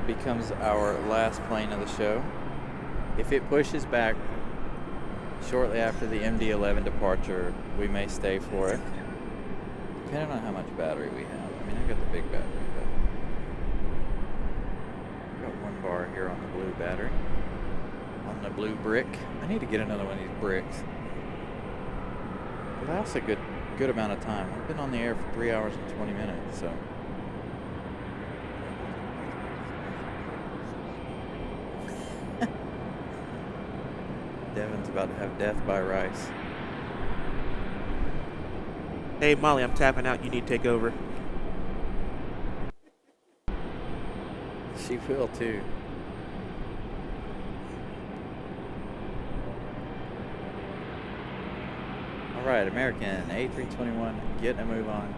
becomes our last plane of the show. If it pushes back shortly after the MD-11 departure, we may stay for it, depending on how much battery we have. I mean, I got the big battery, but I got 1 bar here on the blue battery, on the blue brick. I need to get another one of these bricks. It lasts a good amount of time. I've been on the air for 3 hours and 20 minutes, so. Devin's about to have death by rice. Hey, Molly, I'm tapping out. You need to take over. She will too. All right, American A321, getting a move on.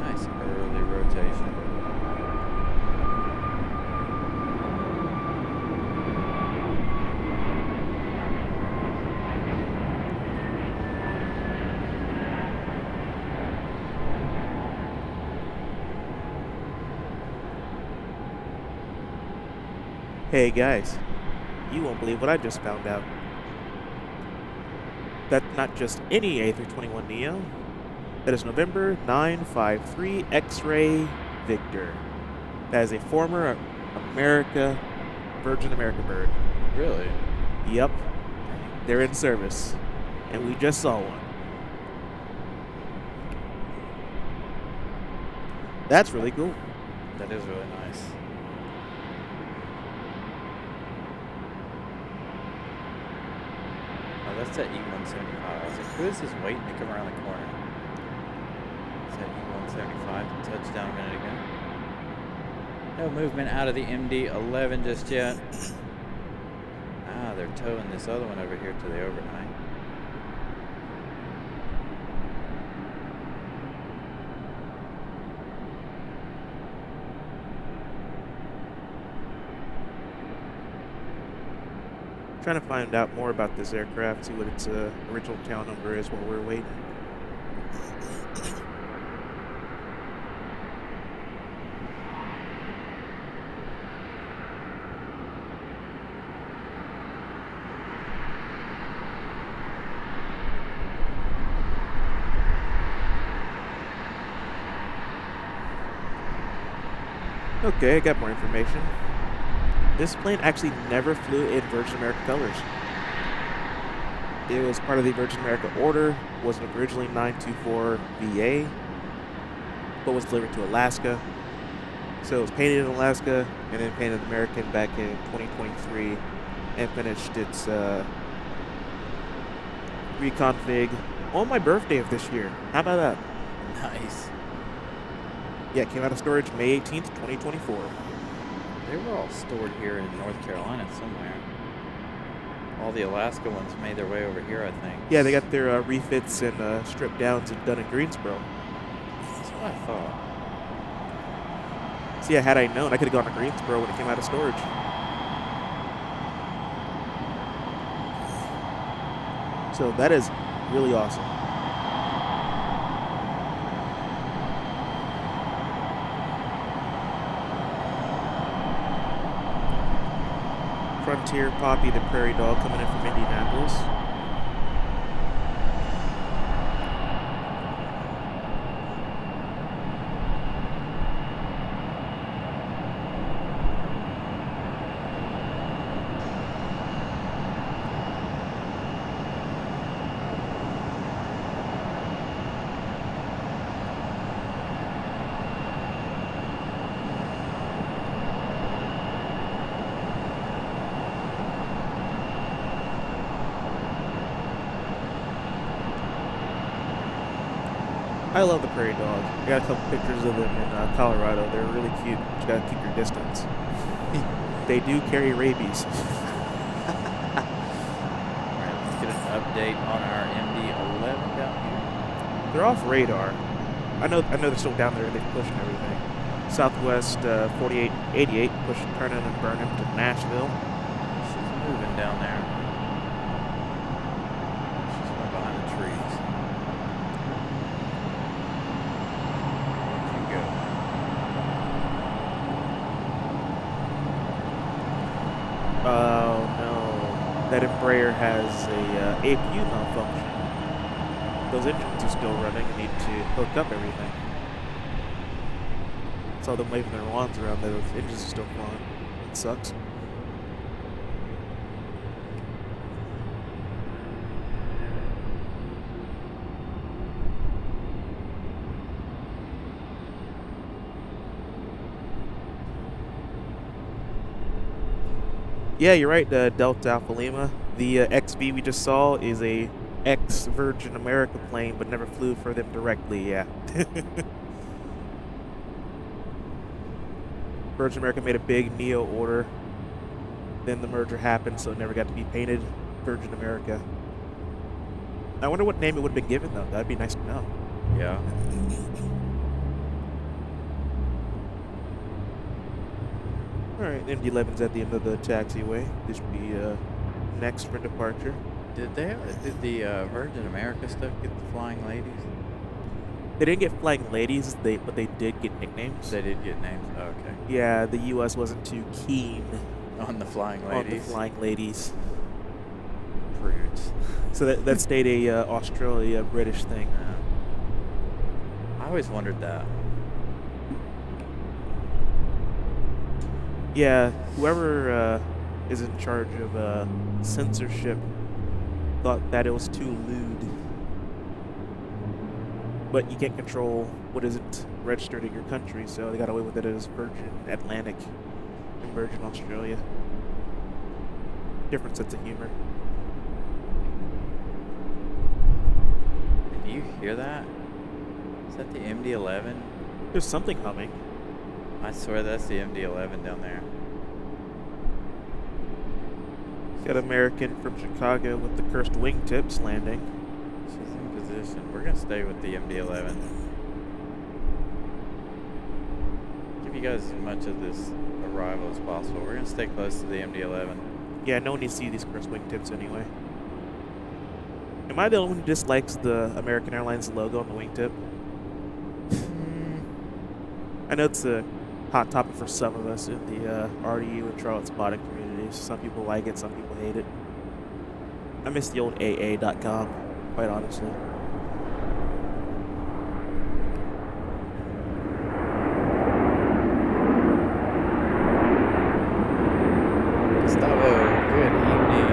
Nice early rotation. Hey guys, you won't believe what I just found out. That's not just any A321neo. That is November 953 X-Ray Victor. That is a former Virgin America bird. Really? Yep, they're in service, and we just saw one. That's really cool. That is really nice. Oh, that's that E175. I was like, who is this waiting to come around the corner? Is that E175 touchdown a minute ago? No movement out of the MD-11 just yet. Ah, they're towing this other one over here to the overnight. Trying to find out more about this aircraft, see what its original tail number is while we're waiting. Okay, I got more information. This plane actually never flew in Virgin America colors. It was part of the Virgin America order, was originally 924 VA, but was delivered to Alaska. So it was painted in Alaska and then painted American back in 2023 and finished its reconfig on my birthday of this year. How about that? Nice. Yeah, it came out of storage May 18th, 2024. They were all stored here in North Carolina somewhere. All the Alaska ones made their way over here, I think. Yeah, they got their refits and strip downs and done in Greensboro. That's what I thought. See, had I known, I could have gone to Greensboro when it came out of storage. So that is really awesome. Frontier Poppy, the prairie dog, coming in from Indianapolis. I love the prairie dog. I got a couple pictures of them in Colorado. They're really cute. But you gotta keep your distance. They do carry rabies. Alright, let's get an update on our MD-11 down here. They're off radar. I know they're still down there. They're pushing everything. Southwest 4888 pushing, turning and burning to Nashville. She's moving down there. She's going behind the trees. Where'd you go? Oh no, that Embraer has a APU malfunction. Those engines are still running and need to hook up everything. Saw them waving their wands around. Those engines are still flying. It sucks. Yeah, you're right. Delta Alpha Lima. The XV we just saw is a ex-Virgin America plane, but never flew for them directly. Yeah. Virgin America made a big Neo order. Then the merger happened, so it never got to be painted Virgin America. I wonder what name it would have been given, though. That'd be nice to know. Yeah. Alright, MD-11's at the end of the taxiway. This would be next for departure. Did the Virgin America stuff get the flying ladies? They didn't get flying ladies, but they did get nicknames. They did get names. Oh, okay. Yeah, the U.S. wasn't too keen On the flying on the ladies. flying ladies. Prudes. So that stayed a Australia British thing. I always wondered that. Yeah, whoever is in charge of censorship thought that it was too lewd. But you can't control what isn't registered in your country, so they got away with it as Virgin Atlantic and Virgin Australia. Different sense of humor. Do you hear that? Is that the MD-11? There's something humming. I swear that's the MD-11 down there. Got American from Chicago with the cursed wingtips landing. She's in position. We're gonna stay with the MD-11. Give you guys as much of this arrival as possible. We're gonna stay close to the MD-11. Yeah, no one needs to see these cursed wingtips anyway. Am I the only one who dislikes the American Airlines logo on the wingtip? I know it's a hot topic for some of us in the RDU and Charlotte spotting communities. Some people like it, some people hate it. I miss the old AA.com, quite honestly. Gustavo, good evening.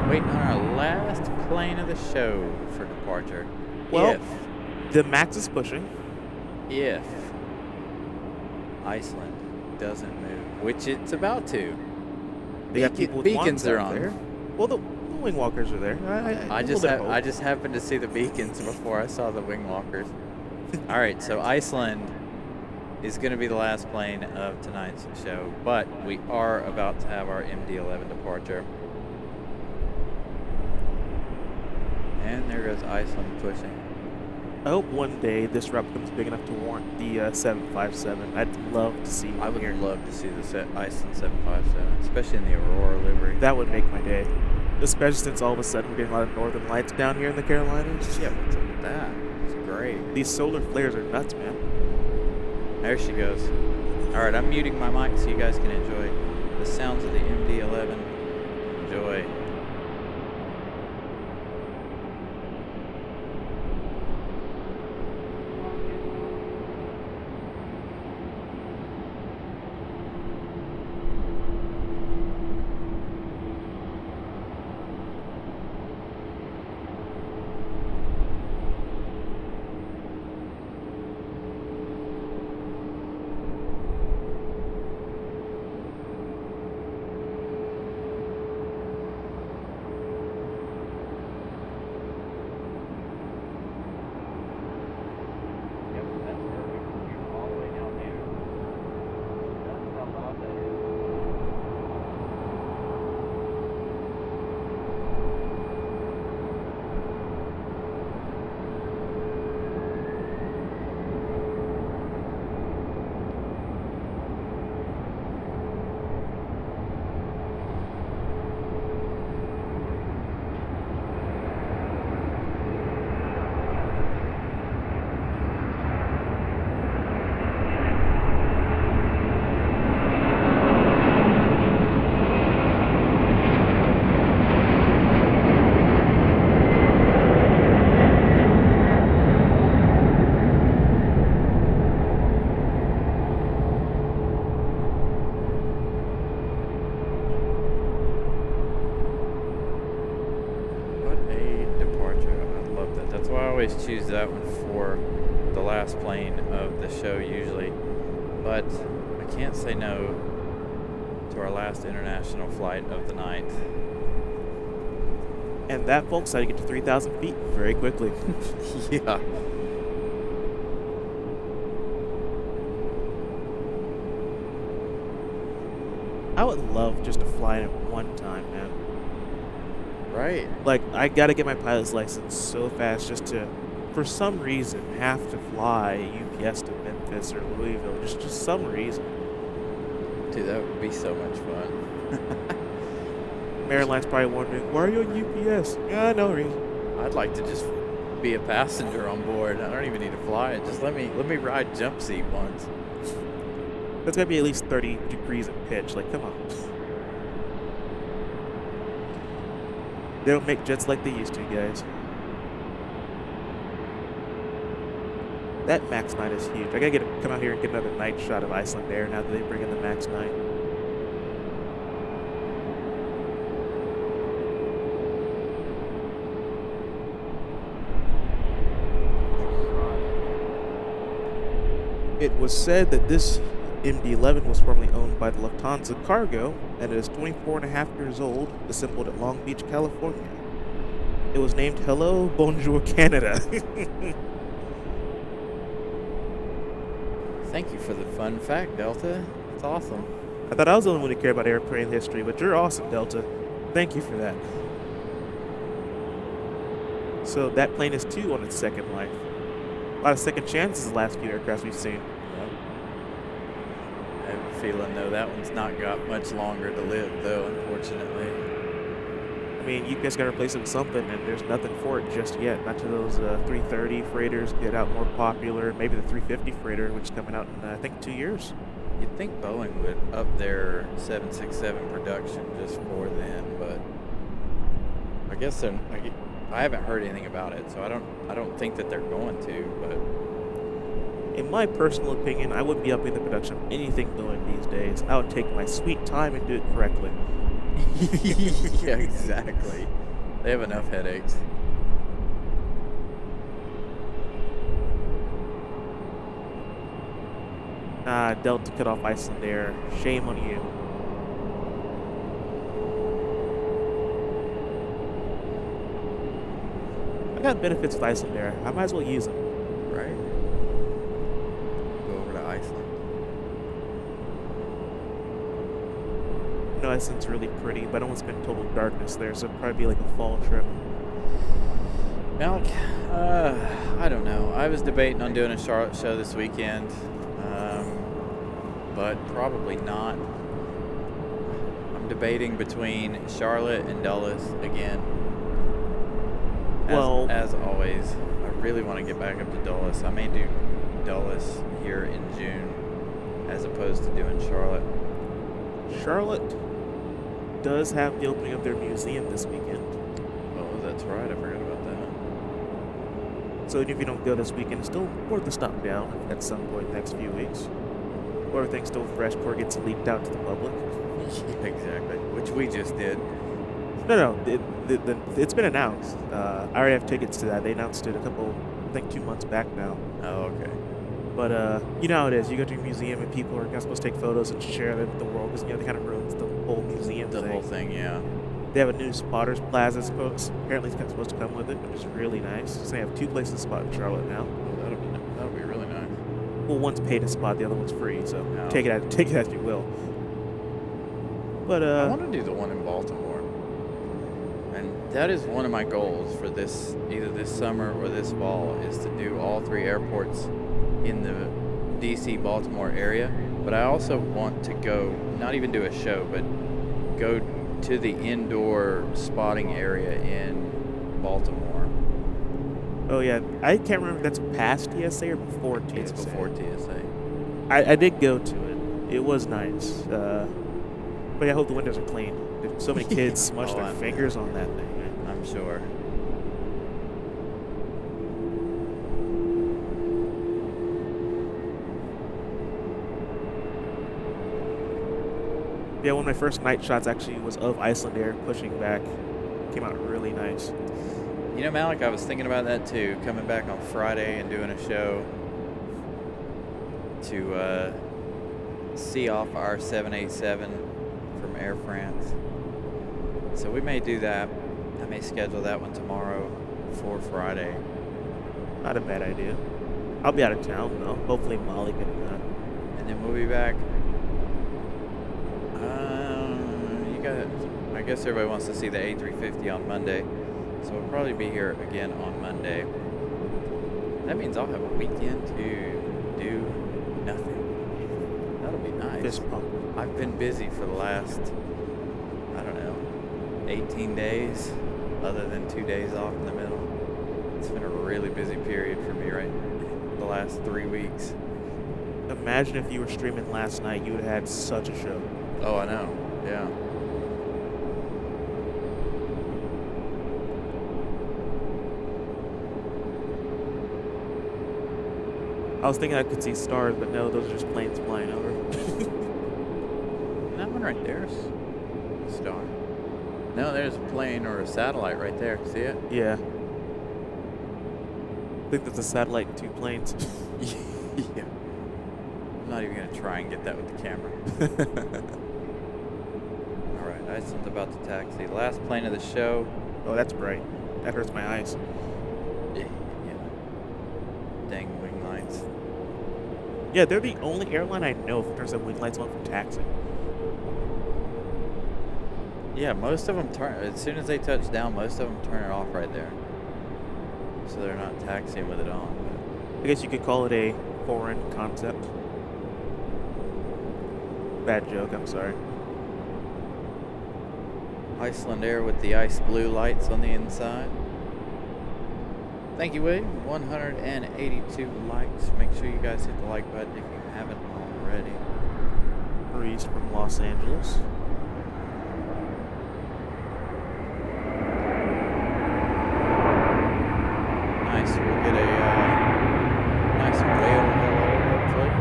Waiting on our last plane of the show for departure. Well, the MAX is pushing. If Iceland doesn't move, which it's about to. They got people with beacons wands are out on. there. Well, the wing walkers are there. I just happened to see the beacons before I saw the wing walkers. All right, so Iceland is going to be the last plane of tonight's show, but we are about to have our MD-11 departure. And there goes Iceland pushing. I hope one day this route becomes big enough to warrant the 757. I'd love to see one I would here. love to see the Iceland 757, especially in the Aurora livery. That would make my day. Especially since all of a sudden we're getting a lot of northern lights down here in the Carolinas. Yeah, what's up with that? It's great. These solar flares are nuts, man. There she goes. All right, I'm muting my mic so you guys can enjoy the sounds of the MD-11. Enjoy. always choose that one for the last plane of the show usually, but I can't say no to our last international flight of the night. And that, folks, how you get to 3,000 feet very quickly. Yeah. I would love just to fly it one time, man. Right. Like, I gotta get my pilot's license so fast just to, for some reason, have to fly UPS to Memphis or Louisville. Just some reason. Dude, that would be so much fun. Maryland's probably wondering, why are you on UPS? Yeah, no reason. I'd like to just be a passenger on board. I don't even need to fly it. Just let me ride jump seat once. That's gotta be at least 30 degrees of pitch. Like, come on. They don't make jets like they used to, guys. That Max 9 is huge. I gotta come out here and get another night shot of Iceland Air now that they bring in the Max 9. It was said that this MD-11 was formerly owned by the Lufthansa Cargo, and it is 24 and a half years old, assembled at Long Beach, California. It was named Hello, Bonjour, Canada. Thank you for the fun fact, Delta. That's awesome. I thought I was the only one who cared about airplane history, but you're awesome, Delta. Thank you for that. So that plane is too on its second life. A lot of second chances the last few aircraft we've seen. I have a feeling, though, that one's not got much longer to live, though, unfortunately. I mean, you guys got to replace it with something, and there's nothing for it just yet. Not to those 330 freighters get out more popular. Maybe the 350 freighter, which is coming out in, I think, 2 years. You'd think Boeing would up their 767 production just for then, but I guess I haven't heard anything about it, so I don't think that they're going to, but in my personal opinion, I wouldn't be upping the production of anything Boeing these days. I would take my sweet time and do it correctly. Yeah, exactly. They have enough headaches. Delta cut off Iceland Air. Shame on you. I got benefits with Iceland Air. I might as well use them. Right? Go over to Iceland. You know, Iceland's really pretty, but I don't want to spend total darkness there, so it'd probably be like a fall trip. Malik, I don't know. I was debating on doing a Charlotte show this weekend, but probably not. I'm debating between Charlotte and Dulles again. As always, I really want to get back up to Dulles. I may do Dulles here in June as opposed to doing Charlotte. Charlotte does have the opening of their museum this weekend. Oh, that's right. I forgot about that. So even if you don't go this weekend, it's still worth the stop down at some point in the next few weeks. Or everything's still fresh before it gets leaked out to the public. Yeah, exactly. Which we just did. No, it's been announced. I already have tickets to that. They announced it I think 2 months back now. Oh, okay. But you know how it is. You go to a museum and people are not supposed to take photos and share them with the world because, they kind of ruins the whole museum The thing. whole thing, yeah. They have a new spotters plaza. Apparently it's supposed to come with it, which is really nice. So they have 2 places to spot in Charlotte now. Oh, that'll be really nice. Well, one's paid to spot, the other one's free. So Oh. take it as you will. But I want to do the one in Baltimore. And that is one of my goals for either this summer or this fall, is to do all 3 airports in the DC Baltimore area. But I also want to go, not even do a show, but go to the indoor spotting area in Baltimore. Oh yeah, I can't remember if that's past TSA or before TSA. It's before TSA. I did go to it. It was nice. But I hope the windows are clean. There's so many kids smush their fingers on that thing. I'm sure. Yeah, one of my first night shots actually was of Iceland Air pushing back. Came out really nice. You know, Malik, I was thinking about that too, coming back on Friday and doing a show to see off our 787 from Air France. So we may do that. I may schedule that one tomorrow for Friday. Not a bad idea. I'll be out of town though. Hopefully Molly can. And then we'll be back. I guess everybody wants to see the A350 on Monday. So we'll probably be here again on Monday. That means I'll have a weekend to do nothing. That'll be nice. Fist pump. I've been busy for the last, I don't know, 18 days, other than 2 days off in the middle. It's been a really busy period for me the last 3 weeks. Imagine if you were streaming last night, you would have had such a show. Oh, I know. Yeah. I was thinking I could see stars, but no, those are just planes flying over. That one right there is a star. No, there's a plane or a satellite right there. See it? Yeah. I think there's a satellite and 2 planes. Yeah. I'm not even going to try and get that with the camera. All right, Iceland's about to taxi. Last plane of the show. Oh, that's bright. That hurts my eyes. Yeah. Dang wing lights. Yeah, they're the only airline I know in terms of wing lights on for taxi. Yeah, most of them turn, as soon as they touch down, most of them turn it off right there. So they're not taxiing with it on. I guess you could call it a foreign concept. Bad joke, I'm sorry. Iceland Air with the ice blue lights on the inside. Thank you, William. 182 likes. Make sure you guys hit the like button if you haven't already. Breeze from Los Angeles. Nice. We'll get a nice whale hello, hopefully.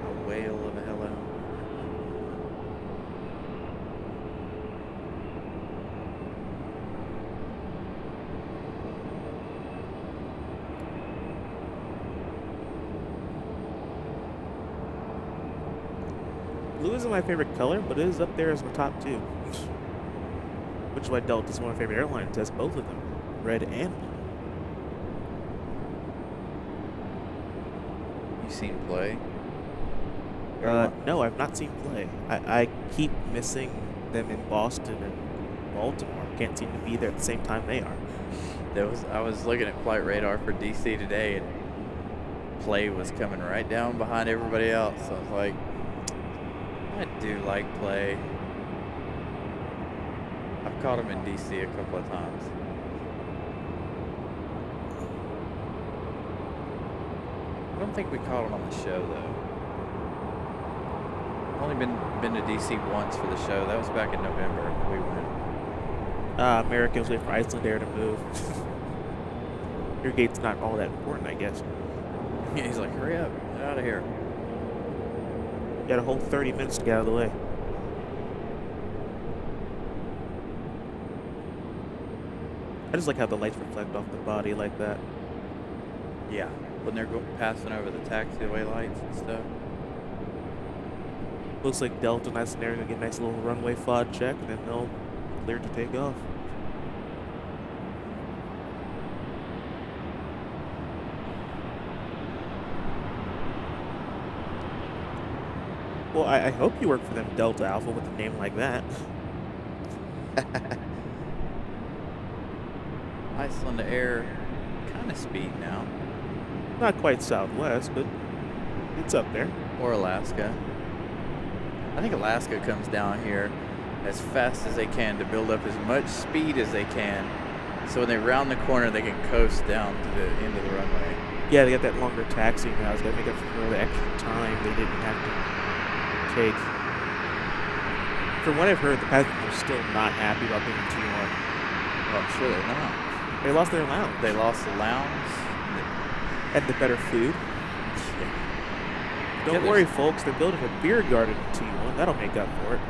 A whale of a hello. Blue isn't my favorite color, but it is up there as my top 2. Which is why Delta's one of my favorite airlines. It has both of them, red and blue. You seen play? No, I've not seen play. I keep missing them in Boston and Baltimore. Can't seem to be there at the same time they are. I was looking at flight radar for DC today, and play was coming right down behind everybody else. So I was like, I do like play. I've caught them in DC a couple of times. I don't think we caught them on the show though. I've only been to DC once for the show. That was back in November. We went. Americans wait for Iceland Air to move. Your gate's not all that important, I guess. Yeah, he's like, hurry up, get out of here. You got a whole 30 minutes to get out of the way. I just like how the lights reflect off the body like that. Yeah, when they're passing over the taxiway lights and stuff. Looks like Delta and Iceland Air are going to get a nice little runway FOD check, and then they'll clear to take off. Well, I hope you work for them Delta Alpha with a name like that. Iceland Air, kind of speed now. Not quite Southwest, but it's up there. Or Alaska. I think Alaska comes down here as fast as they can to build up as much speed as they can, so when they round the corner, they can coast down to the end of the runway. Yeah, they got that longer taxi now. They got to make up for the extra time they didn't have to take. From what I've heard, the passengers are still not happy about being in T1. Well, I'm sure they're not. They lost their lounge. They lost the lounge. And the better food. Yeah. Don't worry, folks. They're building a beer garden in T1. That'll make up for it.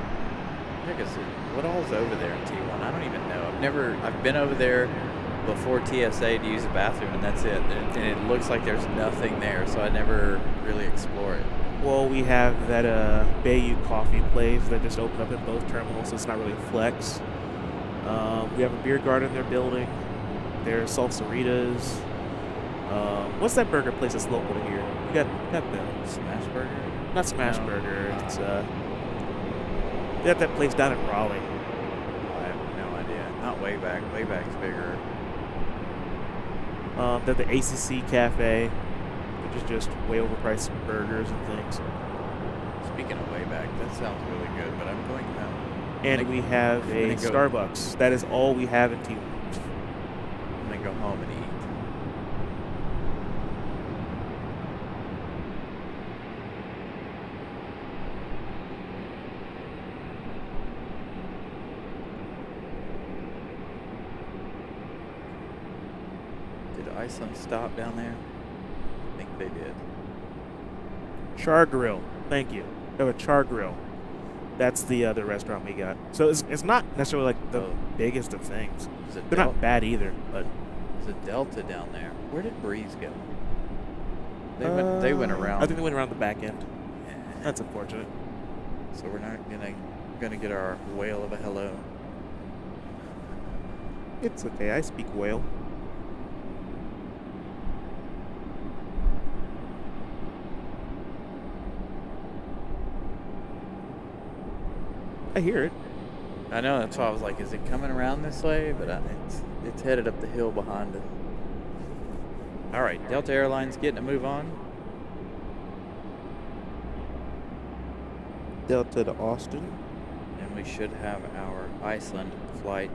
Yeah, 'cause what all's over there in T1? I don't even know. I've been over there before TSA to use the bathroom, and that's it. And it looks like there's nothing there, so I never really explore it. Well, we have that Bayou coffee place that just opened up in both terminals, so it's not really a flex. We have a beer garden they're building. There's Salsaritas. What's that burger place that's local to here? You got the Smash Burger? not Smash No. Burger. It's they got that place down in Raleigh. I have no idea. Not Wayback. Wayback's bigger. They're the ACC Cafe, which is just way overpriced burgers and things. Speaking of Wayback, that sounds really good, but I'm going home. And we have I'm a gonna go- Starbucks. That is all we have in T. I'm gonna go home and eat. Did Iceland stop down there? I think they did. Char Grill. Thank you. We have a Char Grill. That's the other restaurant we got. So it's not necessarily like the Oh. biggest of things. Is it They're not bad either, but There's a Delta down there. Where did Breeze go? They went around. I think they went around the back end. Eh, That's unfortunate. so we're not gonna get our whale of a hello. It's okay. I speak whale. I hear it. I know, that's why I was like, is it coming around this way? But it's headed up the hill behind us. All right, Delta Airlines getting a move on. Delta to Austin. And we should have our Iceland flight.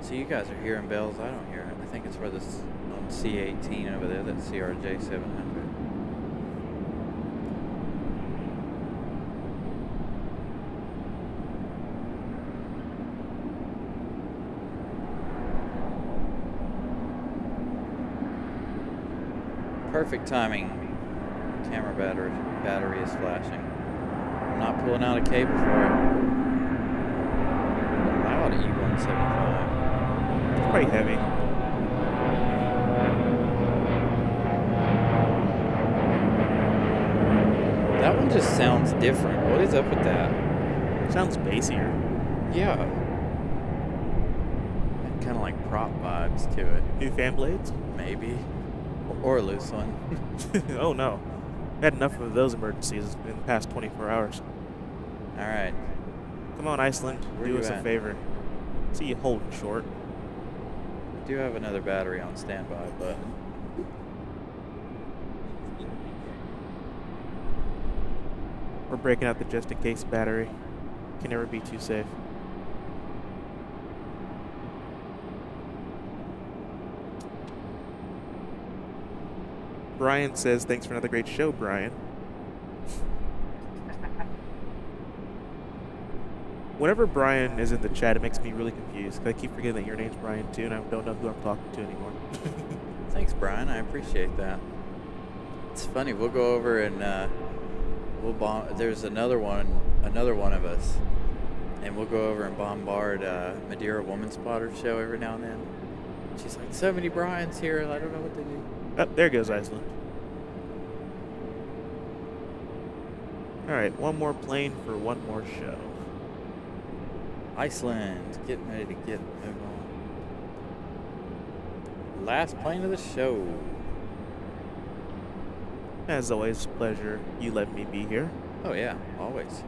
So you guys are hearing bells. I don't hear it. I think it's for this on C-18 over there, that CRJ 700. Perfect timing. Camera battery is flashing. I'm not pulling out a cable for it. Wow, to E175. It's pretty heavy. That one just sounds different. What is up with that? Sounds bassier. Yeah. Kind of like prop vibes to it. New fan blades? Maybe. Or a loose one. Oh no. We had enough of those emergencies in the past 24 hours. Alright. Come on, Iceland. Where do you us a at? favor. See you holding short. I do have another battery on standby, but We're breaking out the just in case battery. Can never be too safe. Brian says, thanks for another great show, Brian. Whenever Brian is in the chat, it makes me really confused, 'cause I keep forgetting that your name's Brian too, and I don't know who I'm talking to anymore. thanks, Brian. I appreciate that. It's funny. We'll go over and we'll bomb. There's another one of us, and we'll go over and bombard Madeira Woman Spotter show every now and then. She's like, so many Brian's here, and I don't know what to do. Oh, there goes Iceland. Alright, one more plane for one more show. Iceland, getting ready to get move on. Last plane of the show. As always, pleasure you letting me be here. Oh yeah, always.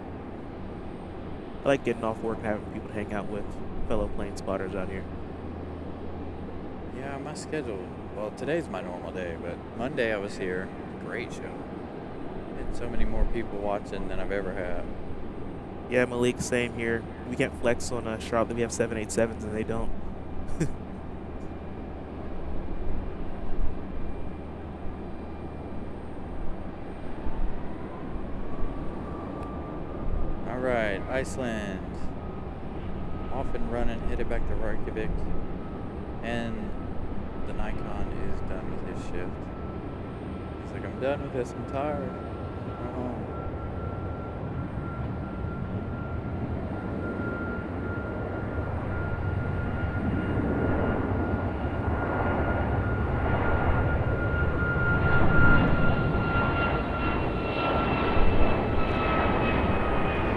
I like getting off work and having people to hang out with, fellow plane spotters out here. Yeah, my schedule. Well, today's my normal day, but Monday I was here. Great show. Had so many more people watching than I've ever had. Yeah, Malik, same here. We can't flex on Charlotte. We have 787s and they don't. All right, Iceland. Off and running, headed back to Reykjavik. And the Nikon is done with his shift. He's like, I'm done with this, I'm tired. Go home.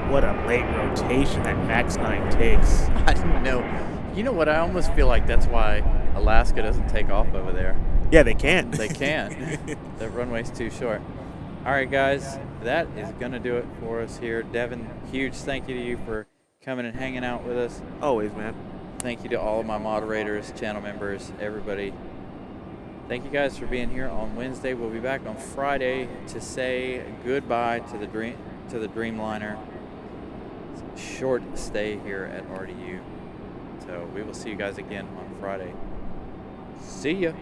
What a late rotation that Max 9 takes. I didn't know. You know what? I almost feel like that's why Alaska doesn't take off over there. Yeah, they can't. They can't. The runway's too short. All right, guys, that is going to do it for us here. Devin, huge thank you to you for coming and hanging out with us. Always, man. Thank you to all of my moderators, channel members, everybody. Thank you guys for being here on Wednesday. We'll be back on Friday to say goodbye to the Dreamliner. Short stay here at RDU. So we will see you guys again on Friday. See ya.